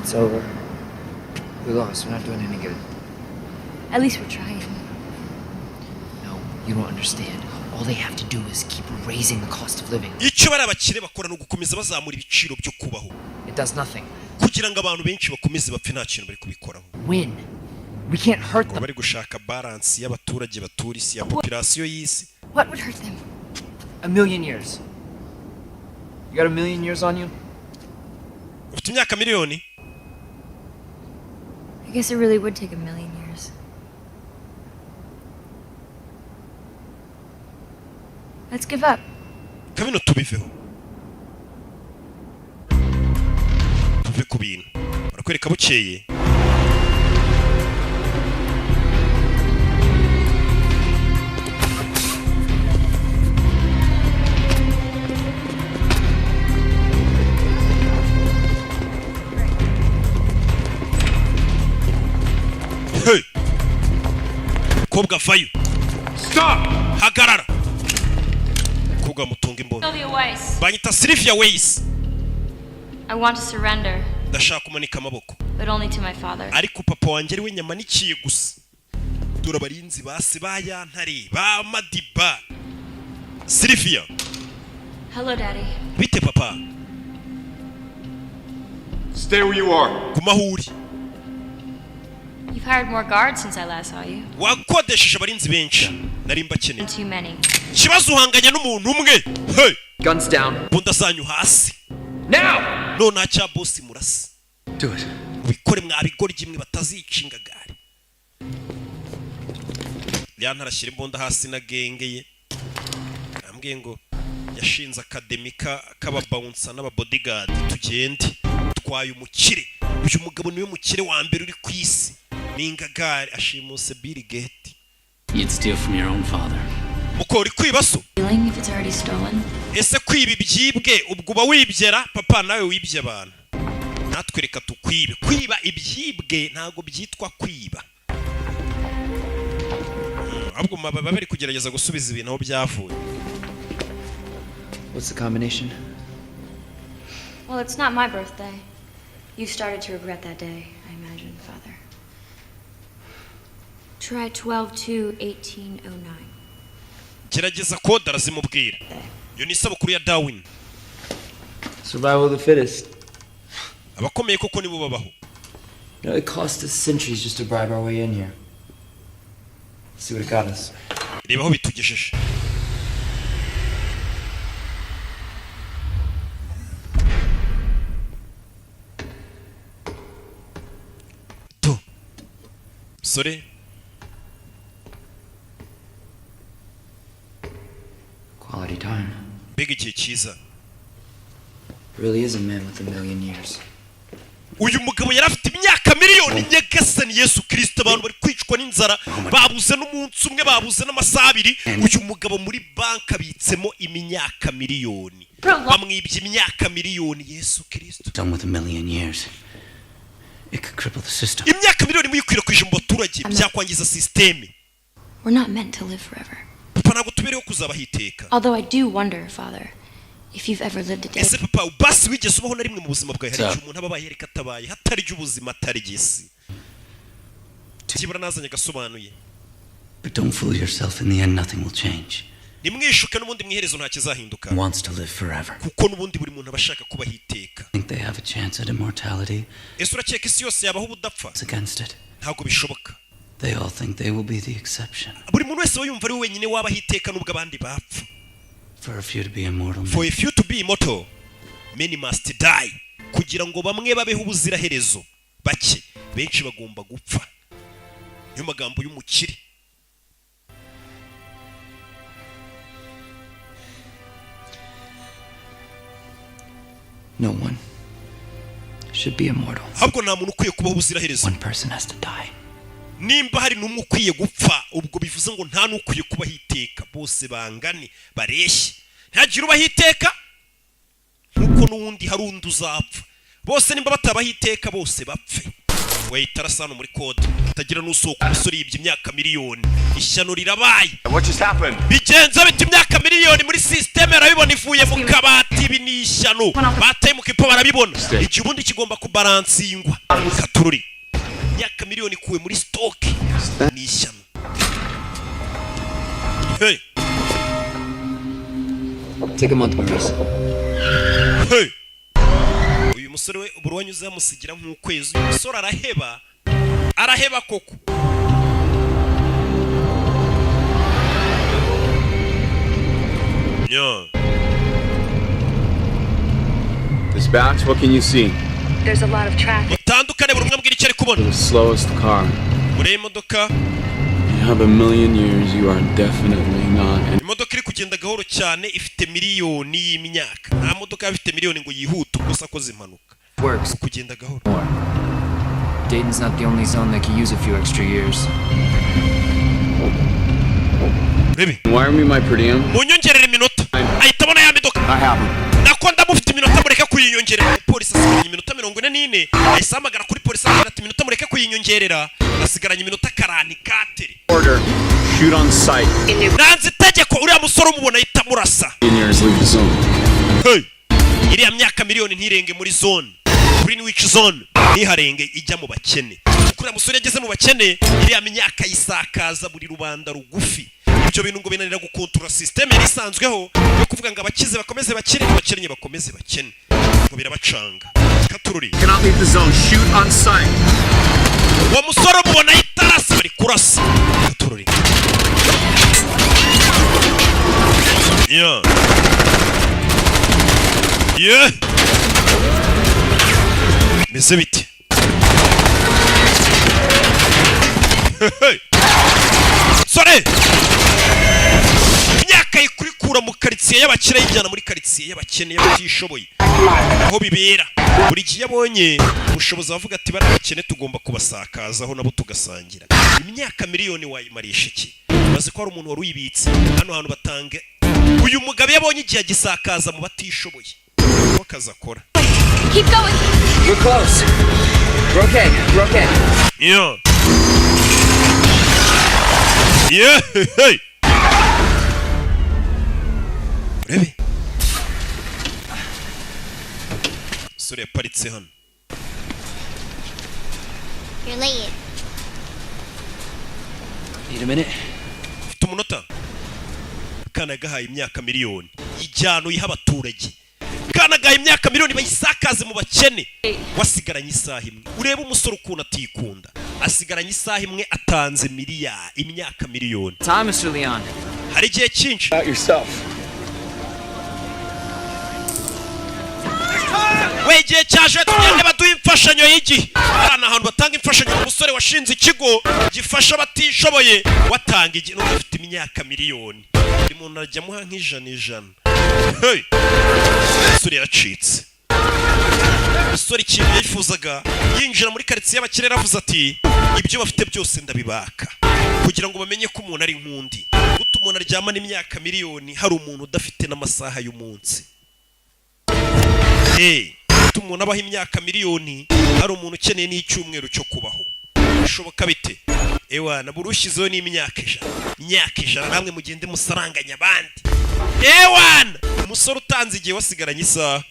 Speaker 8: It's over. We lost. We're not doing any good.
Speaker 4: At least we're trying.
Speaker 8: No, you don't understand. All they have to do is keep raising the cost of living.
Speaker 2: Icyo bari abakire bakora no gukomeza bazamura ibiciro byo kubaho.
Speaker 8: It does nothing.
Speaker 2: Kugira ngo abantu benshi bakomeze bapfe nta kintu bari kubikoraho.
Speaker 8: Win. We can't hurt them.
Speaker 2: Bari gushaka balance y'abaturage baturisi ya population y'isi.
Speaker 4: What would hurt them?
Speaker 8: 1,000,000 years. You got 1,000,000 years on you?
Speaker 2: Ufite imyaka miliyoni?
Speaker 4: I guess it really would take 1,000,000 years. Let's give up.
Speaker 2: Kabino tubiveho. Tuve ku bintu. Barakwereka bukeye. Hey! Kobwa vayo.
Speaker 11: Stop!
Speaker 2: Hagarara. Kobwa mutunga imbona.
Speaker 10: Sylvia Weiss.
Speaker 2: Banyita Sylvia Weiss.
Speaker 10: I want to surrender,
Speaker 2: Ndashaka kumanika amaboko.
Speaker 10: but only to my father.
Speaker 2: Ariko papa wanjye ari we nyamanikiye gusa. Dora barinzi base baya ntare ba Madiba. Sylvia.
Speaker 10: Hello, Daddy.
Speaker 2: Bite papa.
Speaker 6: Stay where you are.
Speaker 2: Kumahuri.
Speaker 10: You've hired more guards since I last saw you.
Speaker 2: Wakodesheje abarinzi benshi. Nari mbakeneye.
Speaker 10: Too many.
Speaker 2: Kibazo uhanganya n'umuntu umwe. Hey!
Speaker 8: Guns down.
Speaker 2: Bunda zanyu hasi.
Speaker 8: Now!
Speaker 2: No nacha boss murasi.
Speaker 16: Do it.
Speaker 2: Ubikore mwabigora imwe batazicinga gare. Yantara shira imbunda hasi na gengeye. Ambwiye ngo yashinze akademika kaba bouncer n'aba bodyguard tugende twaye umukire. Uyu mugabo niwe mukire wa mbere uri ku isi. Ningagare ashimuse Bill Gates.
Speaker 15: You'd steal from your own father.
Speaker 2: Mukori kwibaso.
Speaker 4: Feeling if it's already stolen?
Speaker 2: Ese kwiba ibyibwe ubwo uba wibyera papa nawe wibye abantu. Natwereka tukwibe. Kwiba ibyibwe ntago byitwa kwiba. Ahubwo mababa bari kugerageza gusubiza ibintu aho byavuye.
Speaker 8: What's the combination?
Speaker 4: Well, it's not my birthday. You started to regret that day, I imagine, Father. Try 12/2/1809.
Speaker 2: Gerageza kode arazimubwira. Yo ni isabukuru ya Darwin.
Speaker 8: Survival of the fittest.
Speaker 2: Abakomeye koko nibo babaho.
Speaker 8: You know, it cost us centuries just to bribe our way in here. See what it got us.
Speaker 2: Reba aho bitugejeje. To. Sorry.
Speaker 8: Quality time.
Speaker 2: Big igihe cyiza.
Speaker 8: Really is a man with 1,000,000 years.
Speaker 2: Uyu mugabo yarafite imyaka miliyoni nyagasani Yesu Kristo abantu bari kwicwa n'inzara babuze n'umunsi umwe babuze n'amasaha abiri uyu mugabo muri banka abitsemo imyaka miliyoni bamwibye imyaka miliyoni Yesu Kristo.
Speaker 16: Done with 1,000,000 years. It could cripple the system.
Speaker 2: Imyaka miliyoni muyikwirakwije mu baturage byakwangiza systeme.
Speaker 4: We're not meant to live forever.
Speaker 2: Papa ntabwo tubereho kuzabahiteka.
Speaker 4: Although I do wonder, Father, if you've ever lived a day.
Speaker 2: Ese papa basi wigeze ubaho na rimwe mu buzima bwawe hari umuntu aba bayereka atabaye hatari ubuzima atari gisi. Kibura nazanye gasobanuye.
Speaker 16: But don't fool yourself. In the end, nothing will change.
Speaker 2: nimwishuke n'ubundi mwiherezo nta kizahinduka
Speaker 16: wants to live forever.
Speaker 2: kuko n'ubundi buri muntu abashaka kubaho iteka.
Speaker 16: Think they have a chance at immortality?
Speaker 2: Ese urakeka isi yose yabaho ubudapfa?
Speaker 16: It's against it.
Speaker 2: Ntabwo bishoboka.
Speaker 16: They all think they will be the exception.
Speaker 2: Buri muntu wese yumva ari wenyine wabaho iteka nubwo abandi bapfa.
Speaker 16: For a few to be immortal.
Speaker 2: For a few to be immortal, many must die. Kugira ngo bamwe babeho ubuziraherezo, bake benshi bagomba gupfa. Niyo magambo y'umukire.
Speaker 8: No one should be immortal.
Speaker 2: Habwo nta muntu ukwiye kubaho ubuziraherezo.
Speaker 8: One person has to die.
Speaker 2: Nimba hari n'umwe ukwiye gupfa, ubwo bivuze ngo nta n'ukwiye kubaho iteka. Bose bangane, bareshye. Ntihagire ubaho iteka, nkuko n'undi hari undi uzapfa. Bose nimba batabaho iteka, bose bapfe. Wait, arasano muri code. Tagira n'usoko umusore yibye imyaka miliyoni. Ishyano rirabaye.
Speaker 7: What just happened?
Speaker 2: Bigenza biti imyaka miliyoni muri system yarabibona ivuye mu kabati ibi ni ishyano. Bataye mu kipo barabibona. Iki ubundi kigomba kubalansingwa. Katururi. Imyaka miliyoni kuwe muri stock. Ni ishyano. Hey.
Speaker 8: Take a month, Maurice.
Speaker 2: Hey. Uyu musore we uburu wanyuze yamusigira nk'ukwezi. Uyu musore araheba koko. Yeah.
Speaker 11: Dispatch, what can you see?
Speaker 18: There's a lot of traffic.
Speaker 2: Utandukane buri umwe mbwira icyo ari kubona.
Speaker 11: The slowest car.
Speaker 2: Muri imodoka.
Speaker 11: You have a million years, you are definitely not.
Speaker 2: Imodoka iri kugenda gahoro cyane ifite miliyoni y'imyaka. Nta modoka ifite miliyoni ngo yihute gusa akoze impanuka.
Speaker 8: Works.
Speaker 2: Kugenda gahoro.
Speaker 8: Dayton's not the only zone that could use a few extra years.
Speaker 2: Baby.
Speaker 11: Wire me my per diem.
Speaker 2: Munyongerere iminota. Ahita abona ya modoka.
Speaker 11: I have him.
Speaker 2: Nakonda mufite iminota mureke kuyinyongerera. Polisi asigaranye iminota 44. Ayisamagara kuri polisi agira ati iminota mureke kuyinyongerera. Asigaranye iminota karani katere.
Speaker 11: Order. Shoot on sight.
Speaker 2: Nanze itegeko uriya musore umubona ahita murasa.
Speaker 11: Engineers leave the zone.
Speaker 2: Hey. Iriya myaka miliyoni ntirenge muri zone. Greenwich zone ntiharenge ijya mu bakene. Kuri musore yageze mu bakene iriya myaka yisakaza buri rubanda rugufi. Ibyo bintu ngo binanira gukontrola system irisanzweho yo kuvuga ngo abakize bakomeze bakire abakenye bakomeze bakene. Ngo birabacanga. Katururi.
Speaker 7: Cannot leave the zone. Shoot on sight.
Speaker 2: Wa musore mubona itarasa bari kurasa. Katururi. Yeah. Yeah. Meze biti. Sore. Imyaka ikurikura mu karitsiye y'abakire yijyana muri karitsiye y'abakene y'abatishoboye. Aho bibera. Buri gihe abonye ubushobozi bavuga ati barakene tugomba kubasakazaho nabo tugasangira. Imyaka miliyoni wayimarisha iki? Bazi ko hari umuntu wari uyibitse. Hano hantu batanga. Uyu mugabo yabonye igihe gisakaza mu batishoboye. Wakazakora.
Speaker 5: Keep going.
Speaker 8: We're close. We're okay. We're okay.
Speaker 2: Yeah. Yeah. Hey. Rebe. Sore yaparitse hano.
Speaker 5: You're late.
Speaker 8: Need a minute?
Speaker 2: Ufite umunota. Kana gahaye imyaka miliyoni. Ijyano yiha abaturage. Kana gahaye imyaka miliyoni bayisakaze mu bakene. Wasigaranye isaha imwe. Urebe umusore ukuntu atikunda. Asigaranye isaha imwe atanze imyaka miliyoni.
Speaker 8: Time, Mr. Leon.
Speaker 2: Hari igihe cyinshi.
Speaker 11: About yourself.
Speaker 2: Wegiye cyaje tugende baduha imfashanyo y'igi. Hano ahantu batanga imfashanyo umusore washinze ikigo gifasha abatishoboye watanga igi n'umuntu ufite imyaka miliyoni. Buri muntu arajya muha nk'ijana. Hey. Umusore yaracitse. Umusore ikintu yifuzaga yinjira muri karitsiye y'abakire avuze ati ibyo bafite byose ndabibaka kugira ngo bamenye ko umuntu ari nkundi. Guta umuntu aryamana imyaka miliyoni hari umuntu udafite n'amasaha y'umunsi. Hey. Umuntu abaho imyaka miliyoni hari umuntu ukeneye n'icyumweru cyo kubaho. Bishoboka bite? Ewana burushizeho n'imyaka ijana namwe mugende musaranganya abandi. Ewana umusore utanze igihe wasigaranye isaha.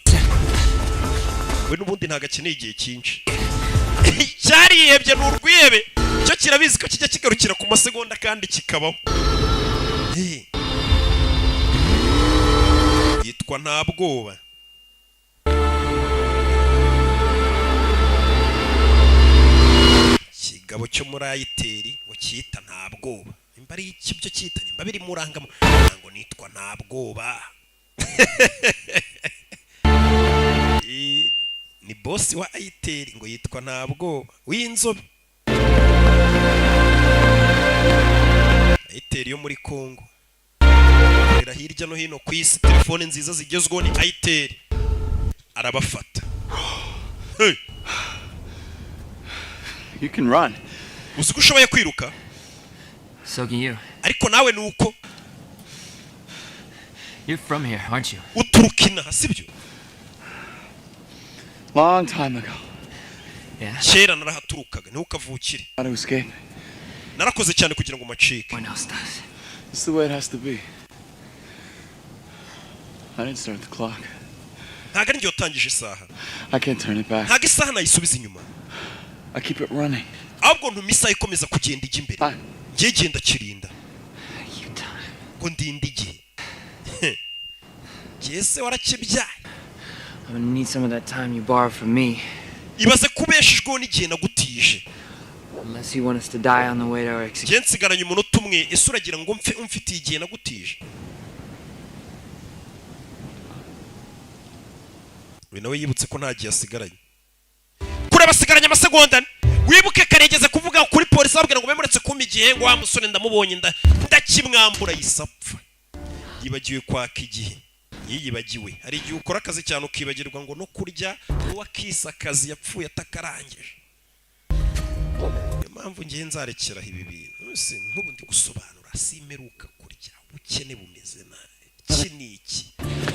Speaker 2: We n'ubundi ntago akeneye igihe cyinshi. Cyariyebye n'urwiyebe. Cyo kirabizi ko kijya kigarukira ku masegonda kandi kikabaho. nitwa nta bwoba. Kigabo cyo muri ayiteri ngo cyita nta bwoba. Imba ari iki byo cyita nimba biri murangamo ngo nitwa nta bwoba. Ni boss wa ayiteri ngo yitwa nta bwoba w'inzobe. Ayiteri yo muri Kongo era hirya no hino ku isi, telefone nziza zigezweho ni ayiteri. Arabafata. Hey,
Speaker 12: you can run.
Speaker 2: Uzi ko ushoboye kwiruka?
Speaker 8: So can you.
Speaker 2: Ariko nawe nuko.
Speaker 8: You're from here, aren't you?
Speaker 2: Uturukina sibyo?
Speaker 12: Long time ago.
Speaker 8: Yeah.
Speaker 2: Kera narahaturukaga ntukavukire.
Speaker 12: How to escape?
Speaker 2: Narakoze cyane kugira ngo macike.
Speaker 8: One else does.
Speaker 12: It's the way it has to be. I didn't start the clock.
Speaker 2: Ntago ari njye watangije isaha.
Speaker 12: I can't turn it back.
Speaker 2: Ntago isaha nayisubiza inyuma.
Speaker 12: I keep it running.
Speaker 2: Ahubwo ntuma isaha ikomeza kugenda ijya imbere. Ngiye genda kirinda. Ngo ndinde igihe. Jese warakibyaye.
Speaker 8: I'm gonna need some of that time you borrowed from me.
Speaker 2: Ibaze kubeshejweho n'igihe nagutije.
Speaker 8: Unless you want us to die on the way to our execution.
Speaker 2: Jye nsigaranye umunota umwe, ese uragira ngo mfitiye igihe nagutije? We nawe yibutse ko nta gihe asigaranye. Kureba asigaranye amasegonda. Wibuke karegeze kuvuga kuri polisi ababwira ngo bemuretse kuma igihe ngo wa musore ndamubonye ndakimwambura yisapfa. Yibagiwe kwaka igihe. Yibagiwe. Hari igihe ukora akazi cyane ukibagirwa ngo no kurya n'uwakisa akazi yapfuye atakarangije. Niyo mpamvu ngiye nzarekeraho ibi bintu. Se nkubu ndi gusobanura simeruka kurya. Ubukene bumeze nabi. Iki ni iki?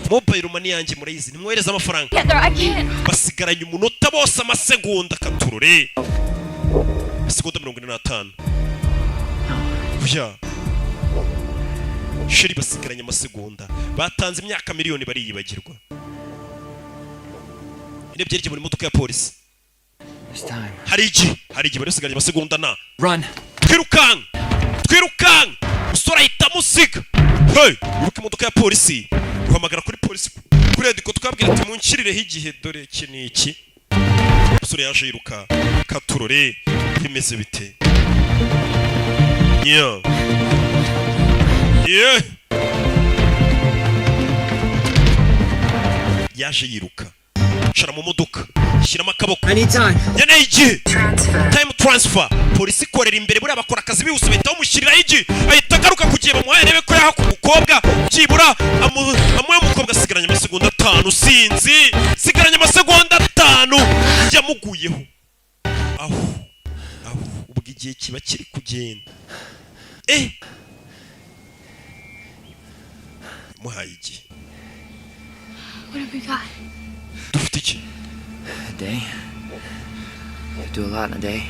Speaker 2: Mobile money yanjye murayizi nimwohereza amafaranga. Basigaranye umunota bose amasegonda katurure. Segonda 45. Uya. Shiri basigaranye amasegonda. Batanze imyaka miliyoni bariyibagirwa. Ine byerije muri modoka ya polisi. Hari igihe basigaranye amasegonda na.
Speaker 8: Run.
Speaker 2: Twirukang. Usora ahita musiga. Hey, iruka imodoka ya polisi. Guhamagara kuri polisi. Kuri ediko twabwira ati munkirireho igihe dore iki ni iki. Usore yaje yiruka. Katurore bimeze bite? Yeah. Yaje yiruka. Shara mu modoka. Shyiramo akaboko. Nyene igihe. Time transfer. Polisi korera imbere buri abakora akazi bihuse bahita bamushyiriraho igihe. Ahita agaruka kugiye bamuhaye rebe ko yaha ku mukobwa. Byibura amuye umukobwa asigaranye amasegonda 5 sinzi. Sigaranye amasegonda 5 yamuguyeho. Aho. Ubwo igihe kiba kiri kugenda. Muhaye igihe.
Speaker 4: What have we got?
Speaker 2: Dufite iki?
Speaker 8: A day. You do a lot in a day.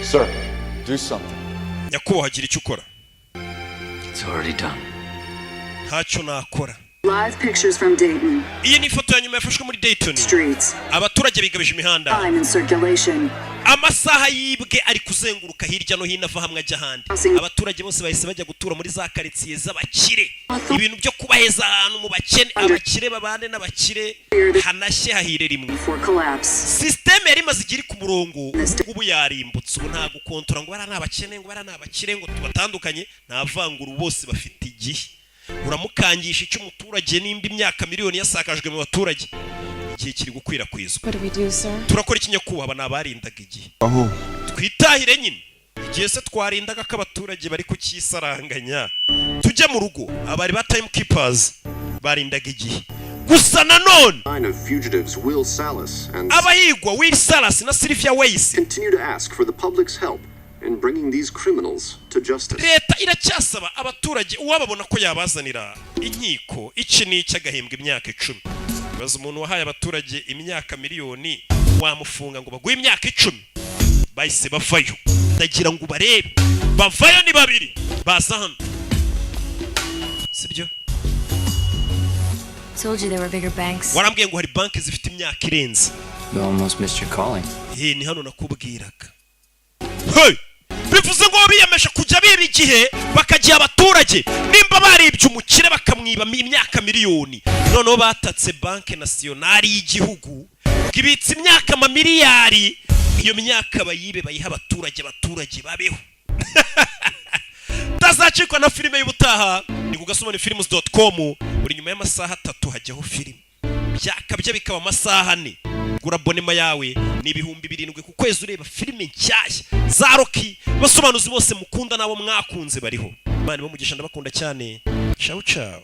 Speaker 11: Sir, do something.
Speaker 2: Nyakubahwa hagira icyo ukora.
Speaker 8: It's already done.
Speaker 2: Ntacyo nakora.
Speaker 18: Live pictures from Dayton.
Speaker 2: Iyi ni ifoto ya nyuma yafashwe muri Dayton.
Speaker 18: Streets.
Speaker 2: Abaturage bigabije imihanda.
Speaker 18: Time in circulation.
Speaker 2: Amasaha yibwe ari kuzenguruka hirya no hino ava hamwe ajya ahandi. Abaturage bose bahise bajya gutura muri za karitsiye z'abakire. Ibintu byo kubaheza ahantu mu bakene, abakire babane n'abakire hanashye hahire rimwe. System yari maze igiri ku murongo ubu yarimbutse. Ubu nta gukontora ngo bara n'abakene ngo bara n'abakire ngo tubatandukanye, nta vanguru bose bafite igihe. Uramukangisha icyo umuturage nimba imyaka miliyoni yasakajwe mu baturage. Igihe kiri gukwirakwizwa. Turakora ikinyakuba nabarindaga igihe. Twitahire nyine. Igihe se twarindaga ko abaturage bari kukisaranganya. Tujye mu rugo abari ba time keepers barindaga igihe. Gusa nanone abayigwa Will Salas na Sylvia Weiss
Speaker 17: continue to ask for the public's help in bringing these criminals to justice.
Speaker 2: Leta iracyasaba abaturage uwababona ko yabazanira inkiko iki ni cy'agahembwa imyaka 10. Baza umuntu wahaye abaturage imyaka miliyoni wamufunga ngo baguye imyaka 10. Bahise bavayo. Ndagira ngo barebe. Bavayo ni babiri. Baza hano. Sibyo?
Speaker 4: told you there were bigger banks.
Speaker 2: warambwiye ngo hari banki zifite imyaka irenze.
Speaker 8: You almost missed your calling.
Speaker 2: Ni hano nakubwiraga. Hey! Bivuze ngo biyemeje kujya biba igihe bakagiye abaturage nimba baribye umukire bakamwiba imyaka miliyoni. Noneho batatse banki nationale y'igihugu ibitse imyaka amamiliyari, iyo myaka bayibe bayiha abaturage babeho. Tazacikwa na filime y'ubutaha ni kugasobanufilms.com. Buri nyuma y'amasaha 3 hajyaho filime byakabye bikaba amasaha 4. Gura abonema yawe ni 7,000 ku kwezi ureba filime nshyashya za Rocky. Basobanuzi bose mukunda nabo mwakunze bariho. Imana ibamugisha ndabakunda cyane. Ciao ciao.